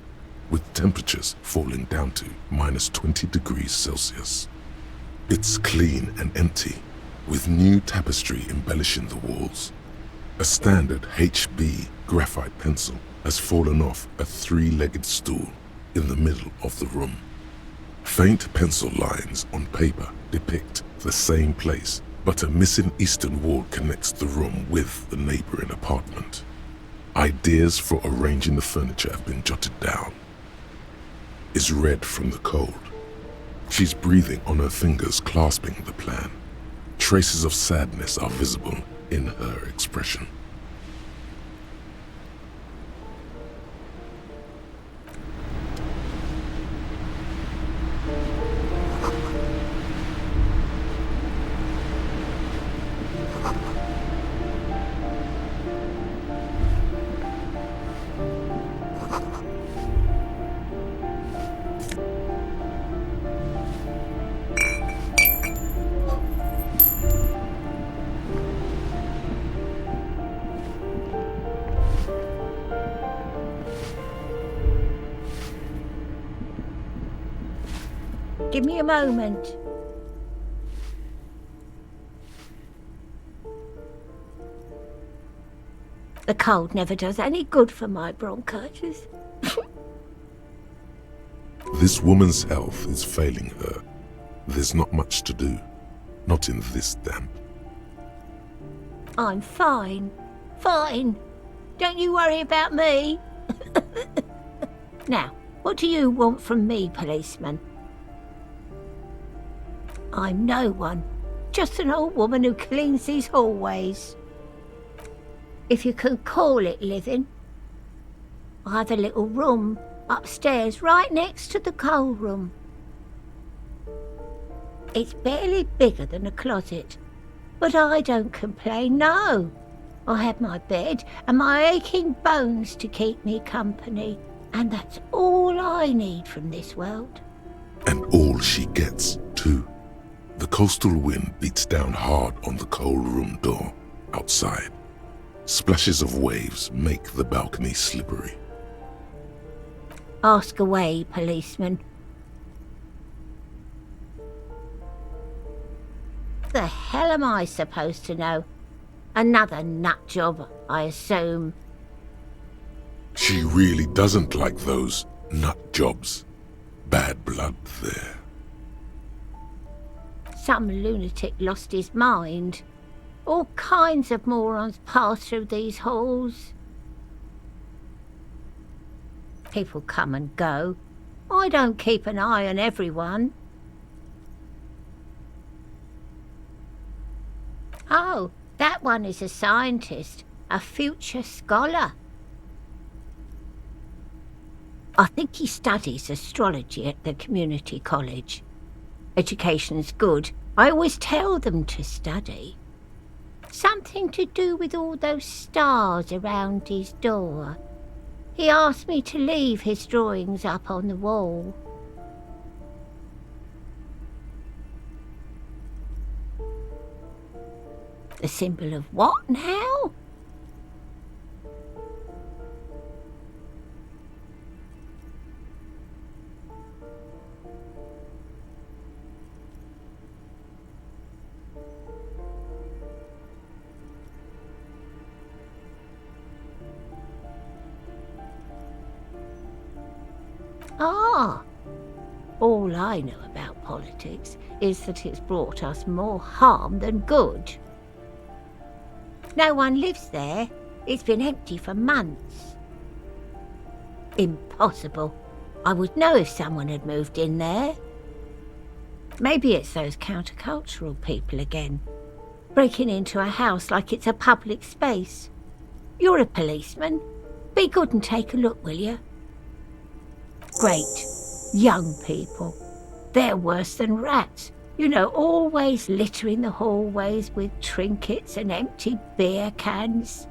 with temperatures falling down to -20 degrees Celsius. It's clean and empty, with new tapestry embellishing the walls. A standard HB graphite pencil has fallen off a three-legged stool in the middle of the room. Faint pencil lines on paper depict the same place, but a missing eastern wall connects the room with the neighboring apartment. Ideas for arranging the furniture have been jotted down. Is red from the cold. She's breathing on her fingers, clasping the plan. Traces of sadness are visible in her expression. Give me a moment. The cold never does any good for my bronchitis. This woman's health is failing her. There's not much to do. Not in this damp. I'm fine. Fine. Don't you worry about me. Now, what do you want from me, policeman? I'm no one. Just an old woman who cleans these hallways. If you can call it living. I have a little room upstairs right next to the coal room. It's barely bigger than a closet, but I don't complain, no. I have my bed and my aching bones to keep me company, and that's all I need from this world. And all she gets, too. The coastal wind beats down hard on the coal room door outside. Splashes of waves make the balcony slippery. Ask away, policeman. The hell am I supposed to know? Another nut job, I assume. She really doesn't like those nut jobs. Bad blood there. Some lunatic lost his mind. All kinds of morons pass through these halls. People come and go. I don't keep an eye on everyone. Oh, that one is a scientist, a future scholar. I think he studies astrology at the community college. Education's good. I always tell them to study. Something to do with all those stars around his door. He asked me to leave his drawings up on the wall. The symbol of what now? Ah. All I know about politics is that it's brought us more harm than good. No one lives there. It's been empty for months. Impossible. I would know if someone had moved in there. Maybe it's those countercultural people again, breaking into a house like it's a public space. You're a policeman. Be good and take a look, will you? Great. Young people. They're worse than rats. You know, always littering the hallways with trinkets and empty beer cans.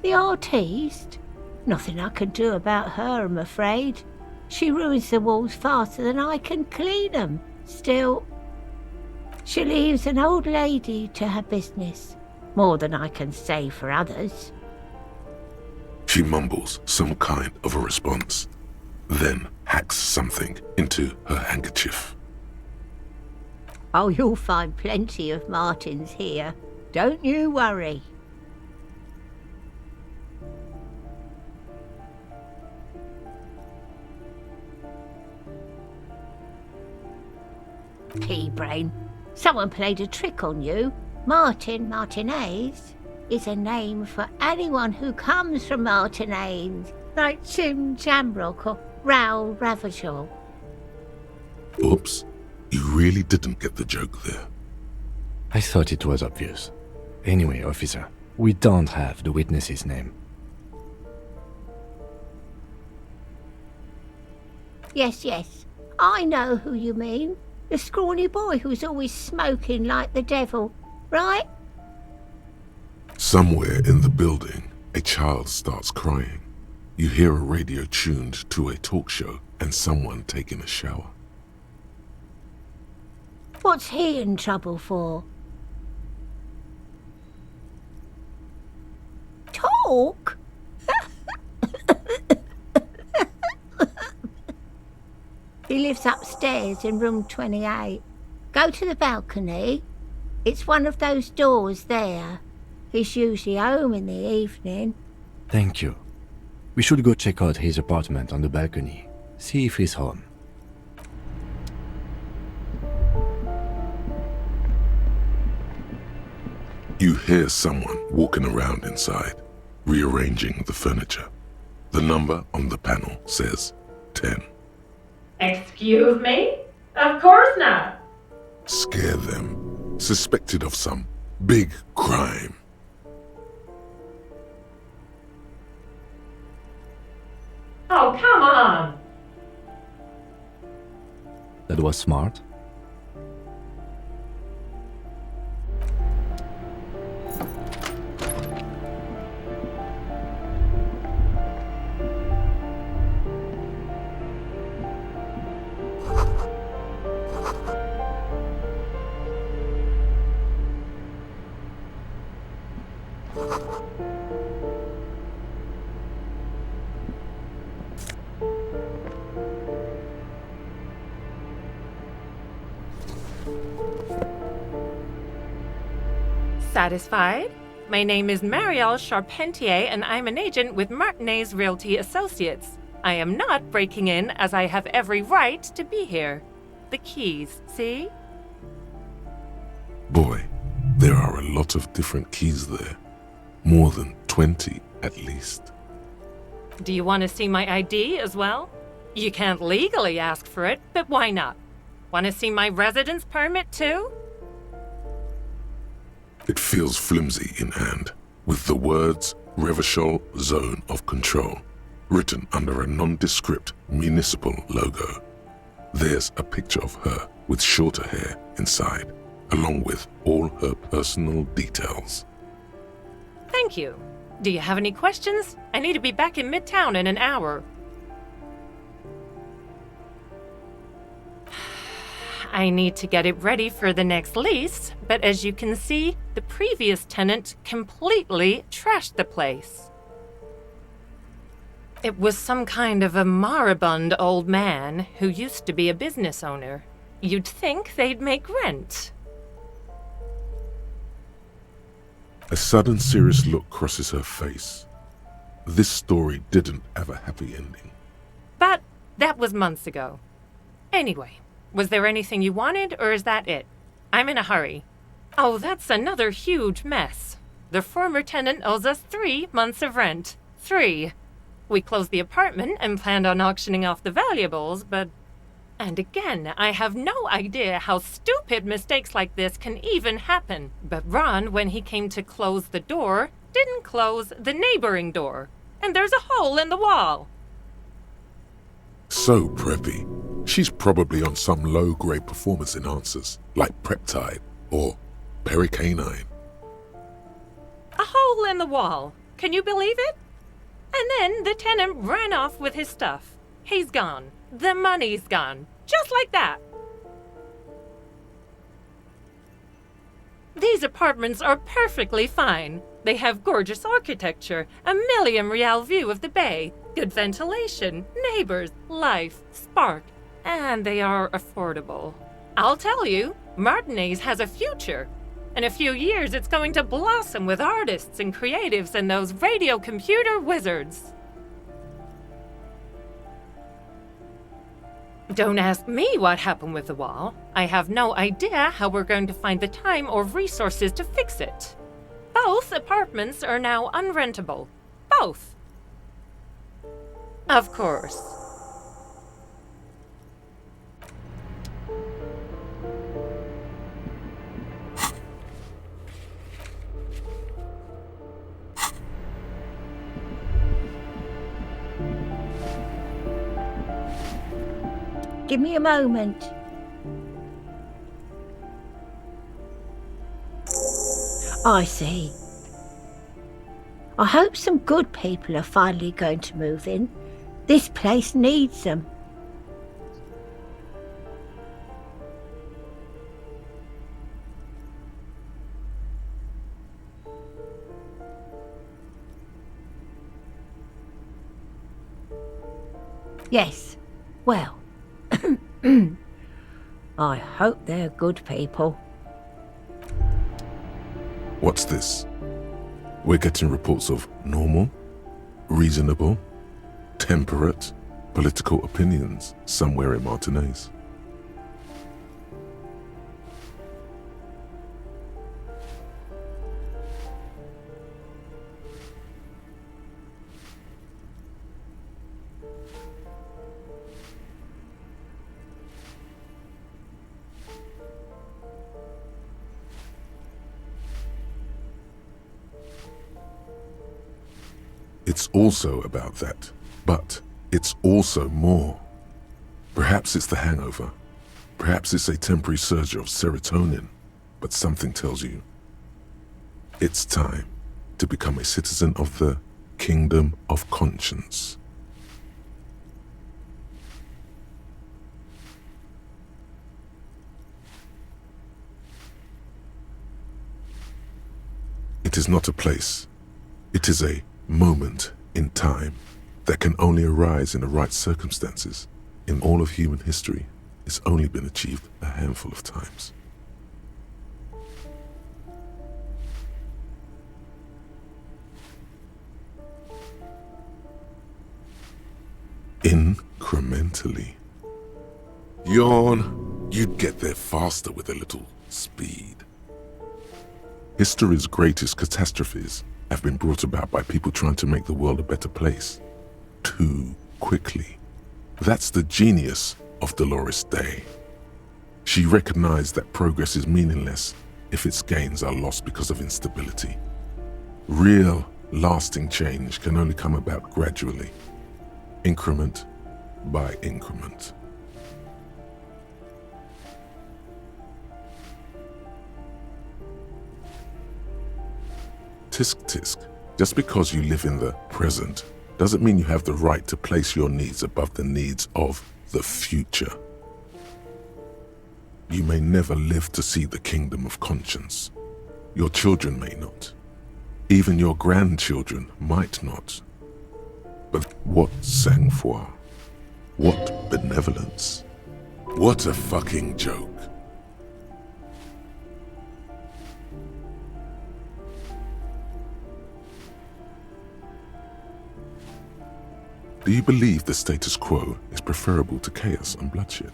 The artiste? Nothing I can do about her, I'm afraid. She ruins the walls faster than I can clean them. Still, she leaves an old lady to her business. More than I can say for others. She mumbles some kind of a response, then hacks something into her handkerchief. Oh, you'll find plenty of Martins here. Don't you worry. Pea-brain. Someone played a trick on you. Martinez is a name for anyone who comes from Martinez, like Tim Jamrock or Raoul Ravachol. Oops, you really didn't get the joke there. I thought it was obvious. Anyway, officer, we don't have the witness's name. Yes, I know who you mean. The scrawny boy who's always smoking like the devil, right? Somewhere in the building, a child starts crying. You hear a radio tuned to a talk show and someone taking a shower. What's he in trouble for? Talk? He lives upstairs in room 28. Go to the balcony. It's one of those doors there. He's usually home in the evening. Thank you. We should go check out his apartment on the balcony. See if he's home. You hear someone walking around inside, rearranging the furniture. The number on the panel says 10. Excuse me? Of course not. Scare them. Suspected of some big crime. Oh, come on. That was smart. Satisfied? My name is Marielle Charpentier, and I'm an agent with Martinez Realty Associates. I am not breaking in, as I have every right to be here. The keys, see? Boy, there are a lot of different keys there. More than 20 at least. Do you want to see my ID as well? You can't legally ask for it, but why not? Want to see my residence permit too? It feels flimsy in hand, with the words Revachol Zone of Control written under a nondescript municipal logo. There's a picture of her with shorter hair inside, along with all her personal details. Thank you. Do you have any questions? I need to be back in Midtown in an hour. I need to get it ready for the next lease, but as you can see, the previous tenant completely trashed the place. It was some kind of a moribund old man who used to be a business owner. You'd think they'd make rent. A sudden serious look crosses her face. This story didn't have a happy ending. But That was months ago. Anyway, was there anything you wanted, or is that it? I'm in a hurry. Oh, that's another huge mess. The former tenant owes us 3 months of rent. 3. We closed the apartment and planned on auctioning off the valuables, but... And again, I have no idea how stupid mistakes like this can even happen. But Ron, when he came to close the door, didn't close the neighboring door. And there's a hole in the wall. So preppy. She's probably on some low-grade performance enhancers, like Preptide or Pericanine. A hole in the wall. Can you believe it? And then the tenant ran off with his stuff. He's gone. The money's gone. Just like that. These apartments are perfectly fine. They have gorgeous architecture, a million-real view of the bay, good ventilation, neighbors, life, spark, and they are affordable. I'll tell you, Martinez has a future. In a few years, it's going to blossom with artists and creatives and those radio computer wizards. Don't ask me what happened with the wall. I have no idea how we're going to find the time or resources to fix it. Both apartments are now unrentable. Both. Of course. Give me a moment. I see. I hope some good people are finally going to move in. This place needs them. Yes, well, I hope they're good people. What's this? We're getting reports of normal, reasonable, temperate political opinions somewhere in Martinez. It's also about that, but it's also more. Perhaps it's the hangover. Perhaps it's a temporary surge of serotonin, but something tells you it's time to become a citizen of the Kingdom of Conscience. It is not a place. It is a moment in time that can only arise in the right circumstances. In all of human history, it's only been achieved a handful of times. Incrementally. Yawn, you'd get there faster with a little speed. History's greatest catastrophes have been brought about by people trying to make the world a better place. Too quickly. That's the genius of Dolores Day. She recognized that progress is meaningless if its gains are lost because of instability. Real, lasting change can only come about gradually, increment by increment. Tisk tisk, just because you live in the present doesn't mean you have the right to place your needs above the needs of the future. You may never live to see the Kingdom of Conscience. Your children may not. Even your grandchildren might not. But what sang-froid? What benevolence? What a fucking joke. Do you believe the status quo is preferable to chaos and bloodshed?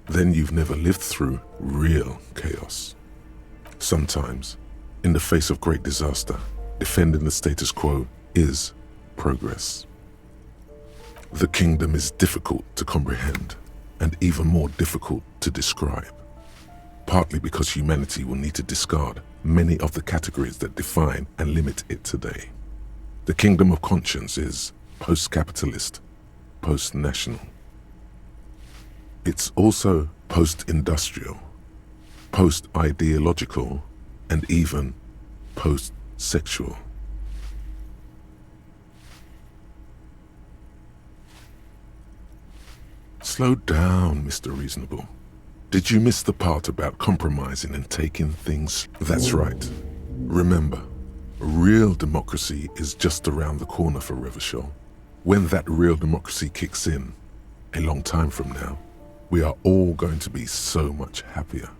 Then you've never lived through real chaos. Sometimes, in the face of great disaster, defending the status quo is progress. The kingdom is difficult to comprehend and even more difficult to describe, partly because humanity will need to discard many of the categories that define and limit it today. The kingdom of conscience is post-capitalist, post-national. It's also post-industrial, post-ideological, and even post-sexual. Slow down, Mr. Reasonable. Did you miss the part about compromising and taking things? That's right. Remember, real democracy is just around the corner for Revachol. When that real democracy kicks in, a long time from now, we are all going to be so much happier.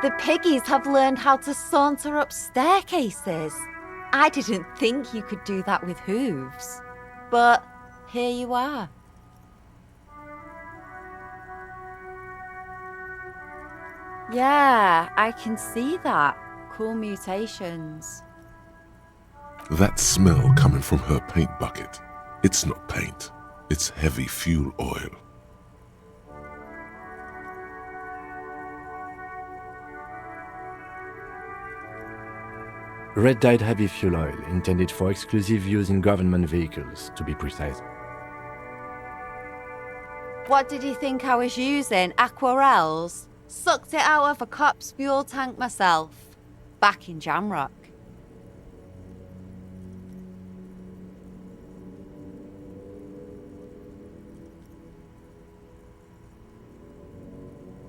The piggies have learned how to saunter up staircases. I didn't think you could do that with hooves. But here you are. Yeah, I can see that. Cool mutations. That smell coming from her paint bucket. It's not paint. It's heavy fuel oil. Red-dyed heavy fuel oil, intended for exclusive use in government vehicles, to be precise. What did you think I was using? Aquarels? Sucked it out of a cop's fuel tank myself. Back in Jamrock.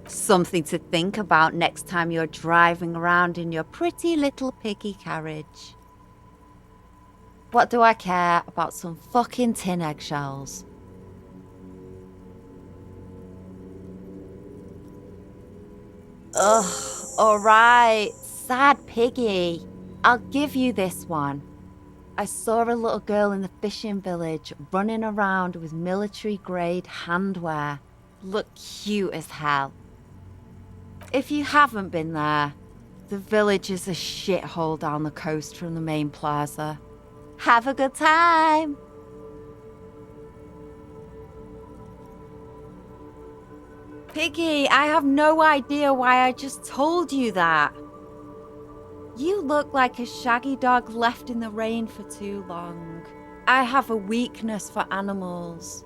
Something to think about next time you're driving around in your pretty little piggy carriage. What do I care about some fucking tin eggshells? Ugh, alright, sad piggy. I'll give you this one. I saw a little girl in the fishing village running around with military-grade handwear. Looked cute as hell. If you haven't been there, the village is a shithole down the coast from the main plaza. Have a good time! Piggy, I have no idea why I just told you that. You look like a shaggy dog left in the rain for too long. I have a weakness for animals.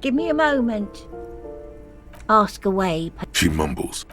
Give me a moment. Ask away. She mumbles.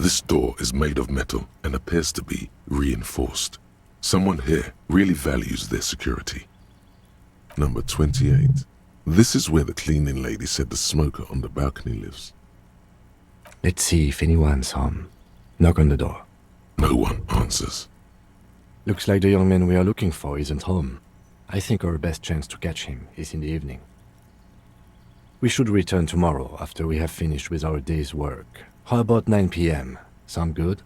This door is made of metal and appears to be reinforced. Someone here really values their security. Number 28. This is where the cleaning lady said the smoker on the balcony lives. Let's see if anyone's home. Knock on the door. No one answers. Looks like the young man we are looking for isn't home. I think our best chance to catch him is in the evening. We should return tomorrow after we have finished with our day's work. How about 9 p.m.? Sound good?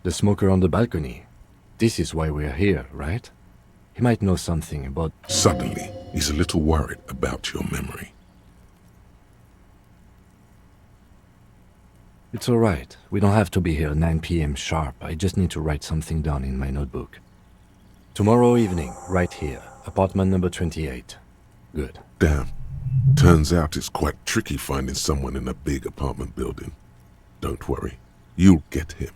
The smoker on the balcony. This is why we're here, right? He might know something about... Suddenly, he's a little worried about your memory. It's alright. We don't have to be here 9 p.m. sharp. I just need to write something down in my notebook. Tomorrow evening, right here. Apartment number 28. Good. Damn. Turns out it's quite tricky finding someone in a big apartment building. Don't worry. You'll get him.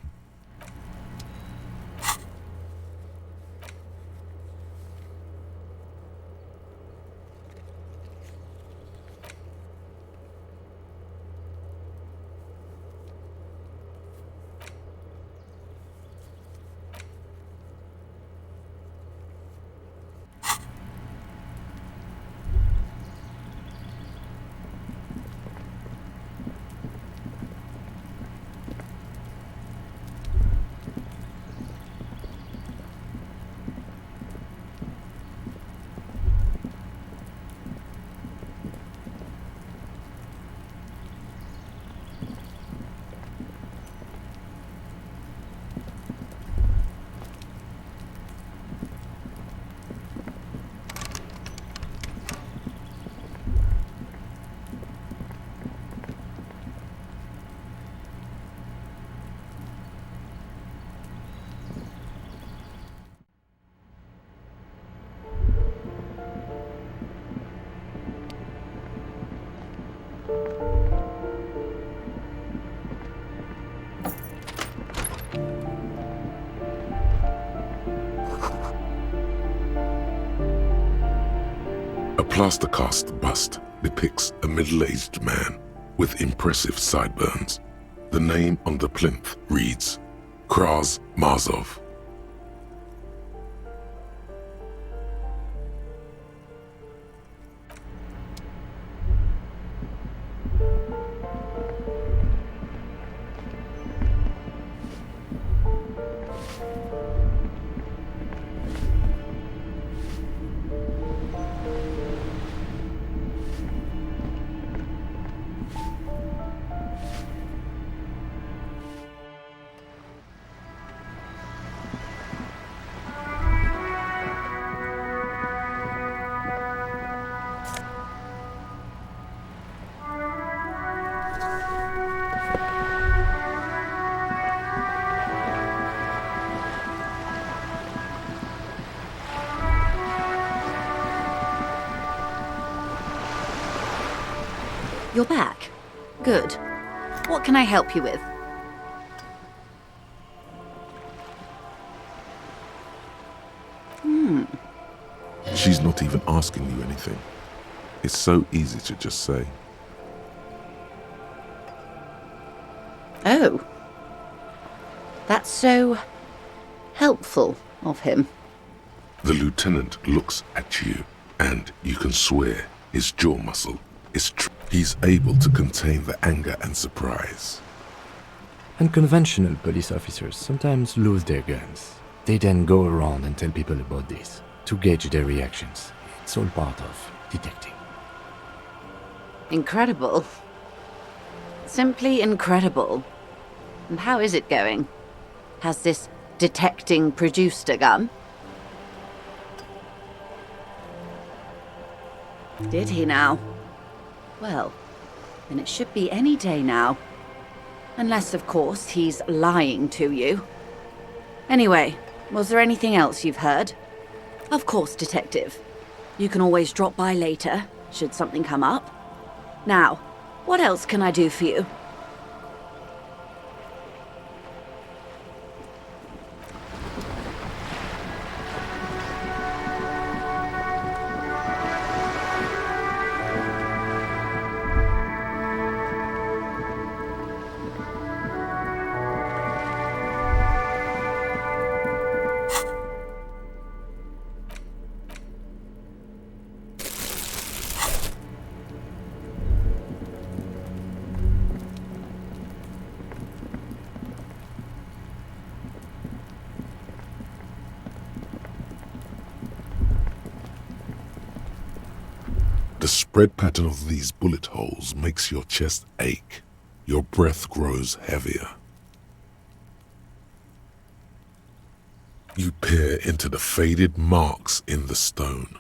plaster cast bust depicts a middle-aged man with impressive sideburns. The name on the plinth reads Kraz Marzov. You're back. Good. What can I help you with? She's not even asking you anything. It's so easy to just say. Oh. That's so helpful of him. The lieutenant looks at you, and you can swear his jaw muscle is he's able to contain the anger and surprise. Unconventional police officers sometimes lose their guns. They then go around and tell people about this, to gauge their reactions. It's all part of detecting. Incredible. Simply incredible. And how is it going? Has this detecting produced a gun? Did he now? Well, then it should be any day now. Unless, of course, he's lying to you. Anyway, was there anything else you've heard? Of course, Detective. You can always drop by later, should something come up. Now, what else can I do for you? The spread pattern of these bullet holes makes your chest ache. Your breath grows heavier. You peer into the faded marks in the stone.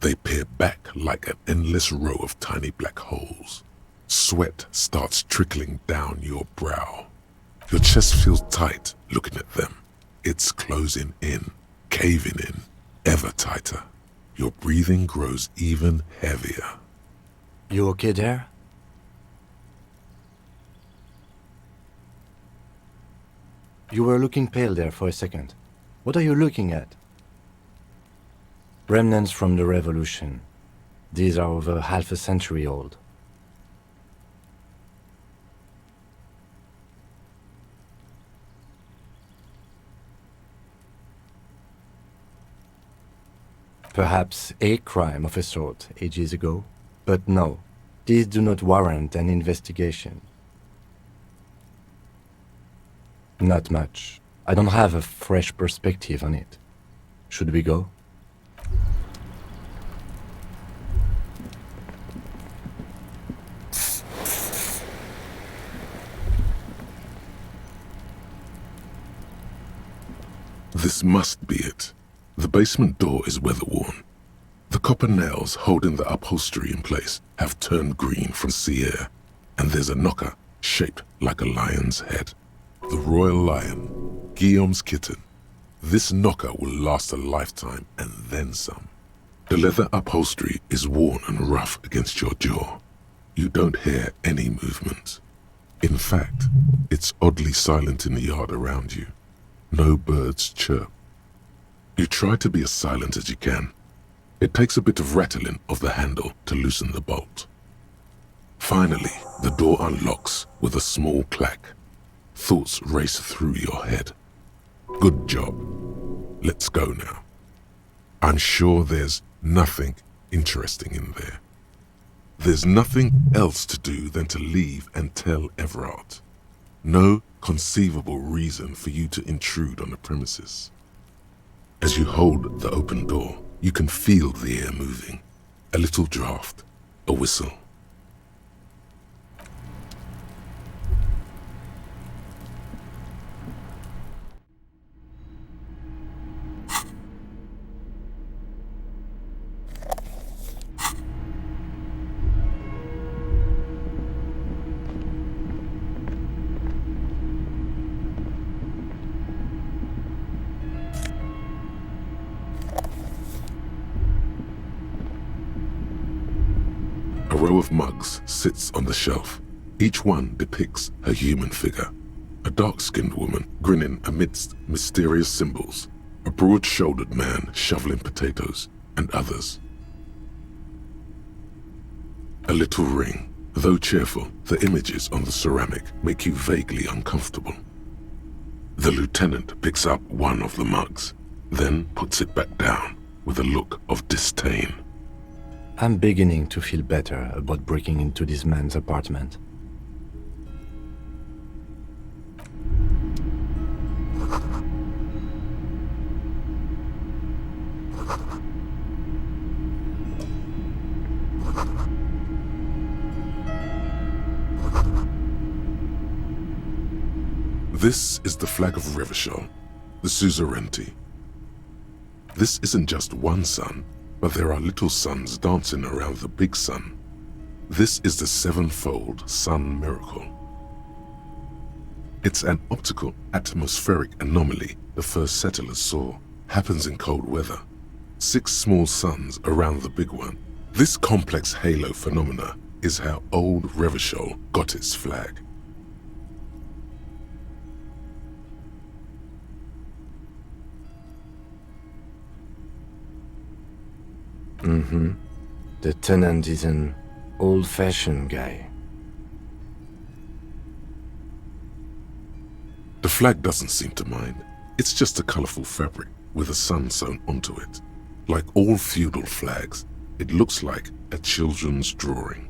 They peer back like an endless row of tiny black holes. Sweat starts trickling down your brow. Your chest feels tight looking at them. It's closing in, caving in, ever tighter. Your breathing grows even heavier. You okay there? You were looking pale there for a second. What are you looking at? Remnants from the revolution. These are over half a century old. Perhaps a crime of a sort ages ago, but no, these do not warrant an investigation. Not much. I don't have a fresh perspective on it. Should we go? This must be it. The basement door is weather-worn. The copper nails holding the upholstery in place have turned green from sea air, and there's a knocker shaped like a lion's head. The royal lion, Guillaume's kitten. This knocker will last a lifetime and then some. The leather upholstery is worn and rough against your jaw. You don't hear any movement. In fact, it's oddly silent in the yard around you. No birds chirp. You try to be as silent as you can, It takes a bit of rattling of the handle to loosen the bolt. Finally, the door unlocks with a small clack. Thoughts race through your head. Good job. Let's go now. I'm sure there's nothing interesting in there. There's nothing else to do than to leave and tell Everard. No conceivable reason for you to intrude on the premises. As you hold the open door, you can feel the air moving. A little draft, a whistle. A row of mugs sits on the shelf. Each one depicts a human figure. A dark-skinned woman grinning amidst mysterious symbols. A broad-shouldered man shoveling potatoes, and others. A little ring. Though cheerful, the images on the ceramic make you vaguely uncomfortable. The lieutenant picks up one of the mugs, then puts it back down with a look of disdain. I'm beginning to feel better about breaking into this man's apartment. This is the flag of Revachol, the suzerainty. This isn't just one sun, but there are little suns dancing around the big sun. This is the sevenfold sun miracle. It's an optical atmospheric anomaly the first settlers saw. Happens in cold weather. 6 small suns around the big one. This complex halo phenomena is how old Revachol got its flag. The tenant is an old-fashioned guy. The flag doesn't seem to mind. It's just a colorful fabric with a sun sewn onto it. Like all feudal flags, it looks like a children's drawing.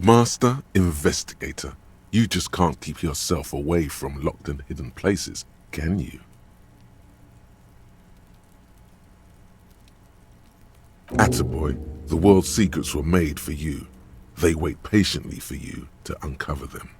Master Investigator, you just can't keep yourself away from locked and hidden places, can you? Attaboy, the world's secrets were made for you. They wait patiently for you to uncover them.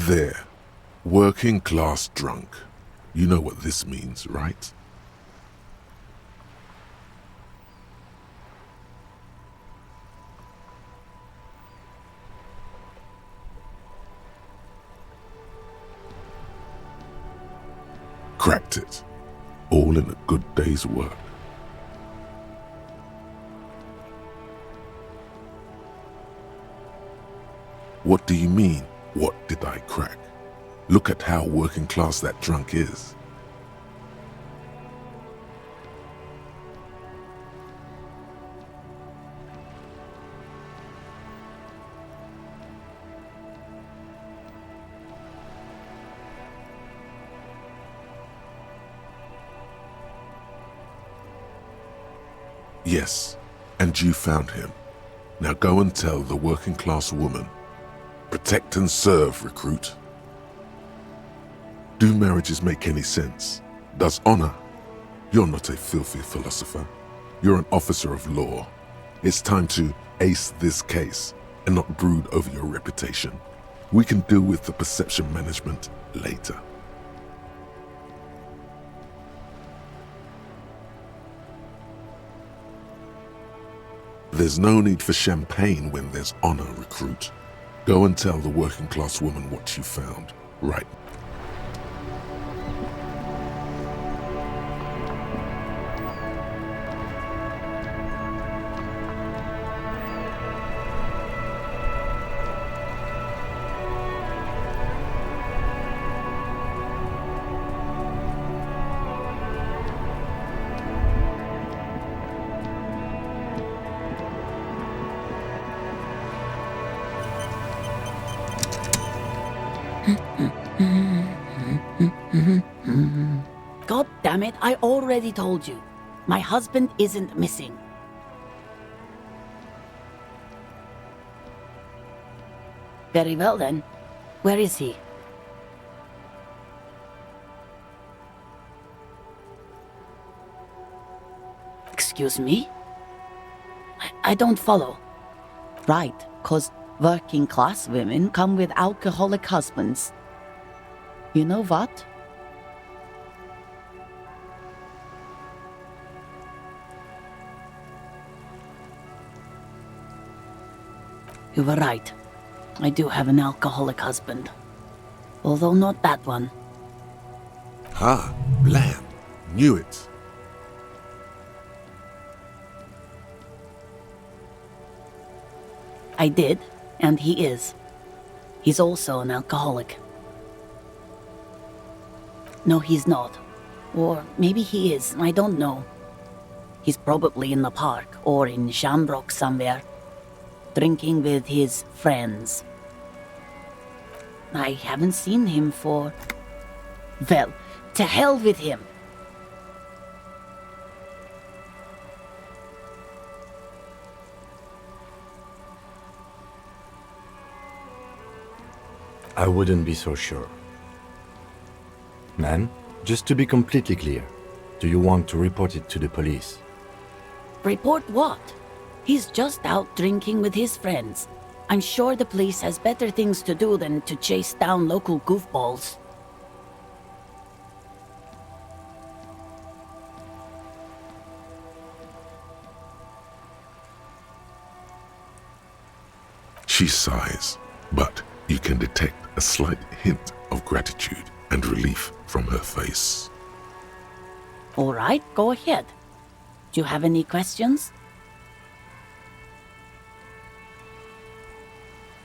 There. Working class drunk. You know what this means, right? Cracked it. All in a good day's work. What do you mean, what did I crack? Look at how working class that drunk is. Yes, and you found him. Now go and tell the working class woman. Protect and serve, recruit. Do marriages make any sense? Does honor? You're not a filthy philosopher. You're an officer of law. It's time to ace this case and not brood over your reputation. We can deal with the perception management later. There's no need for champagne when there's honor, recruit. Go and tell the working class woman what you found, right? God damn it, I already told you. My husband isn't missing. Very well then. Where is he? Excuse me? I don't follow. Right, 'cause working class women come with alcoholic husbands. You know what? You were right. I do have an alcoholic husband. Although not that one. Ha, blam. Knew it. I did, and he is. He's also an alcoholic. No, he's not. Or maybe he is, I don't know. He's probably in the park or in Shamrock somewhere, drinking with his friends. I haven't seen him for... Well, to hell with him. I wouldn't be so sure. Ma'am, just to be completely clear, do you want to report it to the police? Report what? He's just out drinking with his friends. I'm sure the police has better things to do than to chase down local goofballs. She sighs, but you can detect a slight hint of gratitude and relief from her face. All right, go ahead. Do you have any questions?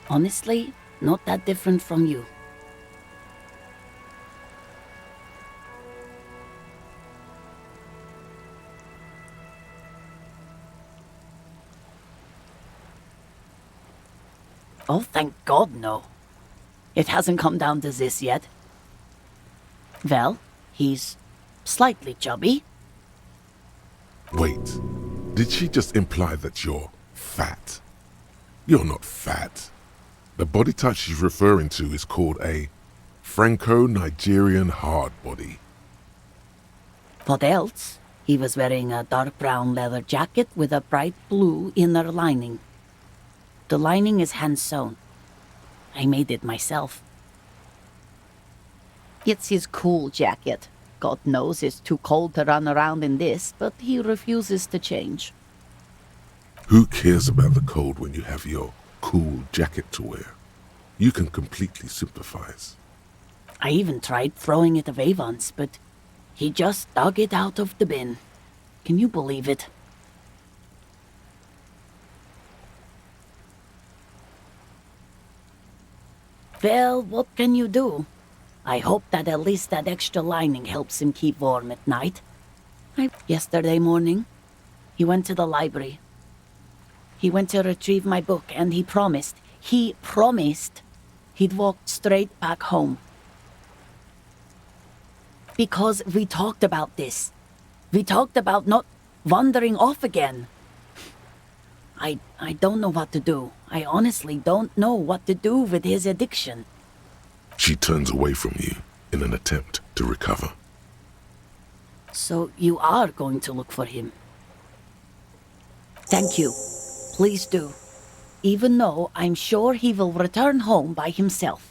Honestly, not that different from you. Oh, thank God, no. It hasn't come down to this yet. Well, he's slightly chubby. Wait, did she just imply that you're fat? You're not fat. The body type she's referring to is called a Franco-Nigerian hard body. What else? He was wearing a dark brown leather jacket with a bright blue inner lining. The lining is hand-sewn. I made it myself. It's his cool jacket. God knows it's too cold to run around in this, but he refuses to change. Who cares about the cold when you have your cool jacket to wear? You can completely sympathize. I even tried throwing it away once, but he just dug it out of the bin. Can you believe it? Well, what can you do? I hope that at least that extra lining helps him keep warm at night. Yesterday morning, he went to the library. He went to retrieve my book, and he promised he'd walk straight back home. Because we talked about this. We talked about not wandering off again. I don't know what to do. I honestly don't know what to do with his addiction. She turns away from you in an attempt to recover. So you are going to look for him? Thank you. Please do. Even though I'm sure he will return home by himself.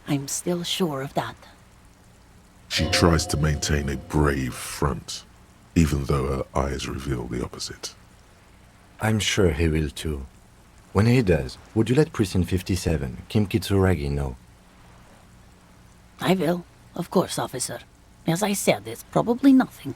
I'm still sure of that. She tries to maintain a brave front, even though her eyes reveal the opposite. I'm sure he will too. When he does, would you let Precinct 57, Kim Kitsuragi, know? I will, of course, officer. As I said, it's probably nothing.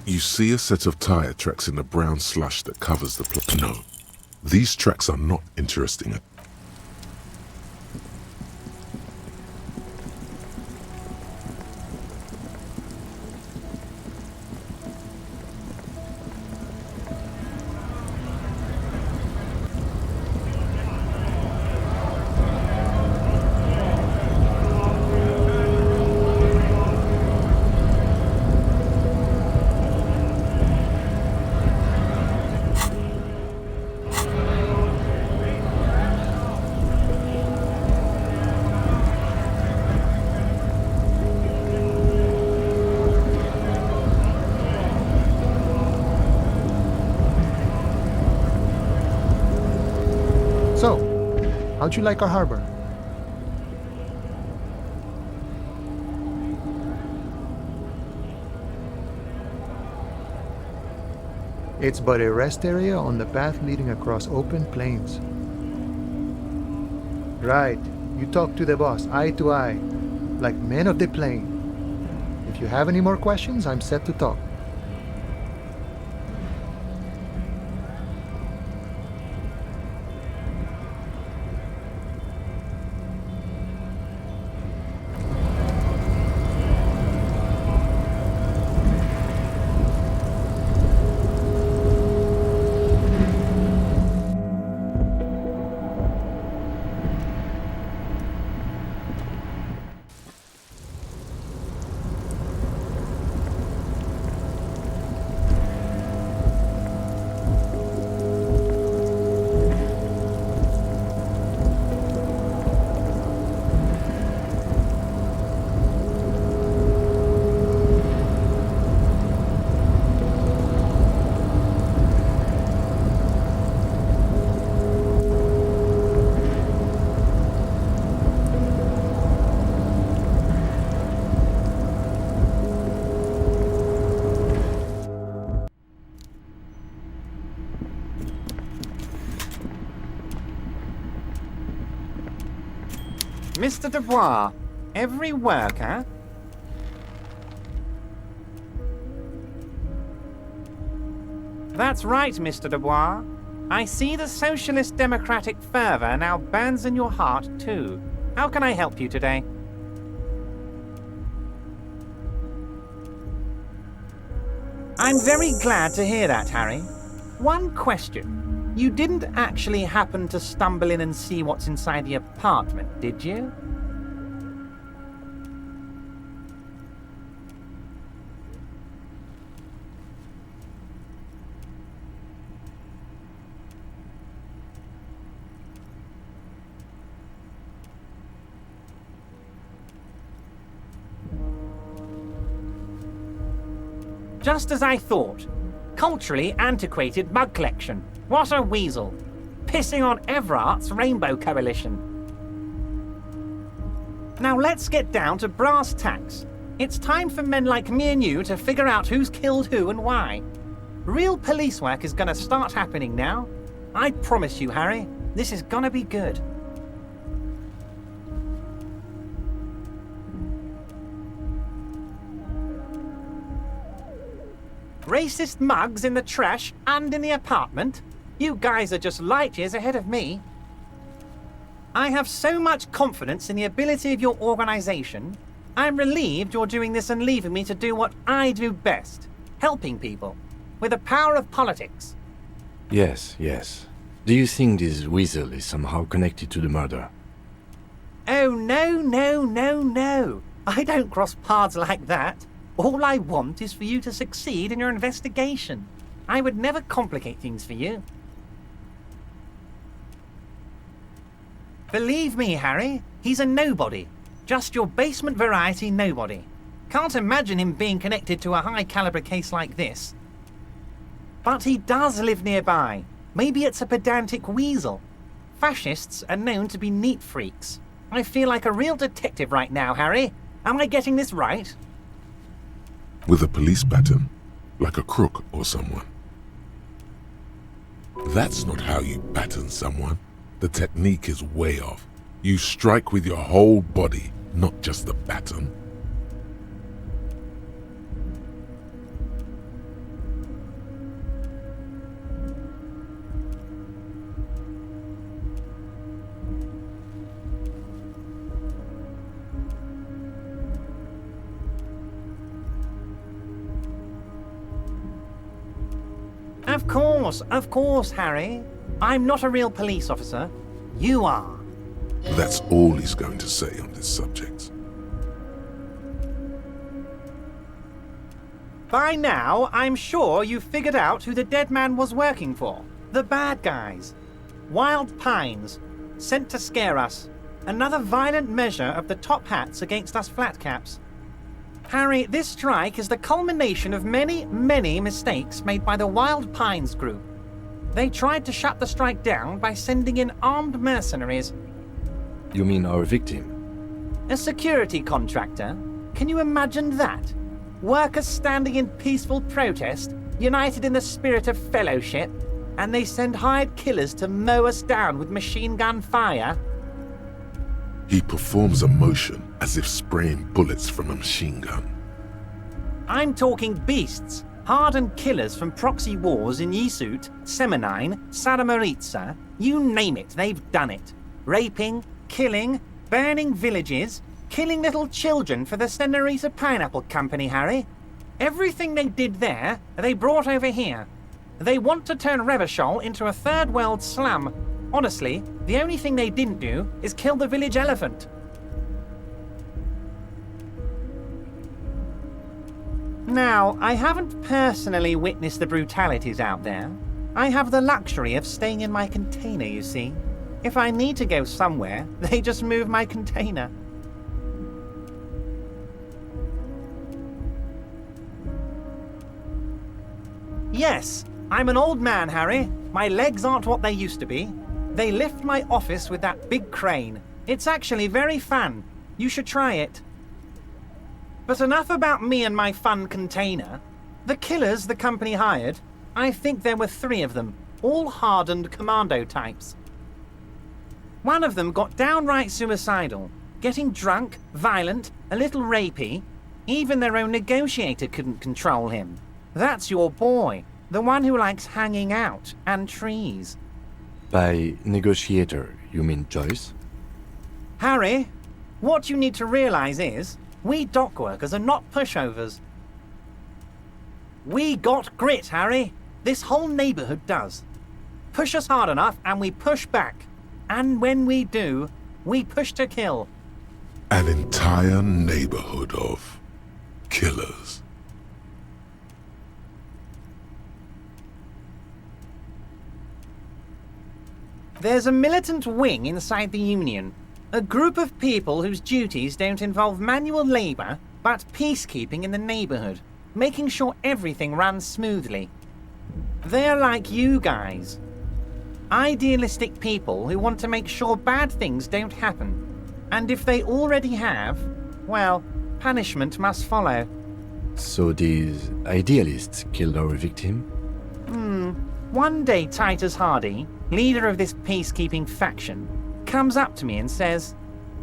You see a set of tire tracks in the brown slush that covers the No, these tracks are not interesting. So, how'd you like our harbor? It's but a rest area on the path leading across open plains. Right, you talk to the boss eye to eye, like men of the plain. If you have any more questions, I'm set to talk. Mr. Dubois, every worker... That's right, Mr. Dubois. I see the socialist democratic fervor now burns in your heart, too. How can I help you today? I'm very glad to hear that, Harry. One question. You didn't actually happen to stumble in and see what's inside the apartment, did you? Just as I thought. Culturally antiquated mug collection. What a weasel. Pissing on Everart's Rainbow Coalition. Now let's get down to brass tacks. It's time for men like me and you to figure out who's killed who and why. Real police work is gonna start happening now. I promise you, Harry, this is gonna be good. Racist mugs in the trash and in the apartment? You guys are just light years ahead of me. I have so much confidence in the ability of your organization. I'm relieved you're doing this and leaving me to do what I do best, helping people, with the power of politics. Yes, yes. Do you think this weasel is somehow connected to the murder? Oh, no. I don't cross paths like that. All I want is for you to succeed in your investigation. I would never complicate things for you. Believe me, Harry, he's a nobody. Just your basement variety nobody. Can't imagine him being connected to a high-caliber case like this. But he does live nearby. Maybe it's a pedantic weasel. Fascists are known to be neat freaks. I feel like a real detective right now, Harry. Am I getting this right? With a police baton, like a crook or someone. That's not how you baton someone. The technique is way off. You strike with your whole body, not just the baton. Of course, Harry. I'm not a real police officer. You are. That's all he's going to say on this subject. By now, I'm sure you've figured out who the dead man was working for. The bad guys. Wild Pines. Sent to scare us. Another violent measure of the top hats against us flatcaps. Harry, this strike is the culmination of many, many mistakes made by the Wild Pines group. They tried to shut the strike down by sending in armed mercenaries. You mean our victim? A security contractor? Can you imagine that? Workers standing in peaceful protest, united in the spirit of fellowship, and they send hired killers to mow us down with machine gun fire? He performs a motion as if spraying bullets from a machine gun. I'm talking beasts. Hardened killers from proxy wars in Yisut, Semenine, Saramoritsa, you name it, they've done it. Raping, killing, burning villages, killing little children for the Senorita Pineapple Company, Harry. Everything they did there, they brought over here. They want to turn Revachol into a third world slum. Honestly, the only thing they didn't do is kill the village elephant. Now, I haven't personally witnessed the brutalities out there. I have the luxury of staying in my container, you see. If I need to go somewhere, they just move my container. Yes, I'm an old man, Harry. My legs aren't what they used to be. They lift my office with that big crane. It's actually very fun. You should try it. But enough about me and my fun container. The killers the company hired, I think there were 3 of them, all hardened commando types. One of them got downright suicidal, getting drunk, violent, a little rapey. Even their own negotiator couldn't control him. That's your boy, the one who likes hanging out and trees. By negotiator, you mean Joyce? Harry, what you need to realize is, we dock workers are not pushovers. We got grit, Harry. This whole neighborhood does. Push us hard enough and we push back. And when we do, we push to kill. An entire neighborhood of killers. There's a militant wing inside the Union. A group of people whose duties don't involve manual labor, but peacekeeping in the neighborhood. making sure everything ran smoothly. They're like you guys. Idealistic people who want to make sure bad things don't happen. And if they already have, well, punishment must follow. So these idealists killed our victim? One day Titus Hardy, leader of this peacekeeping faction, comes up to me and says,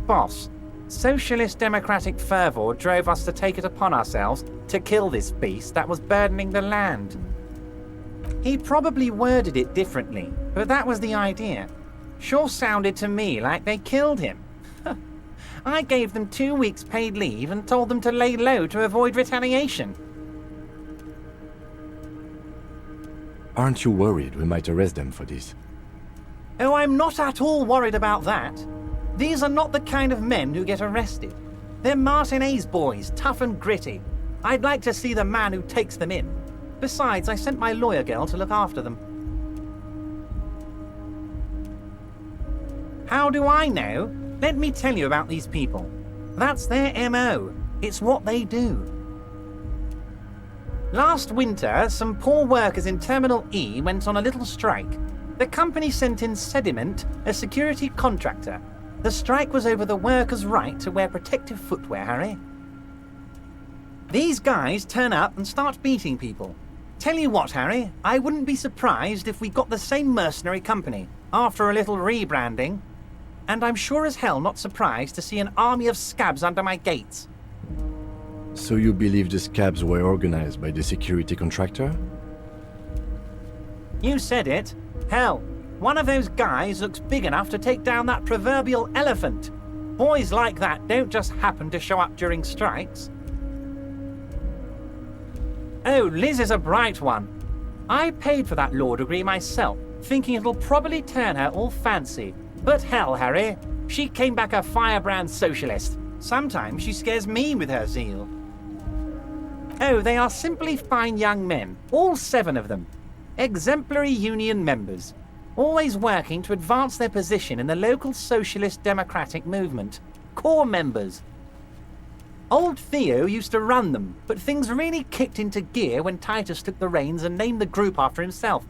"Boss, socialist democratic fervor drove us to take it upon ourselves to kill this beast that was burdening the land." He probably worded it differently, but that was the idea. Sure sounded to me like they killed him. I gave them 2 weeks paid leave and told them to lay low to avoid retaliation. Aren't you worried we might arrest them for this? Oh, I'm not at all worried about that. These are not the kind of men who get arrested. They're Martinez boys, tough and gritty. I'd like to see the man who takes them in. Besides, I sent my lawyer girl to look after them. How do I know? Let me tell you about these people. That's their MO. It's what they do. Last winter, some poor workers in Terminal E went on a little strike. The company sent in Sediment, a security contractor. The strike was over the workers' right to wear protective footwear, Harry. These guys turn up and start beating people. Tell you what, Harry, I wouldn't be surprised if we got the same mercenary company after a little rebranding. And I'm sure as hell not surprised to see an army of scabs under my gates. So you believe the scabs were organized by the security contractor? You said it. Hell, one of those guys looks big enough to take down that proverbial elephant. Boys like that don't just happen to show up during strikes. Oh, Liz is a bright one. I paid for that law degree myself, thinking it'll probably turn her all fancy. But hell, Harry, she came back a firebrand socialist. Sometimes she scares me with her zeal. Oh, they are simply fine young men, all 7 of them. Exemplary union members, always working to advance their position in the local socialist democratic movement. Core members. Old Theo used to run them, but things really kicked into gear when Titus took the reins and named the group after himself.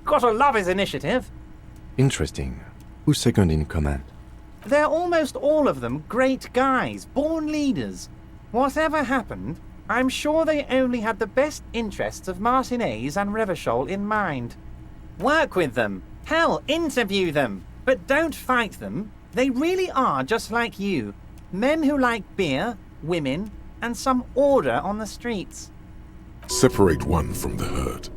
Gotta love his initiative. Interesting. Who's second in command? They're almost all of them great guys, born leaders. Whatever happened, I'm sure they only had the best interests of Martinez and Revachol in mind. Work with them. Hell, interview them. But don't fight them. They really are just like you. Men who like beer, women, and some order on the streets. Separate one from the herd.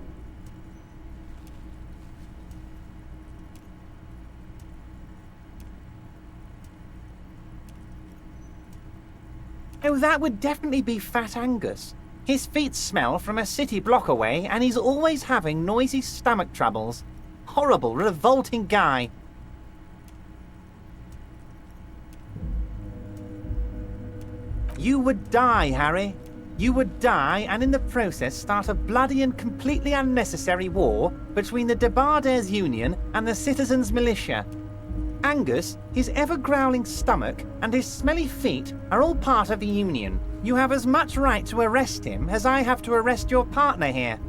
Oh, that would definitely be Fat Angus. His feet smell from a city block away, and he's always having noisy stomach troubles. Horrible, revolting guy. You would die, Harry. You would die, and in the process start a bloody and completely unnecessary war between the Debarders Union and the Citizens Militia. Angus, his ever-growling stomach, and his smelly feet are all part of the Union. You have as much right to arrest him as I have to arrest your partner here.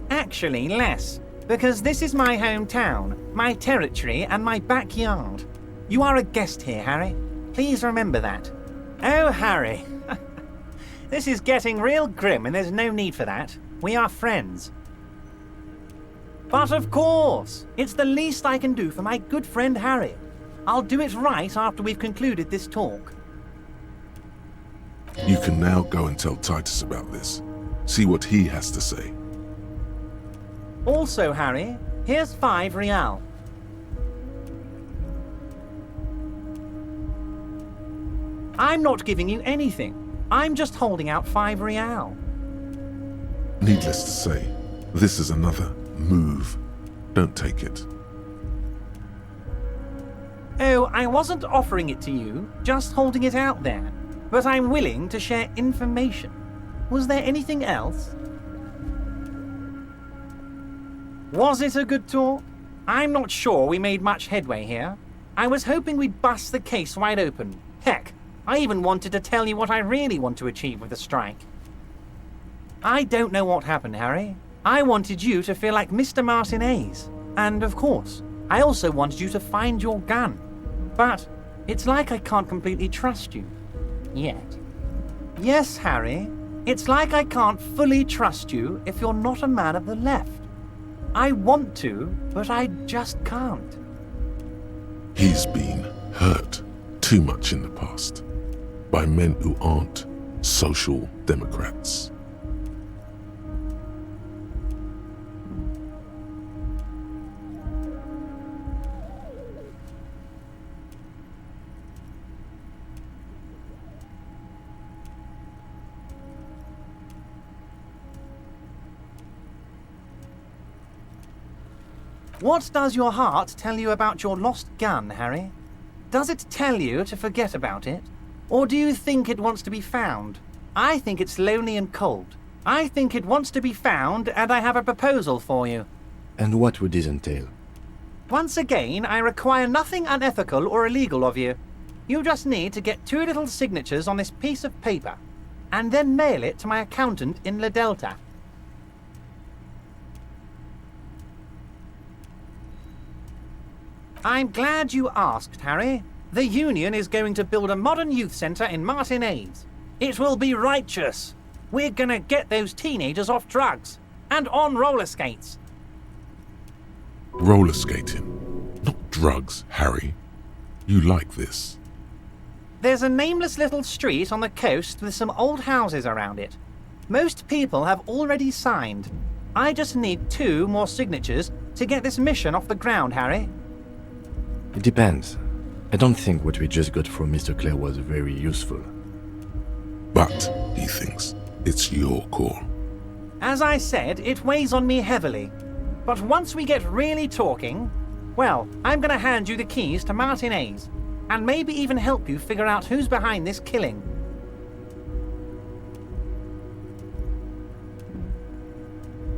Actually, less, because this is my hometown, my territory, and my backyard. You are a guest here, Harry. Please remember that. Oh, Harry. This is getting real grim, and there's no need for that. We are friends. But of course, it's the least I can do for my good friend Harry. I'll do it right after we've concluded this talk. You can now go and tell Titus about this. See what he has to say. Also, Harry, here's 5 real. I'm not giving you anything. I'm just holding out 5 real. Needless to say, this is another move. Don't take it. Oh, I wasn't offering it to you, just holding it out there. But I'm willing to share information. Was there anything else? Was it a good talk? I'm not sure we made much headway here. I was hoping we'd bust the case wide open. Heck, I even wanted to tell you what I really want to achieve with the strike. I don't know what happened, Harry. I wanted you to feel like Mr. Martinez. And of course, I also wanted you to find your gun. But it's like I can't completely trust you. Yet. Yes, Harry, it's like I can't fully trust you if you're not a man of the left. I want to, but I just can't. He's been hurt too much in the past by men who aren't social democrats. What does your heart tell you about your lost gun, Harry? Does it tell you to forget about it? Or do you think it wants to be found? I think it's lonely and cold. I think it wants to be found, and I have a proposal for you. And what would this entail? Once again, I require nothing unethical or illegal of you. You just need to get 2 little signatures on this piece of paper, and then mail it to my accountant in La Delta. I'm glad you asked, Harry. The Union is going to build a modern youth centre in Martinez. It will be righteous. We're gonna get those teenagers off drugs and on roller skates. Roller skating, not drugs, Harry. You like this. There's a nameless little street on the coast with some old houses around it. Most people have already signed. I just need 2 more signatures to get this mission off the ground, Harry. It depends. I don't think what we just got from Mr. Clare was very useful. But he thinks it's your call. As I said, it weighs on me heavily. But once we get really talking, well, I'm gonna hand you the keys to Martinez, and maybe even help you figure out who's behind this killing.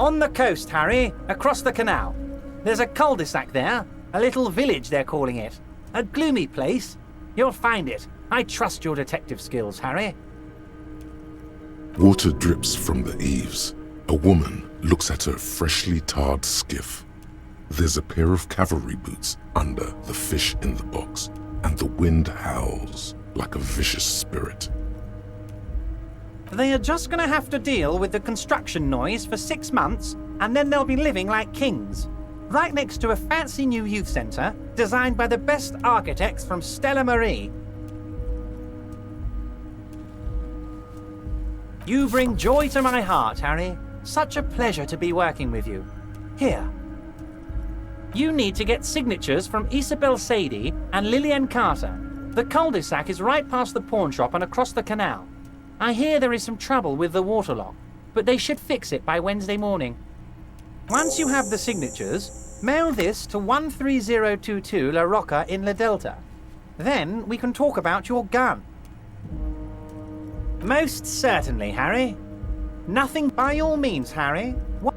On the coast, Harry, across the canal. There's a cul-de-sac there, a little village they're calling it. A gloomy place. You'll find it. I trust your detective skills, Harry. Water drips from the eaves. A woman looks at her freshly tarred skiff. There's a pair of cavalry boots under the fish in the box, and the wind howls like a vicious spirit. They are just gonna have to deal with the construction noise for 6 months, and then they'll be living like kings. Right next to a fancy new youth centre designed by the best architects from Stella Marie. You bring joy to my heart, Harry. Such a pleasure to be working with you. Here. You need to get signatures from Isabel Sadie and Lillian Carter. The cul-de-sac is right past the pawn shop and across the canal. I hear there is some trouble with the waterlock, but they should fix it by Wednesday morning. Once you have the signatures, mail this to 13022 La Rocca in La Delta. Then we can talk about your gun. Most certainly, Harry. Nothing by all means, Harry. What?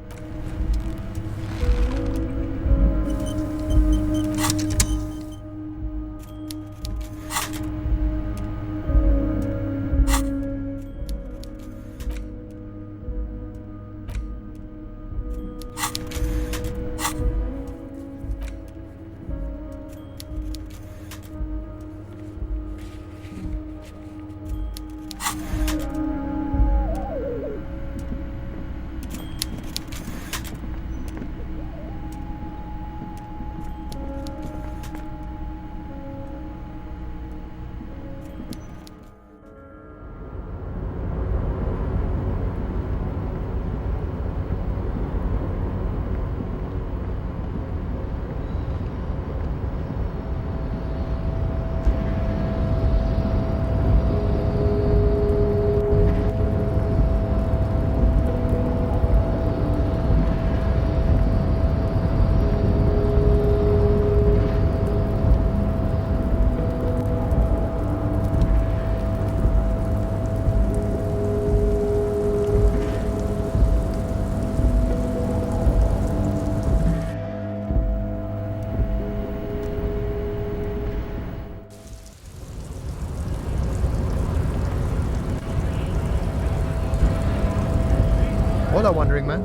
Hola, Wandering Man.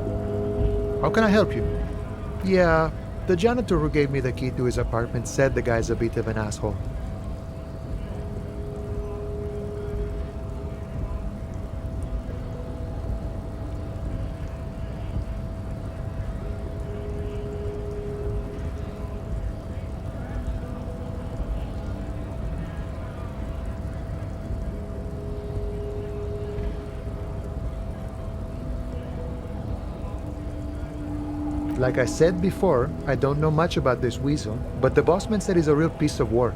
How can I help you? Yeah, the janitor who gave me the key to his apartment said the guy's a bit of an asshole. Like I said before, I don't know much about this weasel, but the bossman said he's a real piece of work.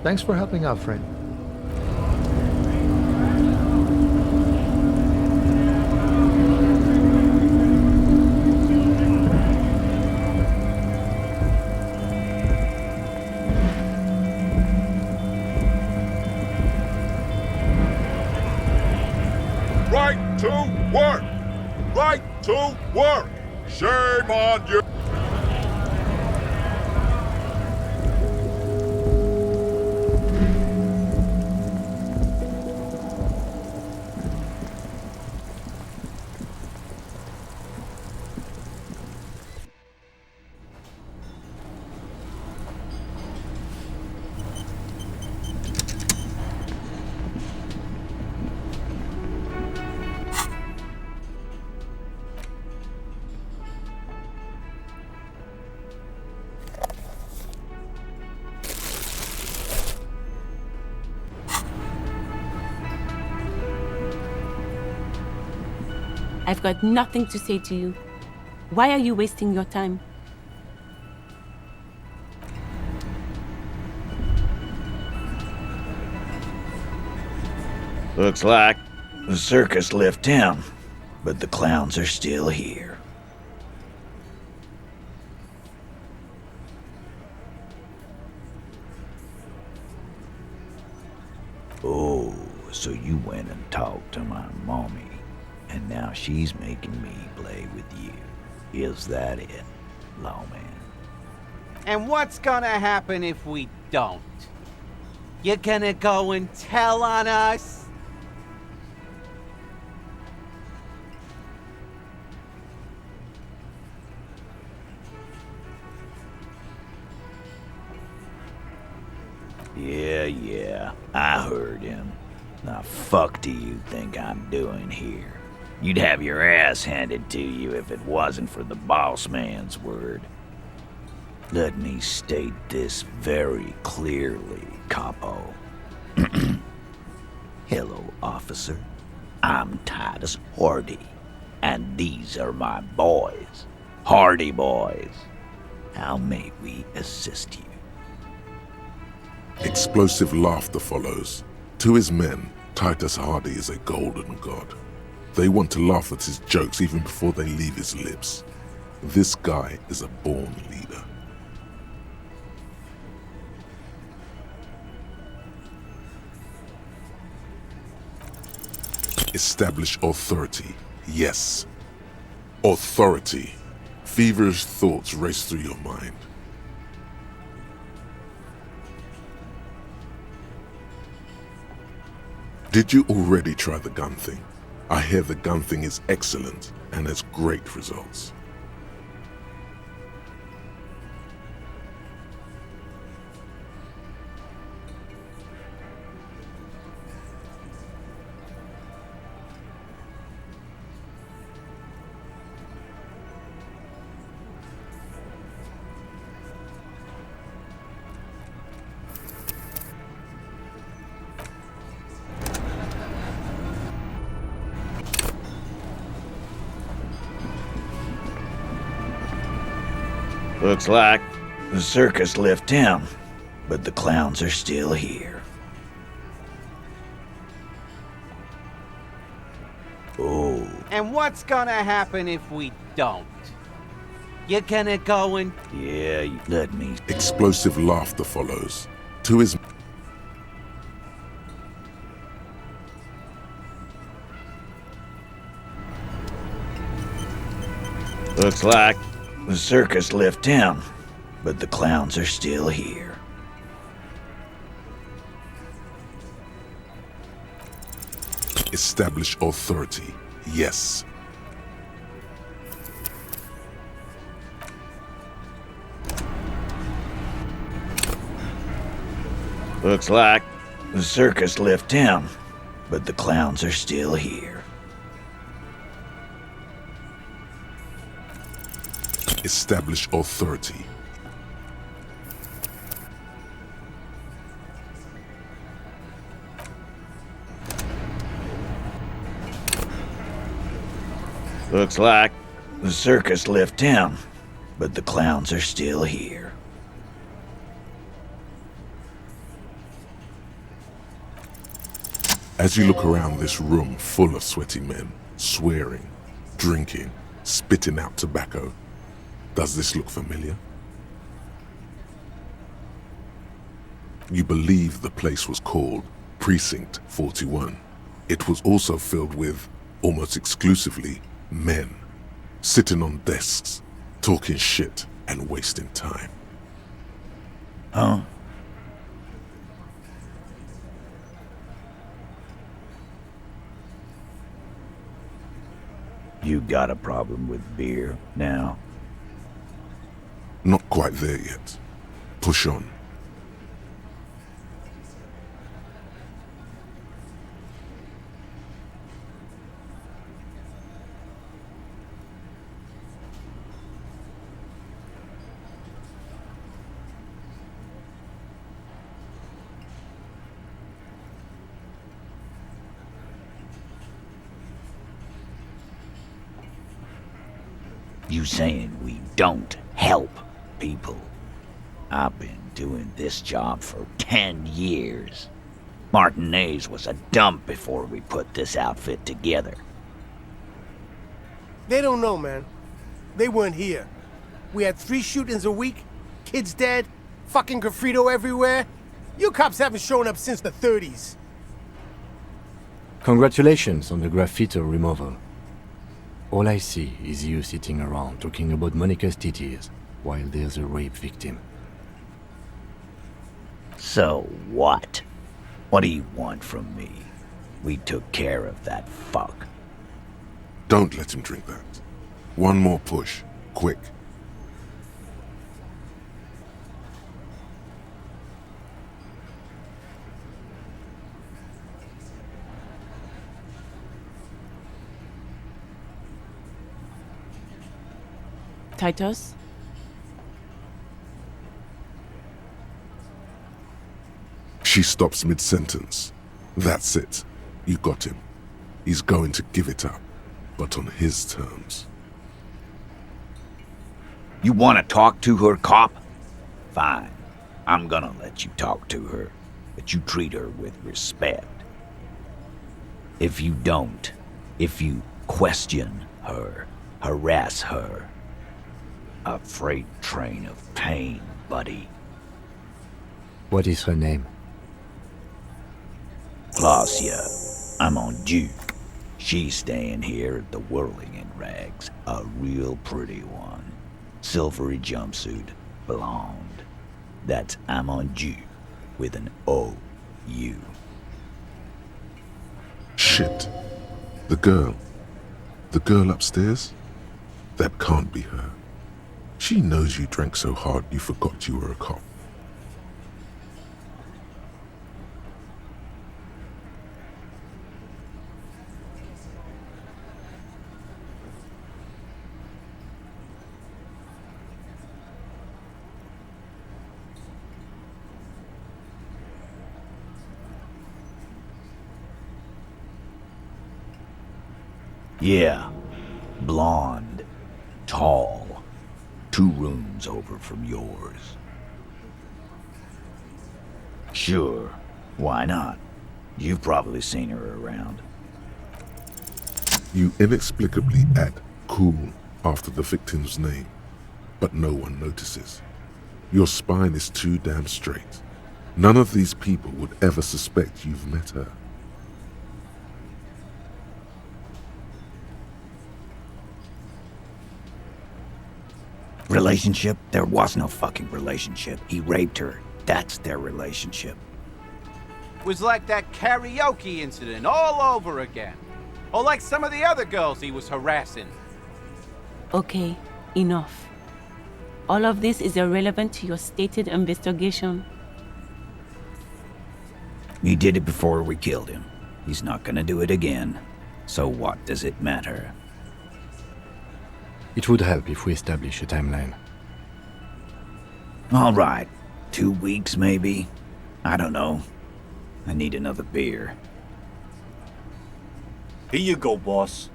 Thanks for helping out, friend. Right to work! Right to work! Shame on you! I've got nothing to say to you. Why are you wasting your time? Looks like the circus left town, but the clowns are still here. Oh, so you went and talked to my mommy, and now she's making me play with you. Is that it, lawman? And what's gonna happen if we don't? You're gonna go and tell on us? Yeah, I heard him. Now fuck do you think I'm doing here? You'd have your ass handed to you if it wasn't for the boss man's word. Let me state this very clearly, Capo. Hello, officer. I'm Titus Hardy, and these are my boys, Hardy boys. How may we assist you? Explosive laughter follows. To his men, Titus Hardy is a golden god. They want to laugh at his jokes even before they leave his lips. This guy is a born leader. Establish authority. Yes. Authority. Feverish thoughts race through your mind. Did you already try the gun thing? I hear the gun thing is excellent and has great results. Looks like the circus left town, but the clowns are still here. Oh. And what's gonna happen if we don't? You're gonna go and... Yeah, let me... Explosive laughter follows. To his... Looks like the circus left town, but the clowns are still here. Establish authority. Yes. Looks like the circus left town, but the clowns are still here. Establish authority. Looks like the circus left town, but the clowns are still here. As you look around this room full of sweaty men, swearing, drinking, spitting out tobacco, does this look familiar? You believe the place was called Precinct 41. It was also filled with, almost exclusively, men, sitting on desks, talking shit and wasting time. Huh? You got a problem with beer now? Not quite there yet. Push on. You saying we don't help people? I've been doing this job for 10 years. Martinez was a dump before we put this outfit together. They don't know, man. They weren't here. We had 3 shootings a week, kids dead, fucking graffito everywhere. You cops haven't shown up since the 30s. Congratulations on the graffito removal. All I see is you sitting around talking about Monica's titties while there's a rape victim. So what? What do you want from me? We took care of that fuck. Don't let him drink that. One more push. Quick. Titus? She stops mid-sentence. That's it. You got him. He's going to give it up, but on his terms. You want to talk to her, cop? Fine. I'm gonna let you talk to her, but you treat her with respect. If you don't, if you question her, harass her, a freight train of pain, buddy. What is her name? Claudia. I'm on Duke. She's staying here at the Whirling in Rags. A real pretty one. Silvery jumpsuit, blonde. That's I'm on Duke with an O-U. Shit. The girl. The girl upstairs? That can't be her. She knows you drank so hard you forgot you were a cop. Yeah. Blonde. Tall. 2 rooms over from yours. Sure. Why not? You've probably seen her around. You inexplicably add cool after the victim's name, but no one notices. Your spine is too damn straight. None of these people would ever suspect you've met her. Relationship? There was no fucking relationship. He raped her. That's their relationship. Was like that karaoke incident all over again. Or like some of the other girls he was harassing. Okay, enough. All of this is irrelevant to your stated investigation. He did it before we killed him. He's not gonna do it again. So what does it matter? It would help if we establish a timeline. All right. 2 weeks, maybe? I don't know. I need another beer. Here you go, boss.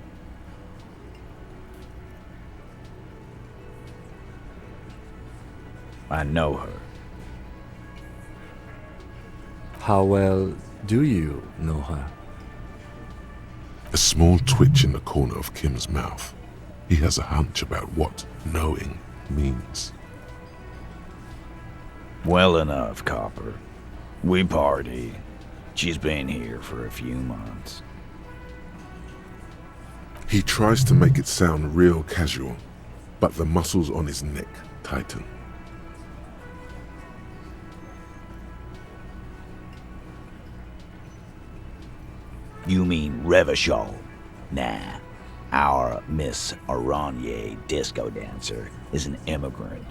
I know her. How well do you know her? A small twitch in the corner of Kim's mouth. He has a hunch about what knowing means. Well enough, Copper. We party. She's been here for a few months. He tries to make it sound real casual, but the muscles on his neck tighten. You mean Revachol? Nah. Our Miss Aranye disco dancer is an immigrant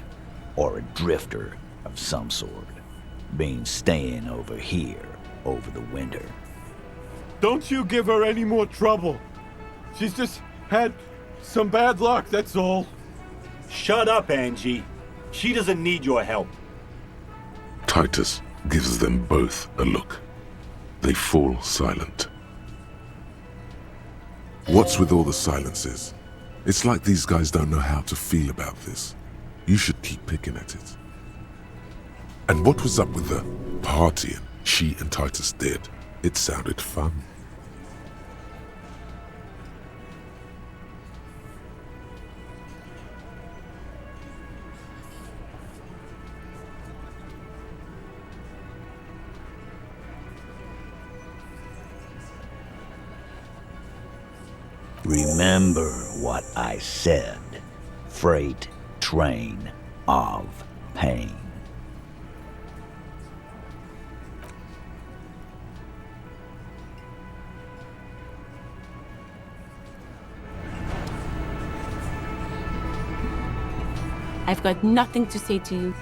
or a drifter of some sort, been staying over here over the winter. Don't you give her any more trouble. She's just had some bad luck, that's all. Shut up, Angie. She doesn't need your help. Titus gives them both a look. They fall silent. What's with all the silences? It's like these guys don't know how to feel about this. You should keep picking at it. And what was up with the partying she and Titus did? It sounded fun. Remember what I said. Freight train of pain. I've got nothing to say to you.